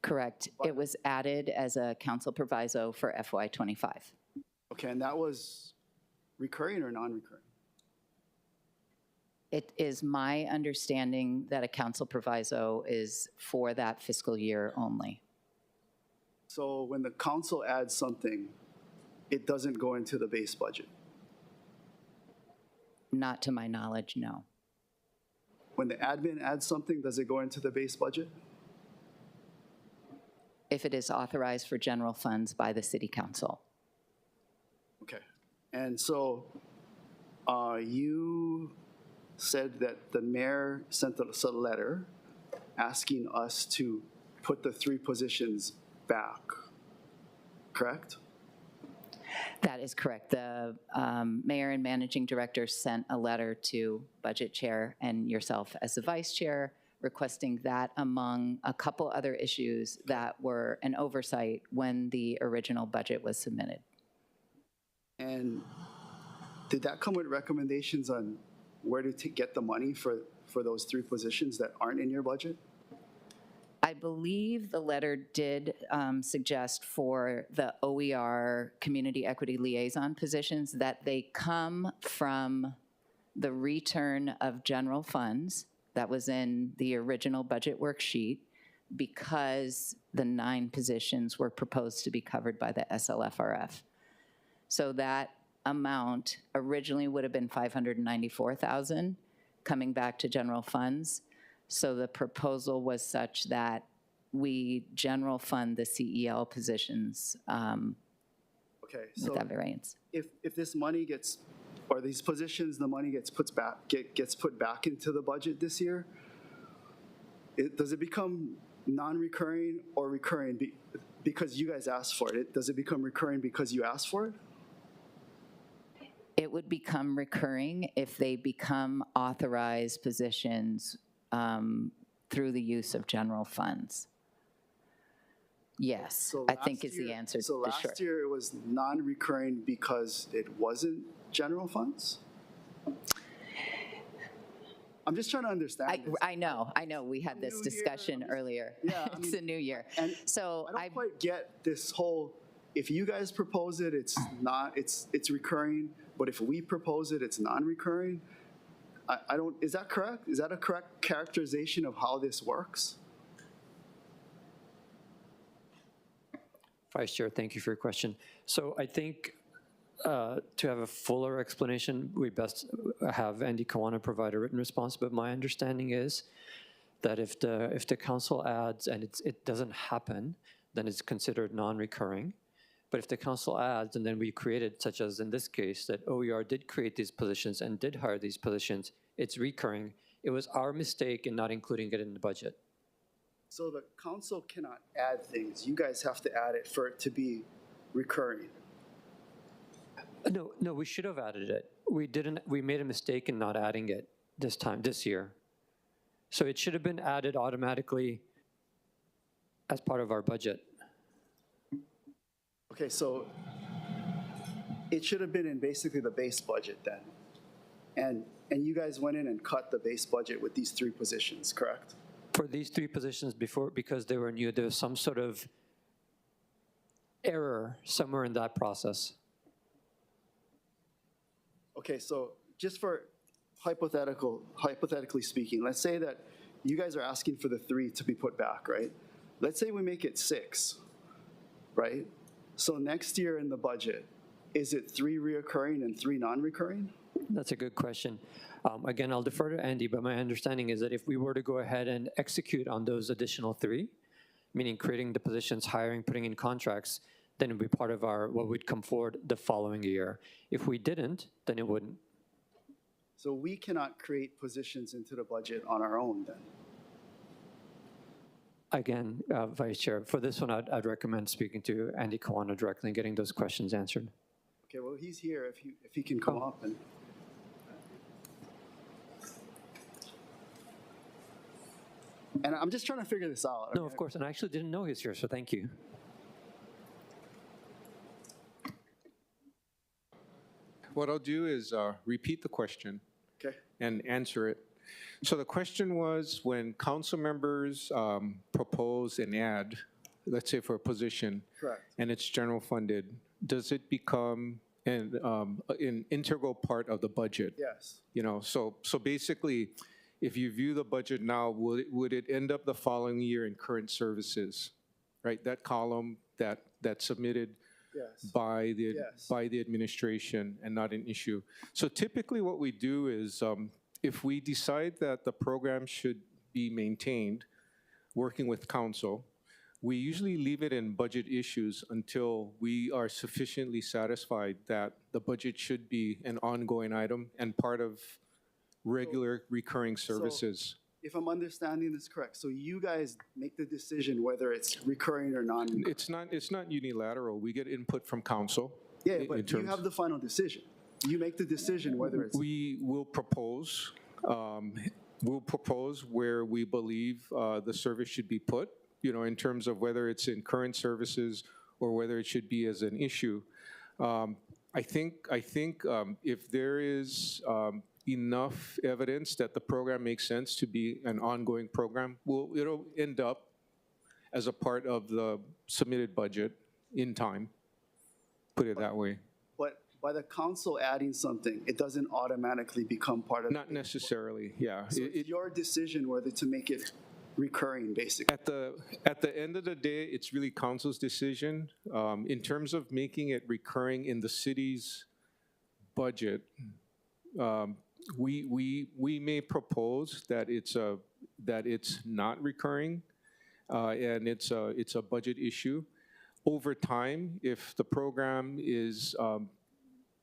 Correct. It was added as a council proviso for FY25. Okay, and that was recurring or non-recurring? It is my understanding that a council proviso is for that fiscal year only. So when the council adds something, it doesn't go into the base budget? Not to my knowledge, no. When the admin adds something, does it go into the base budget? If it is authorized for general funds by the city council. Okay. And so you said that the mayor sent us a letter asking us to put the 3 positions back, correct? That is correct. The mayor and managing director sent a letter to budget chair and yourself as the vice chair requesting that, among a couple other issues that were an oversight when the original budget was submitted. And did that come with recommendations on where to get the money for those 3 positions that aren't in your budget? I believe the letter did suggest for the OER Community Equity Liaison positions that they come from the return of general funds that was in the original budget worksheet, because the 9 positions were proposed to be covered by the SLFRF. So that amount originally would have been $594,000 coming back to general funds. So the proposal was such that we general fund the CEL positions Okay, with so that variance. if this money gets, or these positions, the money gets put back into the budget this year, does it become non-recurring or recurring because you guys asked for it? Does it become recurring because you asked for it? It would become recurring if they become authorized positions through the use of general funds. Yes, So I think last is the year- answer. So the short. last year it was non-recurring because it wasn't general funds? I'm just trying to understand this. I know. We had this discussion earlier. Yeah, I It's mean, a new year. And So I don't quite get this whole, if you guys propose it, it's not, it's recurring, but if we propose it, it's non-recurring. I don't, is that correct? Is that a correct characterization of how this works? Vice Chair, thank you for your question. So I think to have a fuller explanation, we best have Andy Kawana provide a written response, but my understanding is that if the council adds and it doesn't happen, then it's considered non-recurring. But if the council adds and then we created, such as in this case, that OER did create these positions and did hire these positions, it's recurring. It was our mistake in not including it in the budget. So the council cannot add things. You guys have to add it for it to be recurring. No, we should have added it. We didn't, we made a mistake in not adding it this year. So it should have been added automatically as part of our budget. Okay, so it should have been in basically the base budget then. And you guys went in and cut the base budget with these 3 positions, correct? For these 3 positions before, because they were new, there was some sort of error somewhere in that process. Okay, so just for hypothetically speaking, let's say that you guys are asking for the 3 to be put back, right? Let's say we make it 6, right? So next year in the budget, is it 3 reoccurring and 3 non-recurring? That's a good question. Again, I'll defer to Andy, but my understanding is that if we were to go ahead and execute on those additional 3, meaning creating the positions, hiring, putting in contracts, then it would be part of our, what would come forward the following year. If we didn't, then it wouldn't. So we cannot create positions into the budget on our own then? Again, Vice Chair, for this one, I'd recommend speaking to Andy Kawana directly and getting those questions answered. Okay, well, he's here if he can come up and. And I'm just trying to figure this out. No, of course, and I actually didn't know he was here, so thank you. What I'll do is repeat the question Okay. and answer it. So the question was, when council members propose an ad, let's say for a position, Correct. and it's general funded, does it become an integral part of the budget? Yes. You know, so basically, if you view the budget now, would it end up the following year in current services, right? That column that's submitted Yes. by the Yes. by the administration and not an issue. So typically, what we do is, if we decide that the program should be maintained, working with council, we usually leave it in budget issues until we are sufficiently satisfied that the budget should be an ongoing item and part of regular recurring services. If I'm understanding this correct, so you guys make the decision whether it's recurring or non-recurring? It's not unilateral. We get input from council. Yeah, but you have the final decision. You make the decision whether it's. We will propose. We'll propose where we believe the service should be put, you know, in terms of whether it's in current services or whether it should be as an issue. I think if there is enough evidence that the program makes sense to be an ongoing program, it'll end up as a part of the submitted budget in time, put it that way. But by the council adding something, it doesn't automatically become part of. Not necessarily, yeah. So it's your decision whether to make it recurring, basically? At the end of the day, it's really council's decision. In terms of making it recurring in the city's budget, we may propose that it's not recurring, and it's a budget issue. Over time, if the program is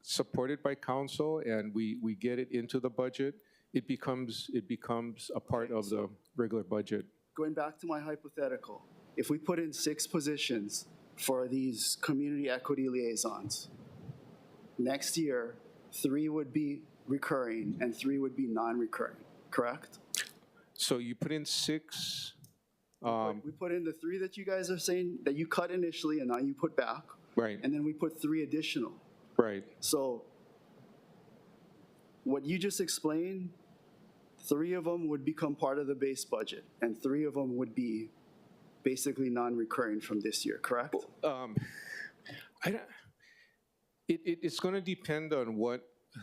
supported by council and we get it into the budget, it becomes a part of the regular budget. Going back to my hypothetical, if we put in 6 positions for these community equity liaisons, next year, 3 would be recurring and 3 would be non-recurring, correct? So you put in 6. We put in the 3 that you guys are saying that you cut initially and now you put back. Right. And then we put 3 additional. Right. So what you just explained, 3 of them would become part of the base budget and 3 of them would be basically non-recurring from this year, correct? It's going to depend on what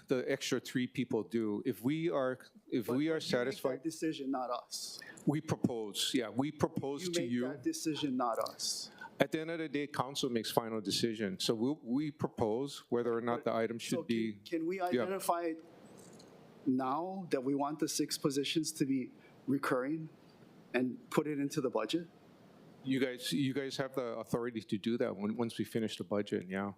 the extra 3 people do. If we are satisfied, you make that decision, not us. we propose. Yeah, we propose to you. You make that decision, not us. At the end of the day, council makes final decision. So we propose whether or not the item should be. Can we identify now that we want the 6 positions to be recurring and put it into the budget? You guys have the authority to do that once we finish the budget. Yeah.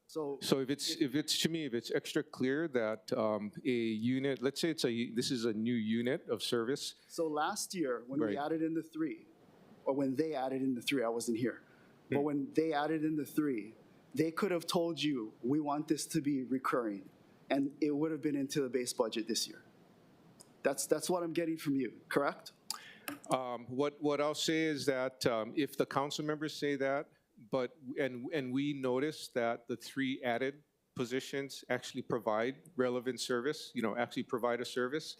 So if it's extra clear that a unit, let's say this is a new unit of service. So last year when we added in the 3, or when they added in the 3, I wasn't here, but when they added in the 3, they could have told you, we want this to be recurring, and it would have been into the base budget this year. That's what I'm getting from you, correct? What I'll say is that if the council members say that, and we notice that the 3 added positions actually provide relevant service, actually provide a service,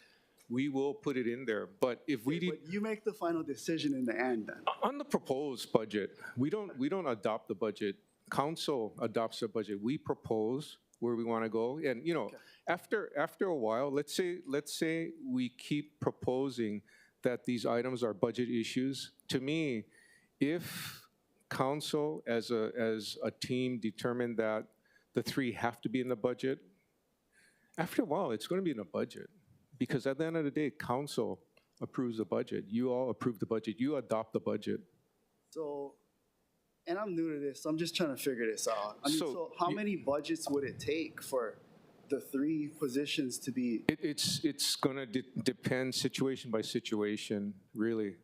we will put it in there. But if we But you make the final decision in the end then. on the proposed budget, we don't adopt the budget. Council adopts the budget. We propose where we want to go, and after a while, let's say we keep proposing that these items are budget issues. To me, if council as a team determined that the 3 have to be in the budget, after a while, it's going to be in the budget. Because at the end of the day, council approves the budget. You all approve the budget. You adopt the budget. So, and I'm new to this, so I'm just trying to figure this out. I mean, so how many budgets would it take for the 3 positions to be? It's going to depend situation by situation, really.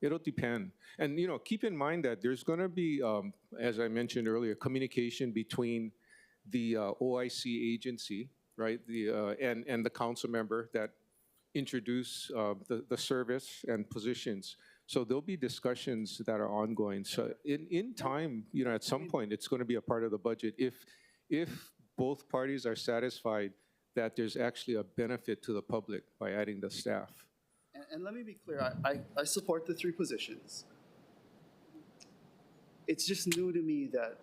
It'll depend. And, keep in mind that there's going to be, as I mentioned earlier, communication between the OIC agency, right, and the council member that introduce the service and positions. So there'll be discussions that are ongoing. So in time, at some point, it's going to be a part of the budget. If both parties are satisfied that there's actually a benefit to the public by adding the staff. And let me be clear, I support the 3 positions. It's just new to me that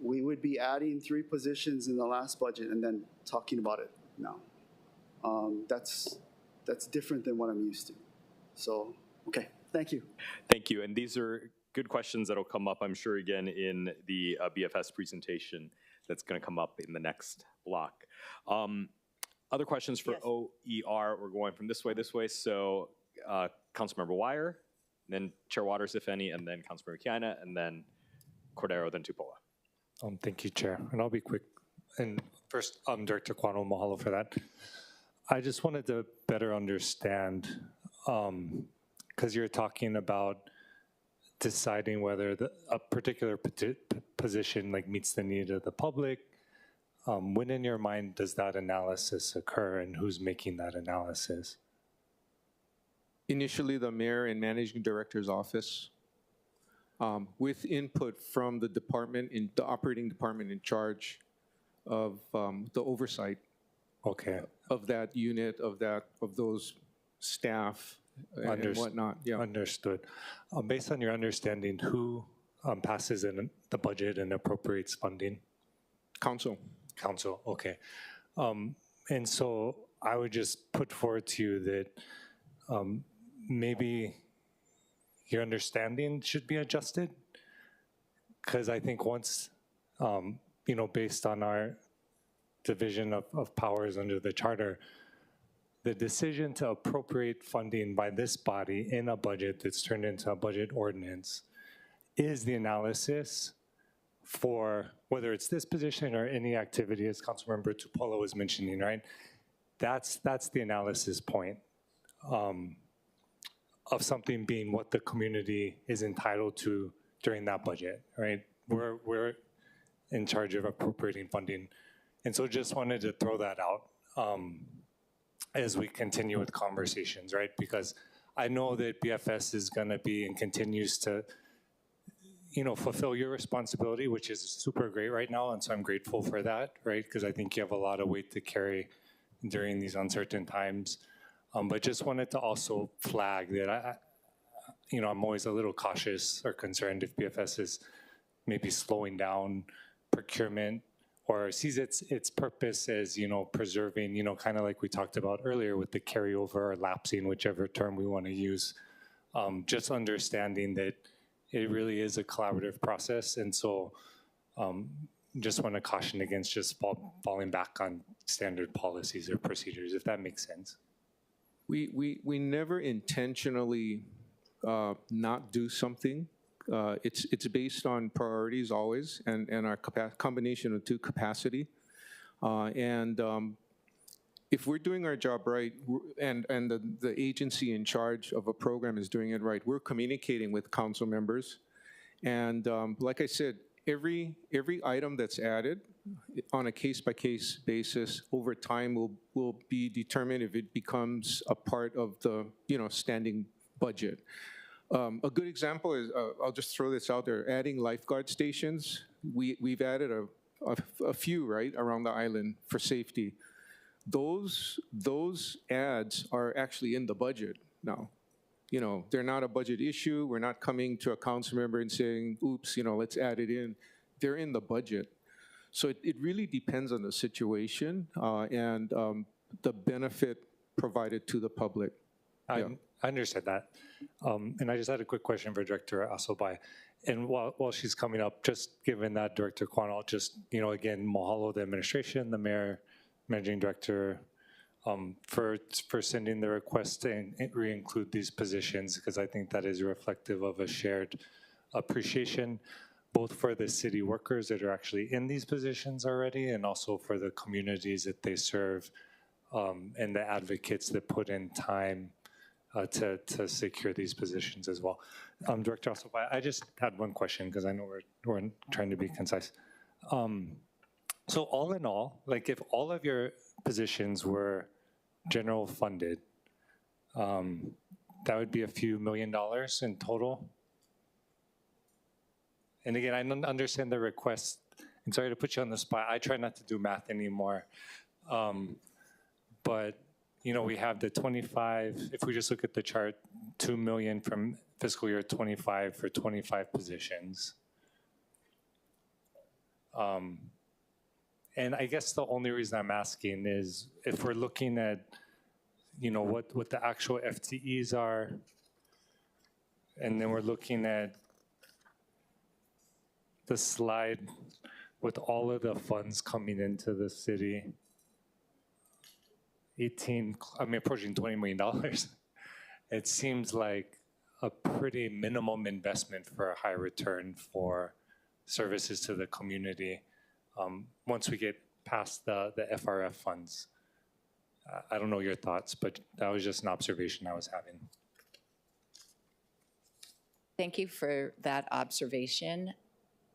we would be adding 3 positions in the last budget and then talking about it now. That's different than what I'm used to. So, okay, thank you. Thank you. And these are good questions that'll come up, I'm sure, again, in the BFS presentation that's going to come up in the next block. Other questions for OER? We're going from this way. So Councilmember Wire, then Chair Waters, if any, and then Councilmember Kiana, and then Cordero, then Tupola. Thank you, Chair. And I'll be quick. And first, Director Quano, mahalo for that. I just wanted to better understand, because you're talking about deciding whether a particular position meets the need of the public. When in your mind does that analysis occur, and who's making that analysis? Initially, the mayor and managing director's office, with input from the department, the operating department in charge of the oversight. Okay. Of that unit, of those staff and whatnot. Yeah. Understood. Based on your understanding, who passes in the budget and appropriates funding? Council. Council, okay. And so I would just put forward to you that maybe your understanding should be adjusted. Because I think once, based on our division of powers under the charter, the decision to appropriate funding by this body in a budget that's turned into a budget ordinance is the analysis for whether it's this position or any activity, as Councilmember Tupolo was mentioning, right? That's the analysis point of something being what the community is entitled to during that budget, right? We're in charge of appropriating funding. And so just wanted to throw that out as we continue with conversations, right? Because I know that BFS is gonna be and continues to, fulfill your responsibility, which is super great right now. And so I'm grateful for that, right? Because I think you have a lot of weight to carry during these uncertain times. But just wanted to also flag that I'm always a little cautious or concerned if BFS is maybe slowing down procurement or sees its purpose as, preserving, kind of like we talked about earlier with the carryover or lapsing, whichever term we want to use. Just understanding that it really is a collaborative process. And so just want to caution against just falling back on standard policies or procedures, if that makes sense. We never intentionally not do something. It's based on priorities always, and our combination of two capacity. If we're doing our job right, and the agency in charge of a program is doing it right, we're communicating with council members. And like I said, every item that's added on a case-by-case basis over time will be determined if it becomes a part of the standing budget. A good example is, I'll just throw this out there, adding lifeguard stations. We've added a few, right, around the island for safety. Those ads are actually in the budget now. They're not a budget issue. We're not coming to a council member and saying, oops, let's add it in. They're in the budget. So it really depends on the situation and the benefit provided to the public. I understand that. And I just had a quick question for Director Asobai. And while she's coming up, just given that, Director Kwan, I'll just, again, mahalo the administration, the mayor, managing director, for sending the request to re-include these positions, because I think that is reflective of a shared appreciation, both for the city workers that are actually in these positions already, and also for the communities that they serve, and the advocates that put in time to secure these positions as well. Director Asobai, I just had one question, because I know we're trying to be concise. So all in all, like if all of your positions were general funded, that would be a few $1 million in total. And again, I don't understand the request. I'm sorry to put you on the spot. I try not to do math anymore. But, we have the 25, if we just look at the chart, 2 million from fiscal year 25 for 25 positions. And I guess the only reason I'm asking is if we're looking at, what the actual FTEs are, and then we're looking at the slide with all of the funds coming into the city, approaching $20 million. It seems like a pretty minimum investment for a high return for services to the community. Once we get past the FRF funds. I don't know your thoughts, but that was just an observation I was having. Thank you for that observation.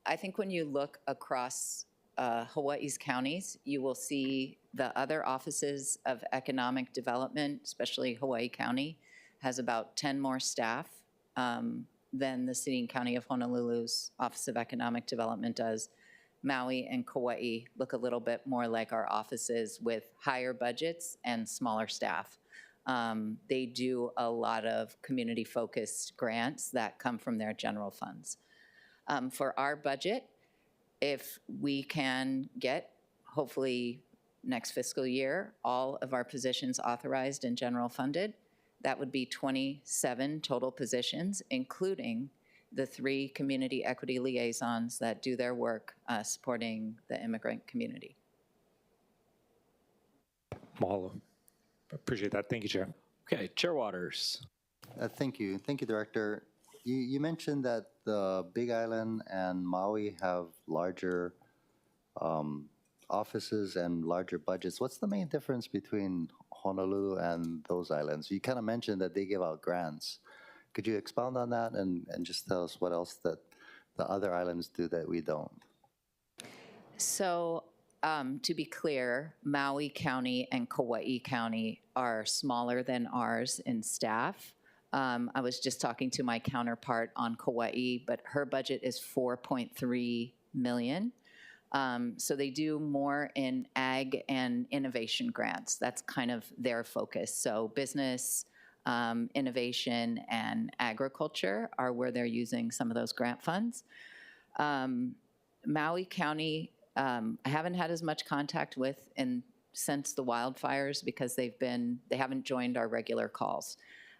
I think when you look across Hawaii's counties, you will see the other offices of economic development, especially Hawaii County, has about 10 more staff than the city and county of Honolulu's Office of Economic Development does. Maui and Kauai look a little bit more like our offices with higher budgets and smaller staff. They do a lot of community-focused grants that come from their general funds. For our budget, if we can get, hopefully next fiscal year, all of our positions authorized and general funded, That would be 27 total positions, including the 3 community equity liaisons that do their work supporting the immigrant community. Mahalo. Appreciate that. Thank you, Chair. Okay, Chair Waters. Thank you. Thank you, Director. You mentioned that the Big Island and Maui have larger offices and larger budgets. What's the main difference between Honolulu and those islands? You kind of mentioned that they give out grants. Could you expound on that and just tell us what else that the other islands do that we don't? So to be clear, Maui County and Kauai County are smaller than ours in staff. I was just talking to my counterpart on Kauai, but her budget is $4.3 million. So they do more in ag and innovation grants. That's kind of their focus. So business, innovation, and agriculture are where they're using some of those grant funds. Maui County, I haven't had as much contact with since the wildfires because they haven't joined our regular calls.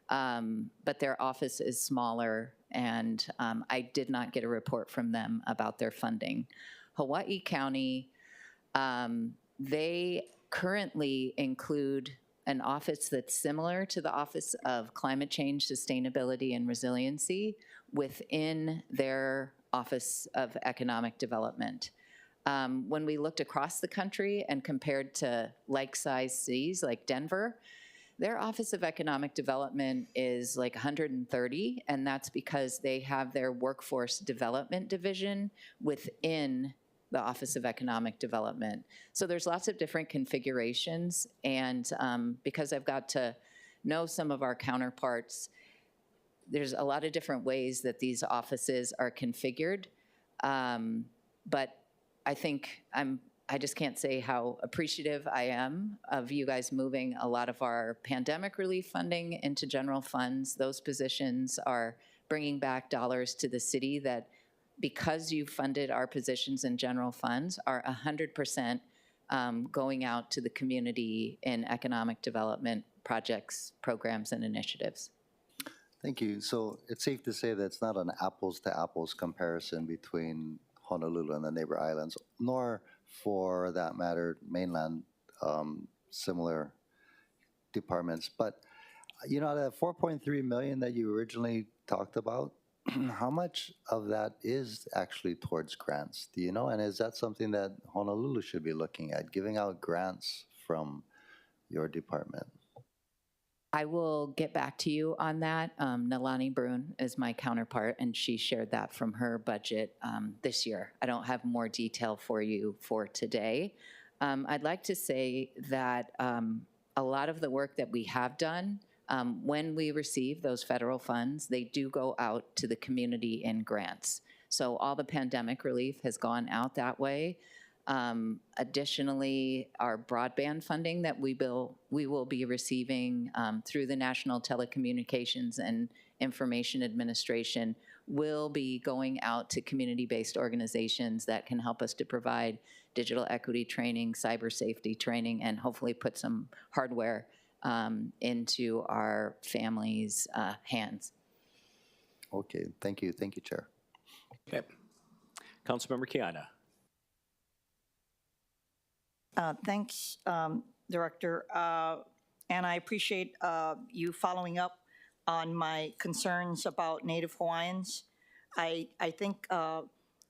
But their office is smaller, and I did not get a report from them about their funding. Hawaii County, they currently include an office that's similar to the Office of Climate Change, Sustainability, and Resiliency within their Office of Economic Development. When we looked across the country and compared to like-sized cities like Denver, their Office of Economic Development is like 130, and that's because they have their Workforce Development Division within the Office of Economic Development. So there's lots of different configurations, and because I've got to know some of our counterparts, there's a lot of different ways that these offices are configured, but I think I just can't say how appreciative I am of you guys moving a lot of our pandemic relief funding into general funds. Those positions are bringing back dollars to the city that, because you funded our positions in general funds, are 100% going out to the community in economic development projects, programs, and initiatives. Thank you. So it's safe to say that it's not an apples-to-apples comparison between Honolulu and the neighbor islands, nor, for that matter, mainland similar departments. But, you know, the 4.3 million that you originally talked about, how much of that is actually towards grants? Do you know? And is that something that Honolulu should be looking at, giving out grants from your department? I will get back to you on that. Nalani Brune is my counterpart, and she shared that from her budget this year. I don't have more detail for you for today. I'd like to say that a lot of the work that we have done, when we receive those federal funds, they do go out to the community in grants. So all the pandemic relief has gone out that way. Additionally, our broadband funding that we will be receiving through the National Telecommunications and Information Administration will be going out to community-based organizations that can help us to provide digital equity training, cyber safety training, and hopefully put some hardware into our families' hands. Okay, thank you. Thank you, Chair. Okay. Councilmember Kiana. Thanks, Director. And I appreciate you following up on my concerns about Native Hawaiians. I think,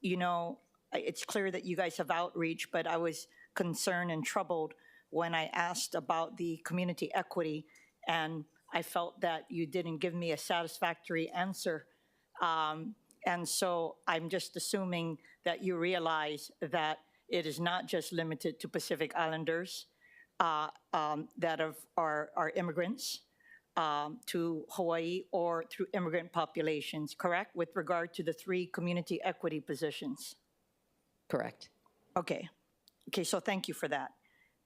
you know, it's clear that you guys have outreach, but I was concerned and troubled when I asked about the community equity, and I felt that you didn't give me a satisfactory answer. And so I'm just assuming that you realize that it is not just limited to Pacific Islanders that are immigrants to Hawaii or through immigrant populations, correct? With regard to the 3 community equity positions? Correct. Okay. Okay, so thank you for that.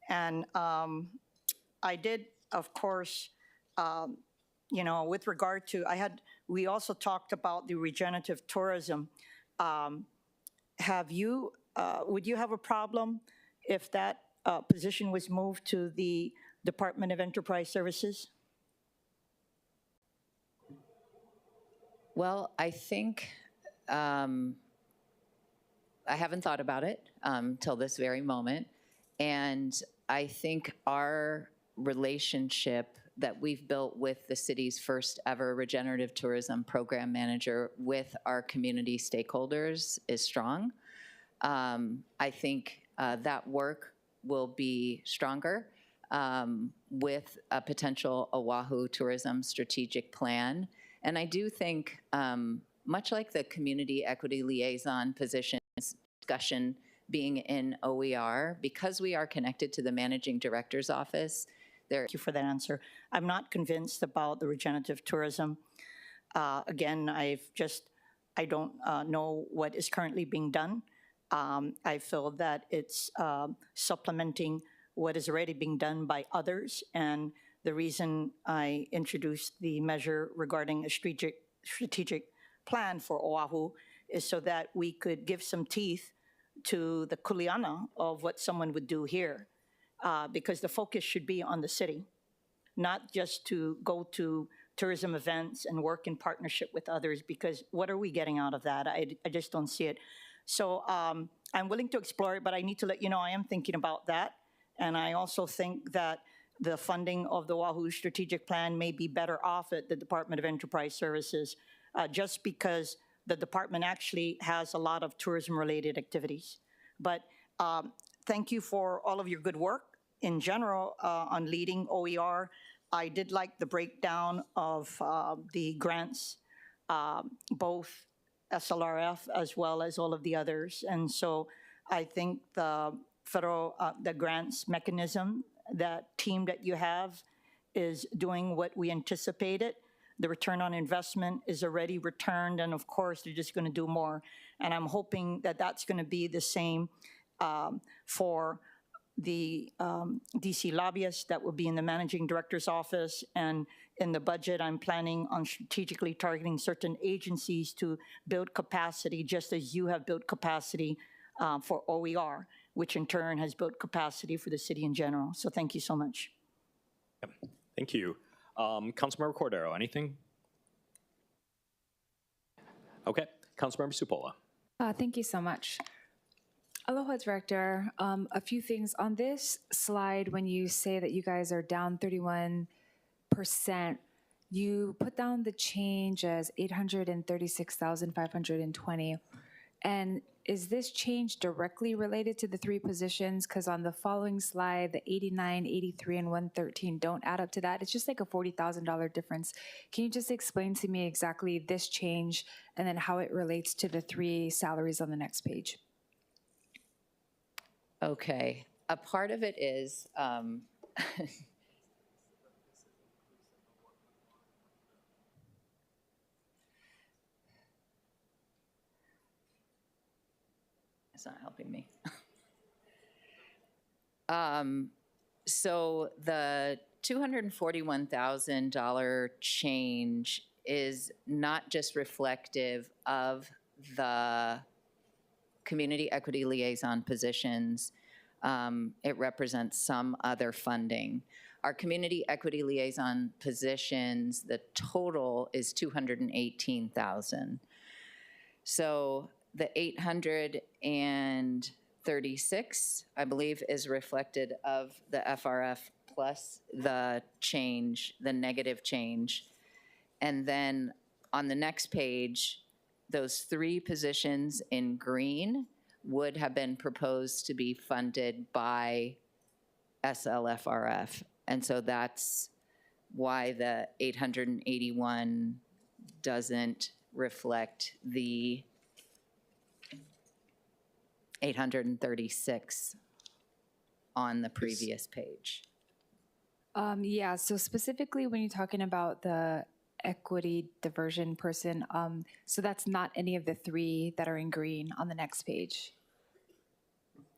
And I did, of course, you know, with regard to, we also talked about the regenerative tourism. Would you have a problem if that position was moved to the Department of Enterprise Services? Well, I think I haven't thought about it till this very moment. And I think our relationship that we've built with the city's first ever regenerative tourism program manager with our community stakeholders is strong. I think that work will be stronger with a potential Oahu tourism strategic plan. And I do think, much like the community equity liaison position discussion being in OER, because we are connected to the managing director's office, Thank you for that answer. I'm not convinced about the regenerative tourism. Again, I don't know what is currently being done. I feel that it's supplementing what is already being done by others. And the reason I introduced the measure regarding a strategic plan for Oahu is so that we could give some teeth to the kuleana of what someone would do here. Because the focus should be on the city, not just to go to tourism events and work in partnership with others, because what are we getting out of that? I just don't see it. So I'm willing to explore it, but I need to let you know I am thinking about that. And I also think that the funding of the Oahu strategic plan may be better off at the Department of Enterprise Services, just because the department actually has a lot of tourism-related activities. But thank you for all of your good work in general on leading OER. I did like the breakdown of the grants, both SLRF as well as all of the others. And so I think the federal, the grants mechanism, that team that you have is doing what we anticipated. The return on investment is already returned, and of course, they're just going to do more. And I'm hoping that that's going to be the same for the DC lobbyists that will be in the managing director's office. And in the budget, I'm planning on strategically targeting certain agencies to build capacity, just as you have built capacity for OER, which in turn has built capacity for the city in general. So thank you so much. Yep. Thank you. Councilmember Cordero, anything? Okay. Councilmember Supola. Thank you so much. Aloha, Director. A few things on this slide. When you say that you guys are down 31%, you put down the change as 836,520. And is this change directly related to the three positions? Because on the following slide, the 89, 83, and 113 don't add up to that. It's just like a $40,000 difference. Can you just explain to me exactly this change and then how it relates to the three salaries on the next page? Okay. A part of it is, it's not helping me. So the $241,000 change is not just reflective of the community equity liaison positions. It represents some other funding. Our community equity liaison positions, the total is $218,000. So the 836, I believe, is reflected of the FRF plus the change, the negative change. And then on the next page, those three positions in green would have been proposed to be funded by SLFRF. And so that's why the 881 doesn't reflect the 836 on the previous page. Yeah, so specifically when you're talking about the equity diversion person, so that's not any of the three that are in green on the next page?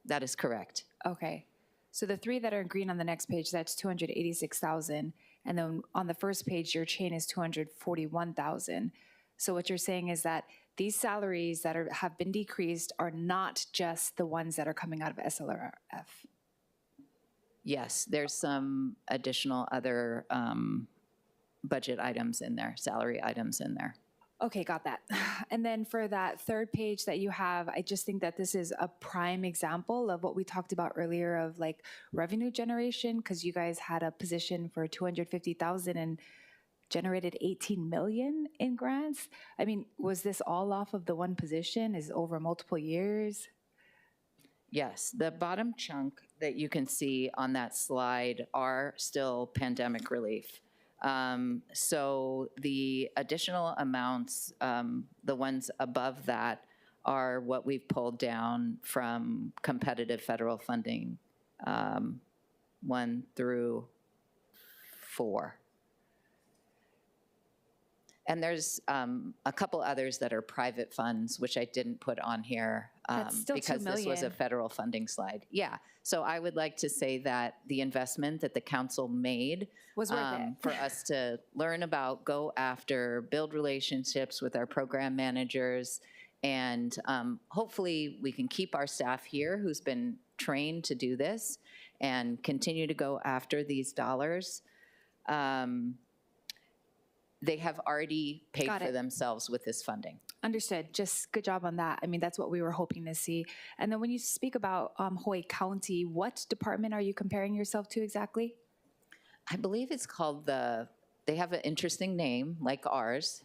That is correct. Okay. So the three that are in green on the next page, that's 286,000. And then on the first page, your chain is 241,000. So what you're saying is that these salaries that have been decreased are not just the ones that are coming out of SLRF. Yes, there's some additional other budget items in there, salary items in there. Okay, got that. And then for that third page that you have, I just think that this is a prime example of what we talked about earlier of like revenue generation, because you guys had a position for 250,000 and generated 18 million in grants. I mean, was this all off of the one position? Is it over multiple years? Yes, the bottom chunk that you can see on that slide are still pandemic relief. So the additional amounts, the ones above that, are what we've pulled down from competitive federal funding, 1 through 4. And there's a couple others that are private funds, which I didn't put on here That's still because $2 this was a million. federal funding slide. Yeah, so I would like to say that the investment that the council made Was worth it. for us to learn about, go after, build relationships with our program managers, and hopefully we can keep our staff here who's been trained to do this and continue to go after these dollars. They have already paid Got for it. themselves with this funding. Understood. Just good job on that. I mean, that's what we were hoping to see. And then when you speak about Hawaii County, what department are you comparing yourself to exactly? I believe it's called they have an interesting name like ours.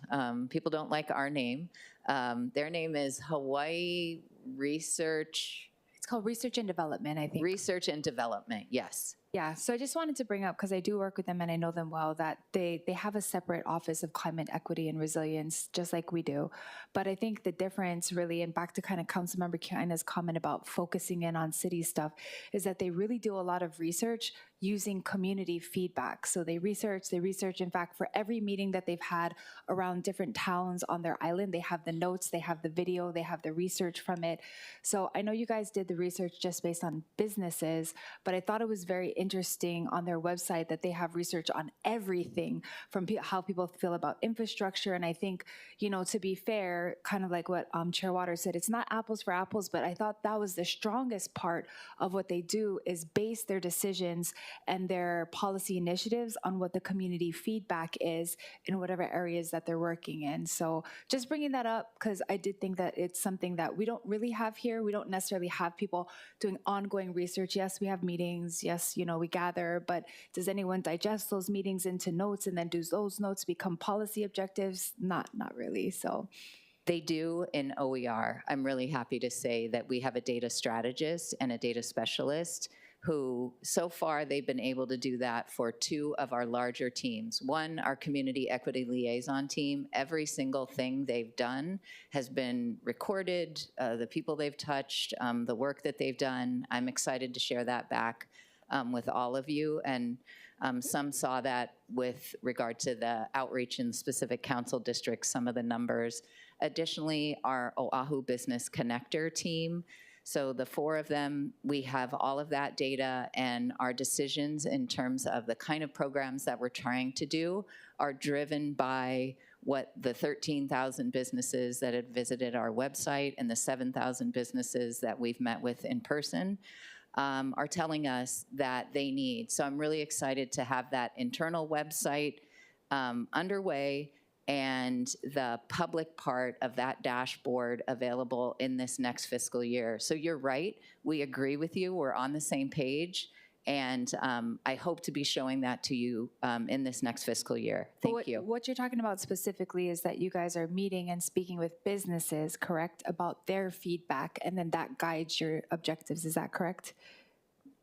People don't like our name. Their name is Hawaii Research. It's called Research and Development, I think. Research and Development, yes. Yeah, so I just wanted to bring up, because I do work with them and I know them well, that they have a separate Office of Climate Equity and Resilience, just like we do. But I think the difference really, and back to kind of Councilmember Kiana's comment about focusing in on city stuff, is that they really do a lot of research using community feedback. So they research, in fact, for every meeting that they've had around different towns on their island, they have the notes, they have the video, they have the research from it. So I know you guys did the research just based on businesses, but I thought it was very interesting on their website that they have research on everything from how people feel about infrastructure. And I think, you know, to be fair, kind of like what Chair Waters said, it's not apples for apples, but I thought that was the strongest part of what they do is base their decisions and their policy initiatives on what the community feedback is in whatever areas that they're working in. So just bringing that up, because I did think that it's something that we don't really have here. We don't necessarily have people doing ongoing research. Yes, we have meetings. Yes, you know, we gather, but does anyone digest those meetings into notes, and then do those notes become policy objectives? Not really, so. They do in OER. I'm really happy to say that we have a data strategist and a data specialist who, so far, they've been able to do that for 2 of our larger teams. One, our Community Equity Liaison team. Every single thing they've done has been recorded, the people they've touched, the work that they've done. I'm excited to share that back with all of you. And some saw that with regard to the outreach in specific council districts, some of the numbers. Additionally, our Oahu Business Connector team. So the 4 of them, we have all of that data, and our decisions in terms of the kind of programs that we're trying to do are driven by what the 13,000 businesses that had visited our website and the 7,000 businesses that we've met with in person are telling us that they need. So I'm really excited to have that internal website underway and the public part of that dashboard available in this next fiscal year. So you're right, we agree with you, we're on the same page, and I hope to be showing that to you in this next fiscal year. Thank you. What you're talking about specifically is that you guys are meeting and speaking with businesses, correct, about their feedback, and then that guides your objectives, is that correct?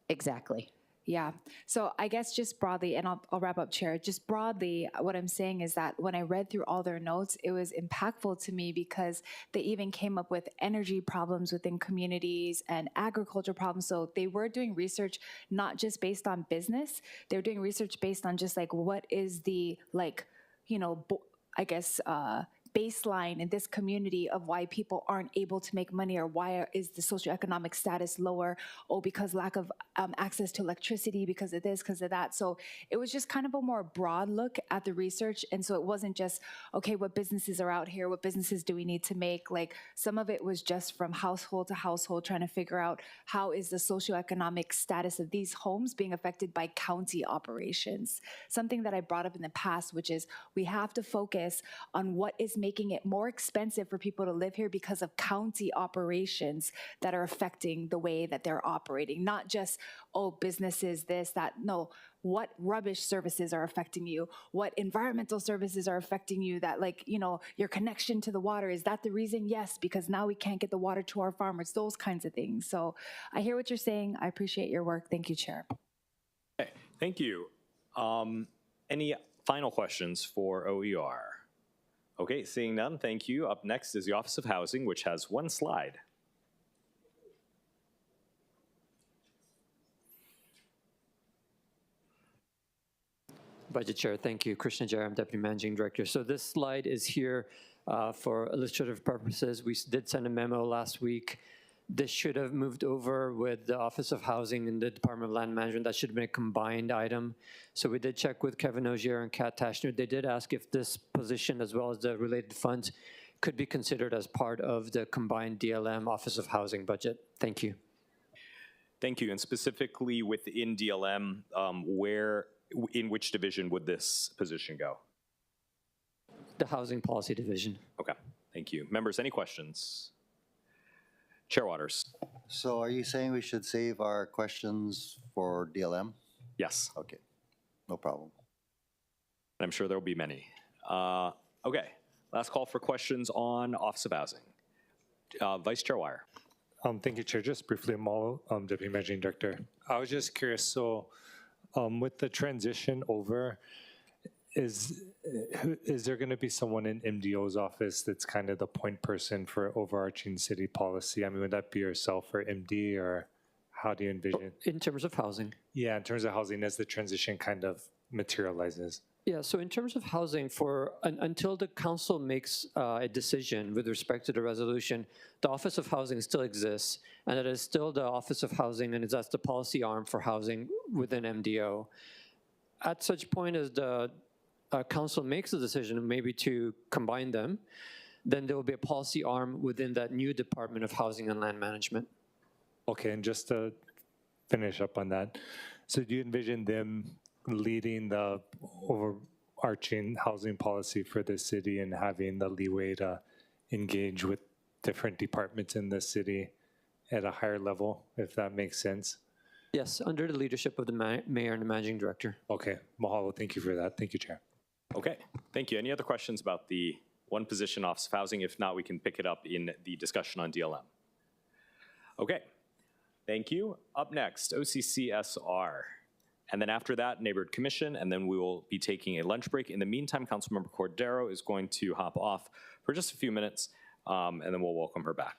Exactly. Yeah. So I guess just broadly, and I'll wrap up, Chair, just broadly, what I'm saying is that when I read through all their notes, it was impactful to me because they even came up with energy problems within communities and agriculture problems. So they were doing research not just based on business, they're doing research based on just like what is the, like, you know, I guess, baseline in this community of why people aren't able to make money, or why is the socioeconomic status lower? Oh, because lack of access to electricity because of this, because of that. So it was just kind of a more broad look at the research. And so it wasn't just, okay, what businesses are out here? What businesses do we need to make? Like some of it was just from household to household, trying to figure out how is the socioeconomic status of these homes being affected by county operations. Something that I brought up in the past, which is we have to focus on what is making it more expensive for people to live here because of county operations that are affecting the way that they're operating. Not just, oh, businesses, this, that. No, what rubbish services are affecting you? What environmental services are affecting you that, like, you know, your connection to the water, is that the reason? Yes, because now we can't get the water to our farmers, those kinds of things. So I hear what you're saying. I appreciate your work. Thank you, Chair. Okay, thank you. Any final questions for OER? Okay, seeing none, thank you. Up next is the Office of Housing, which has one slide. Budget Chair, thank you. Krishna Jairam, Deputy Managing Director. So this slide is here for illustrative purposes. We did send a memo last week. This should have moved over with the Office of Housing and the Department of Land Management. That should have been a combined item. So we did check with Kevin Ogier and Kat Tashner. They did ask if this position, as well as the related funds, could be considered as part of the combined DLM Office of Housing budget. Thank you. Thank you. And specifically within DLM, in which division would this position go? The Housing Policy Division. Okay, thank you. Members, any questions? Chair Waters. So are you saying we should save our questions for DLM? Yes. Okay, no problem. I'm sure there will be many. Okay, last call for questions on Office of Housing. Vice Chair Wire. Thank you, Chair. Just briefly, Malo, Deputy Managing Director. I was just curious, so with the transition over, is there going to be someone in MDO's office that's kind of the point person for overarching city policy? I mean, would that be yourself or MD, or how do you envision? In terms of housing? Yeah, in terms of housing as the transition kind of materializes. Yeah, so in terms of housing, until the council makes a decision with respect to the resolution, the Office of Housing still exists, and it is still the Office of Housing, and that's the policy arm for housing within MDO. At such point as the council makes a decision maybe to combine them, then there will be a policy arm within that new Department of Housing and Land Management. Okay, and just to finish up on that, so do you envision them leading the overarching housing policy for the city and having the leeway to engage with different departments in the city at a higher level, if that makes sense? Yes, under the leadership of the mayor and the managing director. Okay, mahalo, thank you for that. Thank you, Chair. Okay, thank you. Any other questions about the one position Office of Housing? If not, we can pick it up in the discussion on DLM. Okay, thank you. Up next, OCCSR. And then after that, Neighborhood Commission, and then we will be taking a lunch break. In the meantime, Councilmember Cordero is going to hop off for just a few minutes, and then we'll welcome her back.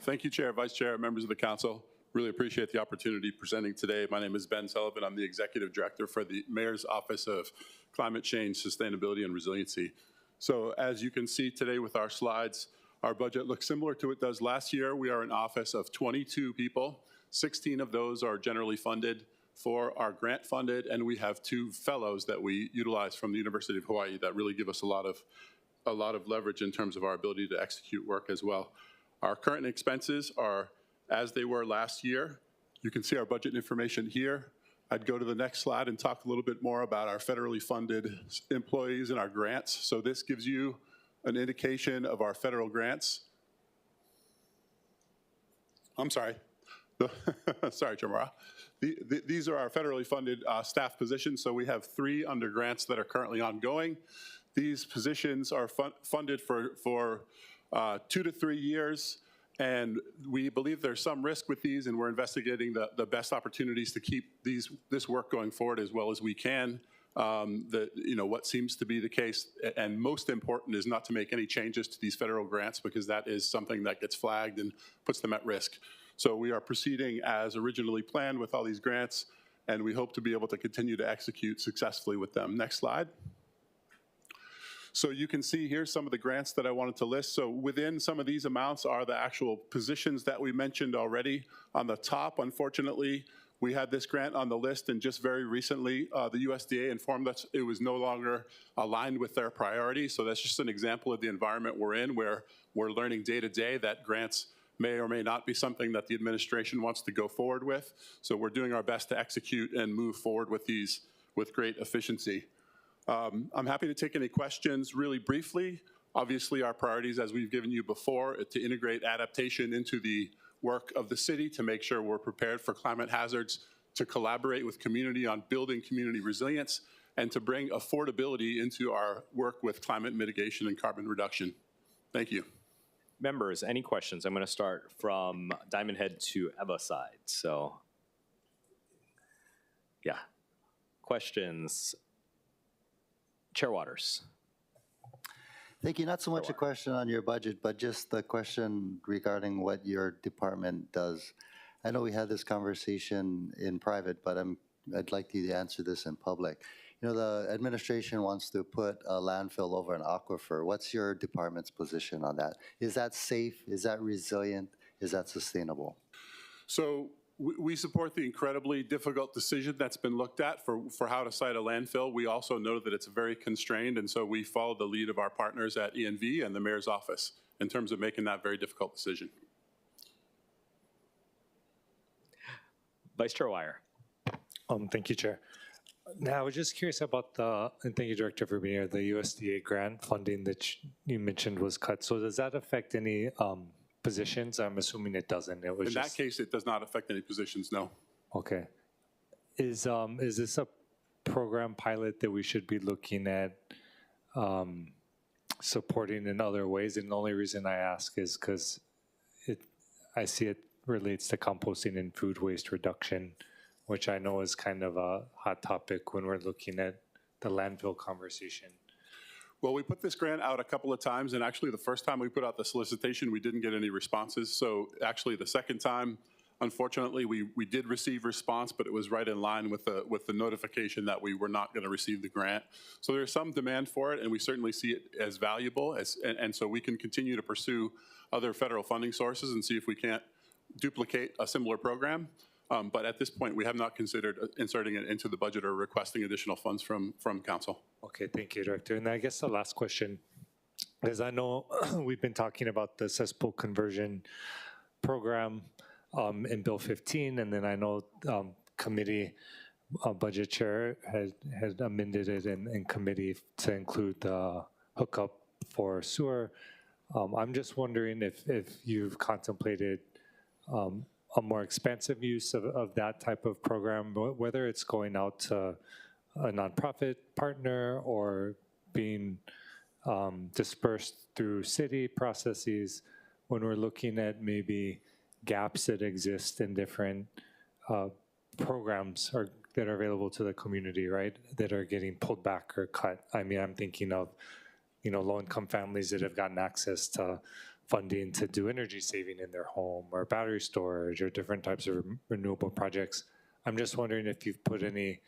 Thank you, Chair, Vice Chair, members of the council. Really appreciate the opportunity presenting today. My name is Ben Sullivan. I'm the Executive Director for the Mayor's Office of Climate Change, Sustainability, and Resiliency. So as you can see today with our slides, our budget looks similar to what it does last year. We are an office of 22 people. 16 of those are generally funded, 4 are grant funded, and we have 2 fellows that we utilize from the University of Hawaii that really give us a lot of leverage in terms of our ability to execute work as well. Our current expenses are as they were last year. You can see our budget information here. I'd go to the next slide and talk a little bit more about our federally funded employees and our grants. So this gives you an indication of our federal grants. I'm sorry. Sorry, Chamara. These are our federally funded staff positions. So we have 3 under grants that are currently ongoing. These positions are funded for 2 to 3 years. And we believe there's some risk with these, and we're investigating the best opportunities to keep this work going forward as well as we can. What seems to be the case, and most important, is not to make any changes to these federal grants, because that is something that gets flagged and puts them at risk. So we are proceeding as originally planned with all these grants, and we hope to be able to continue to execute successfully with them. Next slide. So you can see here some of the grants that I wanted to list. So within some of these amounts are the actual positions that we mentioned already. On the top, unfortunately, we had this grant on the list, and just very recently, the USDA informed us it was no longer aligned with their priorities. So that's just an example of the environment we're in, where we're learning day to day that grants may or may not be something that the administration wants to go forward with. So we're doing our best to execute and move forward with these with great efficiency. I'm happy to take any questions really briefly. Obviously, our priorities, as we've given you before, to integrate adaptation into the work of the city to make sure we're prepared for climate hazards, to collaborate with community on building community resilience, and to bring affordability into our work with climate mitigation and carbon reduction. Thank you. Members, any questions? I'm going to start from Diamond Head to Eva side. So, yeah. Questions? Chair Waters. Thank you. Not so much a question on your budget, but just the question regarding what your department does. I know we had this conversation in private, but I'd like you to answer this in public. You know, the administration wants to put a landfill over an aquifer. What's your department's position on that? Is that safe? Is that resilient? Is that sustainable? So we support the incredibly difficult decision that's been looked at for how to site a landfill. We also know that it's very constrained, and so we follow the lead of our partners at ENV and the mayor's office in terms of making that very difficult decision. Vice Chair Wire. Thank you, Chair. Now, I was just curious about and thank you, Director, for being here, the USDA grant funding that you mentioned was cut. So does that affect any positions? I'm assuming it doesn't. It was in that case, it does not affect any positions, no. Okay. Is this a program pilot that we should be looking at supporting in other ways? And the only reason I ask is because I see it relates to composting and food waste reduction, which I know is kind of a hot topic when we're looking at the landfill conversation. Well, we put this grant out a couple of times, and actually the first time we put out the solicitation, we didn't get any responses. So actually the second time, unfortunately, we did receive response, but it was right in line with the notification that we were not going to receive the grant. So there's some demand for it, and we certainly see it as valuable, and so we can continue to pursue other federal funding sources and see if we can't duplicate a similar program. But at this point, we have not considered inserting it into the budget or requesting additional funds from council. Okay, thank you, Director. And I guess the last question is, I know we've been talking about the cesspool conversion program in Bill 15, and then I know committee budget chair had amended it in committee to include the hookup for sewer. I'm just wondering if you've contemplated a more expansive use of that type of program, whether it's going out to a nonprofit partner or being dispersed through city processes, when we're looking at maybe gaps that exist in different programs that are available to the community, right, that are getting pulled back or cut. I mean, I'm thinking of, low-income families that have gotten access to funding to do energy saving in their home or battery storage or different types of renewable projects. I'm just wondering if you've put any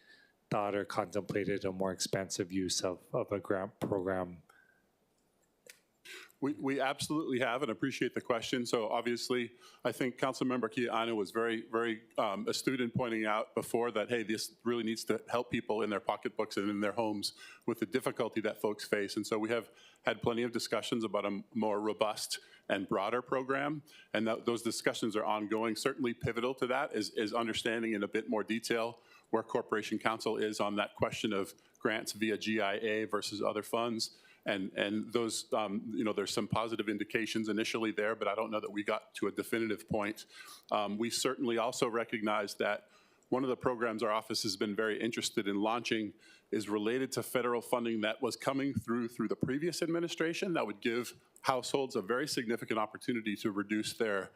thought or contemplated a more expansive use of a grant program. We absolutely have, and appreciate the question. So obviously, I think Councilmember Kia'ana was very, very astute in pointing out before that, hey, this really needs to help people in their pocketbooks and in their homes with the difficulty that folks face. And so we have had plenty of discussions about a more robust and broader program, and those discussions are ongoing. Certainly pivotal to that is understanding in a bit more detail where Corporation Council is on that question of grants via GIA versus other funds. And those, there's some positive indications initially there, but I don't know that we got to a definitive point. We certainly also recognize that one of the programs our office has been very interested in launching is related to federal funding that was coming through the previous administration that would give households a very significant opportunity to reduce their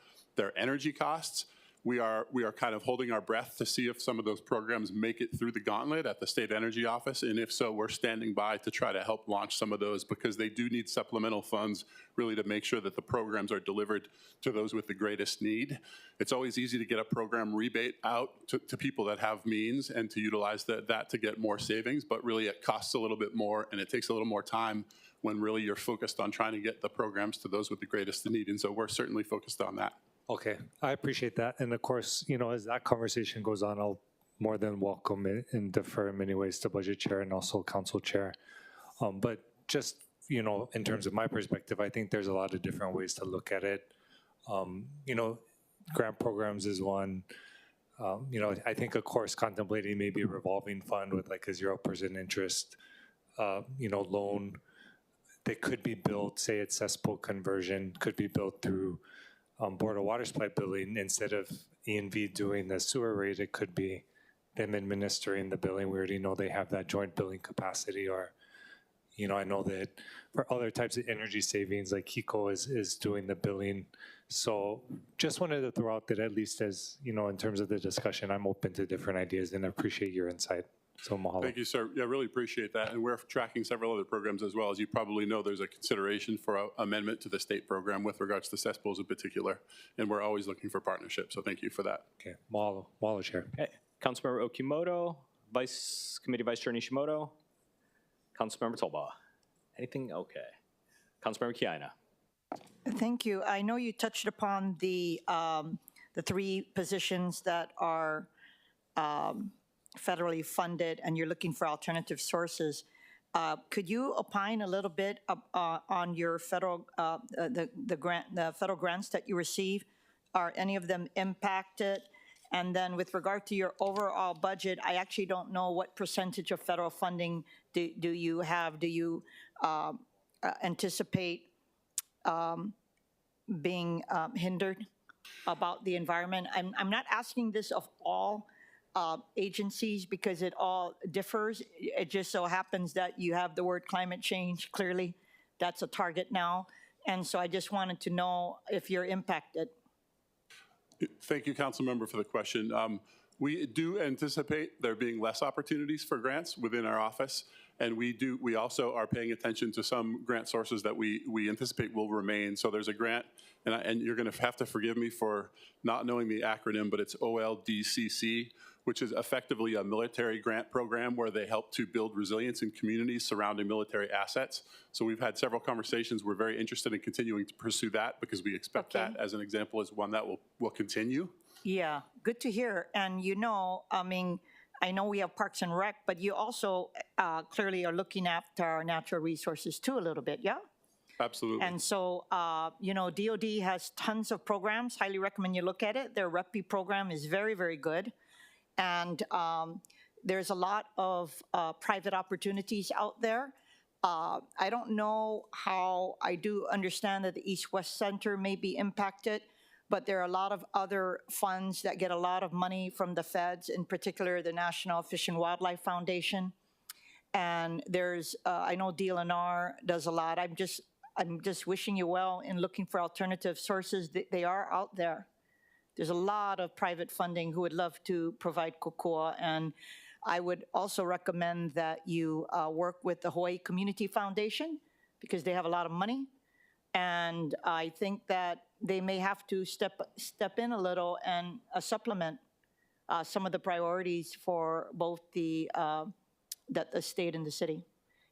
energy costs. we are kind of holding our breath to see if some of those programs make it through the gauntlet at the State Energy Office. And if so, we're standing by to try to help launch some of those, because they do need supplemental funds really to make sure that the programs are delivered to those with the greatest need. It's always easy to get a program rebate out to people that have means and to utilize that to get more savings, but really it costs a little bit more and it takes a little more time when really you're focused on trying to get the programs to those with the greatest need. And so we're certainly focused on that. Okay, I appreciate that. And of course, as that conversation goes on, I'll more than welcome it and defer in many ways to Budget Chair and also Council Chair. But just, in terms of my perspective, I think there's a lot of different ways to look at it. Grant programs is one. I think, of course, contemplating maybe a revolving fund with like a 0% interest, loan that could be built, say it's cesspool conversion, could be built through Board of Water Supply billing. Instead of E&V doing the sewer rate, it could be them administering the billing. We already know they have that joint billing capacity. Or, I know that for other types of energy savings, like HECO is doing the billing. So just wanted to throw out that, at least as, in terms of the discussion, I'm open to different ideas and I appreciate your insight. So mahalo. Thank you, sir. Yeah, really appreciate that. And we're tracking several other programs as well. As you probably know, there's a consideration for an amendment to the state program with regards to cesspools in particular. And we're always looking for partnerships. So thank you for that. Okay, mahalo, Chair. Okay. Councilmember Okimoto, Committee Vice Chair Nishimoto, Councilmember Tolba. Anything? Okay. Councilmember Kiaina. Thank you. I know you touched upon the 3 positions that are federally funded, and you're looking for alternative sources. Could you opine a little bit on your federal the federal grants that you receive? Are any of them impacted? And then with regard to your overall budget, I actually don't know what percentage of federal funding do you have. Do you anticipate being hindered about the environment? I'm not asking this of all agencies because it all differs. It just so happens that you have the word climate change. Clearly, that's a target now. And so I just wanted to know if you're impacted. Thank you, Council Member, for the question. We do anticipate there being less opportunities for grants within our office. And we also are paying attention to some grant sources that we anticipate will remain. So there's a grant, and you're going to have to forgive me for not knowing the acronym, but it's OLDCC, which is effectively a military grant program where they help to build resilience in communities surrounding military assets. So we've had several conversations. We're very interested in continuing to pursue that because we expect that, as an example, is one that will continue. Yeah, good to hear. And I know we have Parks and Rec, but you also clearly are looking after our natural resources too a little bit, yeah? Absolutely. And so, DOD has tons of programs. Highly recommend you look at it. Their REPI program is very, very good. And there's a lot of private opportunities out there. I don't know how, I do understand that the East-West Center may be impacted, but there are a lot of other funds that get a lot of money from the feds, in particular the National Fish and Wildlife Foundation. And there's, I know DLNR does a lot. I'm just wishing you well in looking for alternative sources. They are out there. There's a lot of private funding who would love to provide kokoa. And I would also recommend that you work with the Hawaii Community Foundation because they have a lot of money. And I think that they may have to step in a little and supplement some of the priorities for both the state and the city,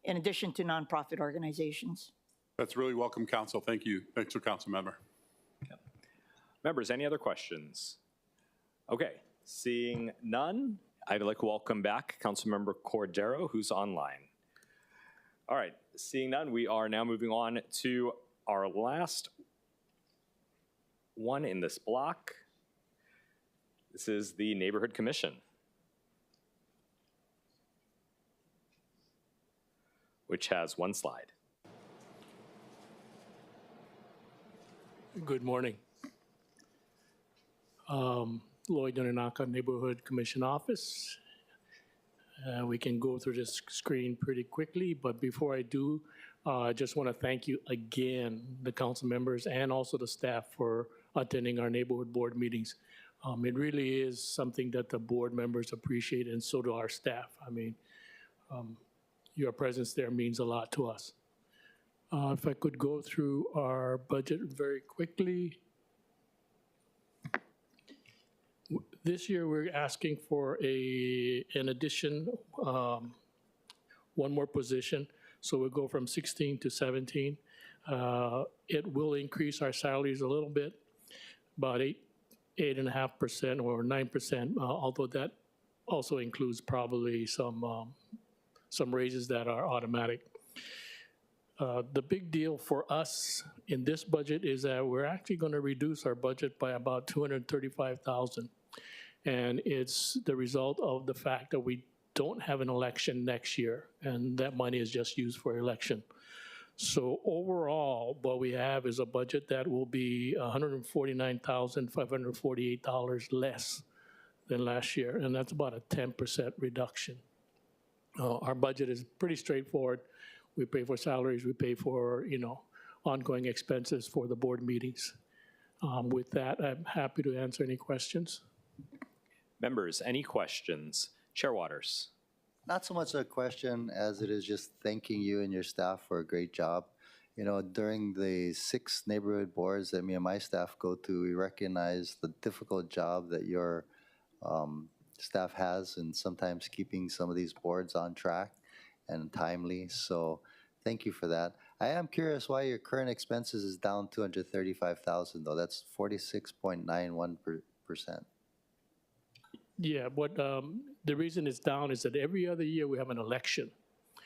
in addition to nonprofit organizations. That's really welcome, Council. Thank you. Thanks, Council Member. Okay. Members, any other questions? Okay, seeing none, I'd like to welcome back Councilmember Cordero, who's online. All right, seeing none, we are now moving on to our last one in this block. This is the Neighborhood Commission, which has one slide. Good morning. Lloyd Donanaka, Neighborhood Commission Office. We can go through this screen pretty quickly, but before I do, I just want to thank you again, the council members and also the staff, for attending our neighborhood board meetings. It really is something that the board members appreciate, and so do our staff. I mean, your presence there means a lot to us. If I could go through our budget very quickly. This year, we're asking for an addition, one more position. So we'll go from 16 to 17. It will increase our salaries a little bit, about 8.5% or 9%, although that also includes probably some raises that are automatic. The big deal for us in this budget is that we're actually going to reduce our budget by about $235,000. And it's the result of the fact that we don't have an election next year, and that money is just used for election. So overall, what we have is a budget that will be $149,548 less than last year, and that's about a 10% reduction. Our budget is pretty straightforward. We pay for salaries, we pay for, ongoing expenses for the board meetings. With that, I'm happy to answer any questions. Members, any questions? Chair Waters. Not so much a question as it is just thanking you and your staff for a great job. During the 6 neighborhood boards that me and my staff go to, we recognize the difficult job that your staff has in sometimes keeping some of these boards on track and timely. So thank you for that. I am curious why your current expenses is down $235,000 though. That's 46.91%. Yeah, but the reason it's down is that every other year we have an election.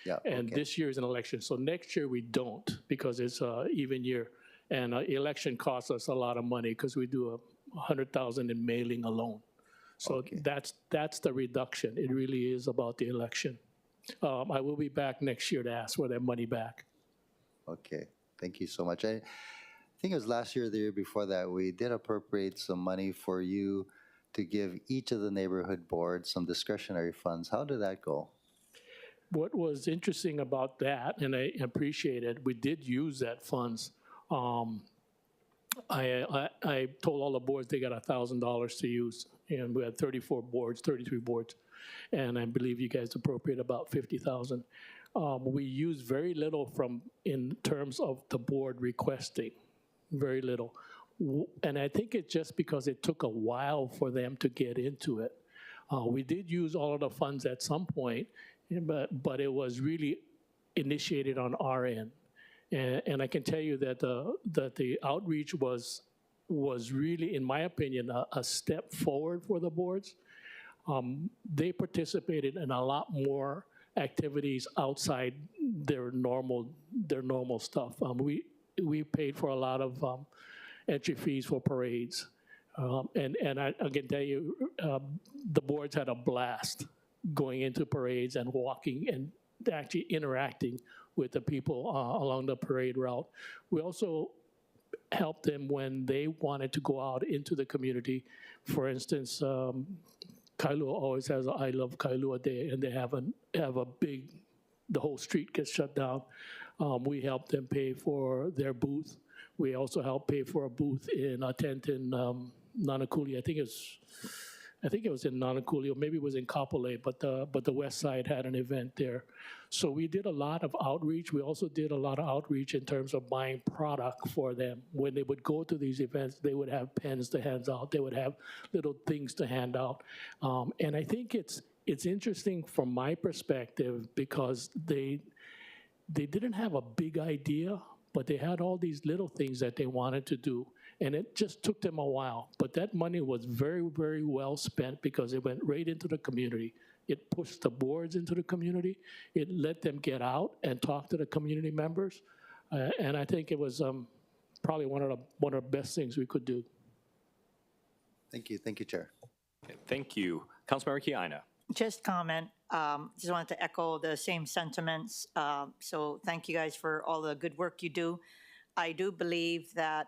Yeah. And this year is an election. So next year we don't, because it's an even year. And election costs us a lot of money because we do $100,000 in mailing alone. So that's the reduction. It really is about the election. I will be back next year to ask for that money back. Okay, thank you so much. I think it was last year or the year before that, we did appropriate some money for you to give each of the neighborhood boards some discretionary funds. How did that go? What was interesting about that, and I appreciate it, we did use that funds. I told all the boards they got $1,000 to use, and we had 33 boards, and I believe you guys appropriate about $50,000. We used very little in terms of the board requesting, very little. And I think it's just because it took a while for them to get into it. We did use all of the funds at some point, but it was really initiated on our end. And I can tell you that the outreach was really, in my opinion, a step forward for the boards. They participated in a lot more activities outside their normal stuff. We paid for a lot of entry fees for parades. And I can tell you, the boards had a blast going into parades and walking and actually interacting with the people along the parade route. We also helped them when they wanted to go out into the community. For instance, Kailua always has an I Love Kailua Day, and they have a big, the whole street gets shut down. We helped them pay for their booth. We also helped pay for a booth in a tent in Nanakuli. I think it was in Nanakuli, or maybe it was in Kapolei, but the West Side had an event there. So we did a lot of outreach. We also did a lot of outreach in terms of buying product for them. When they would go to these events, they would have pens to hand out. They would have little things to hand out. And I think it's interesting from my perspective because they didn't have a big idea, but they had all these little things that they wanted to do. And it just took them a while. But that money was very, very well spent because it went right into the community. It pushed the boards into the community. It let them get out and talk to the community members. And I think it was probably one of the best things we could do. Thank you, Chair. Okay, thank you. Councilmember Kiaina. Just comment. Just wanted to echo the same sentiments. So thank you guys for all the good work you do. I do believe that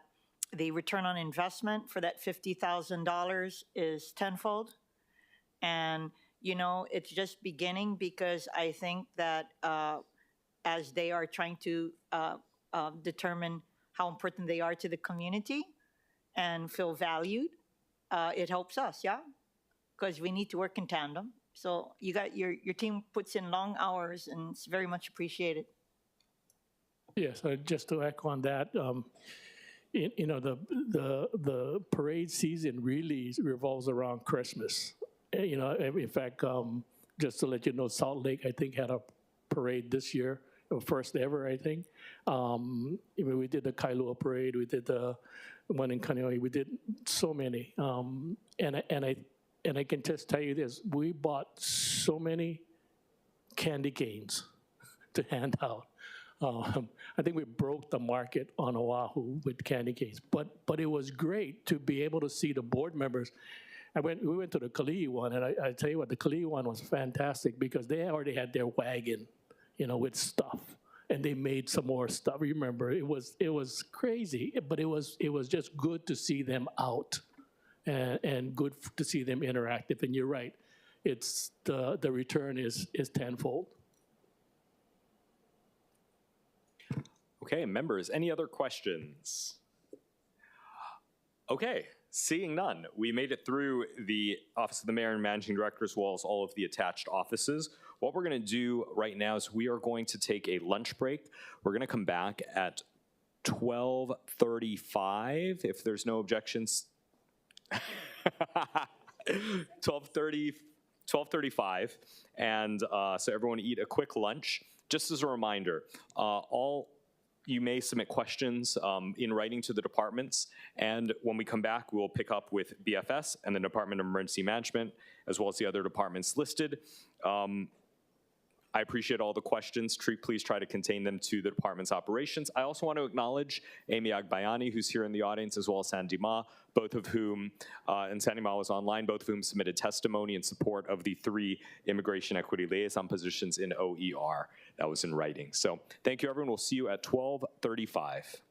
the return on investment for that $50,000 is tenfold. And, it's just beginning because I think that as they are trying to determine how important they are to the community and feel valued, it helps us, yeah? Because we need to work in tandem. So you got your team puts in long hours, and it's very much appreciated. Yes, just to echo on that, you know, the parade season really revolves around Christmas. You know, in fact, just to let you know, Salt Lake, I think, had a parade this year, first ever, I think. We did the Kailua parade, we did the one in Kaneohe, we did so many. And I can just tell you this, we bought so many candy canes to hand out. I think we broke the market on Oahu with candy canes, but it was great to be able to see the board members. We went to the Kalihi one, and I tell you what, the Kalihi one was fantastic because they already had their wagon, you know, with stuff, and they made some more stuff. Remember, it was crazy, but it was just good to see them out, and good to see them interactive. And you're right, it's the return is tenfold. Okay, members, any other questions? Okay, seeing none, we made it through the Office of the Mayor and Managing Director as well as all of the attached offices. What we're going to do right now is we are going to take a lunch break. We're going to come back at 12:35, if there's no objections. 12:35, and so everyone eat a quick lunch. Just as a reminder, you may submit questions in writing to the departments, and when we come back, we'll pick up with BFS and the Department of Emergency Management, as well as the other departments listed. I appreciate all the questions. Please try to contain them to the department's operations. I also want to acknowledge Amy Agbayani, who's here in the audience, as well as Sandy Ma, both of whom, and Sandy Ma was online, both of whom submitted testimony in support of the 3 immigration equity liaison positions in OER. That was in writing. So thank you, everyone. We'll see you at 12:35.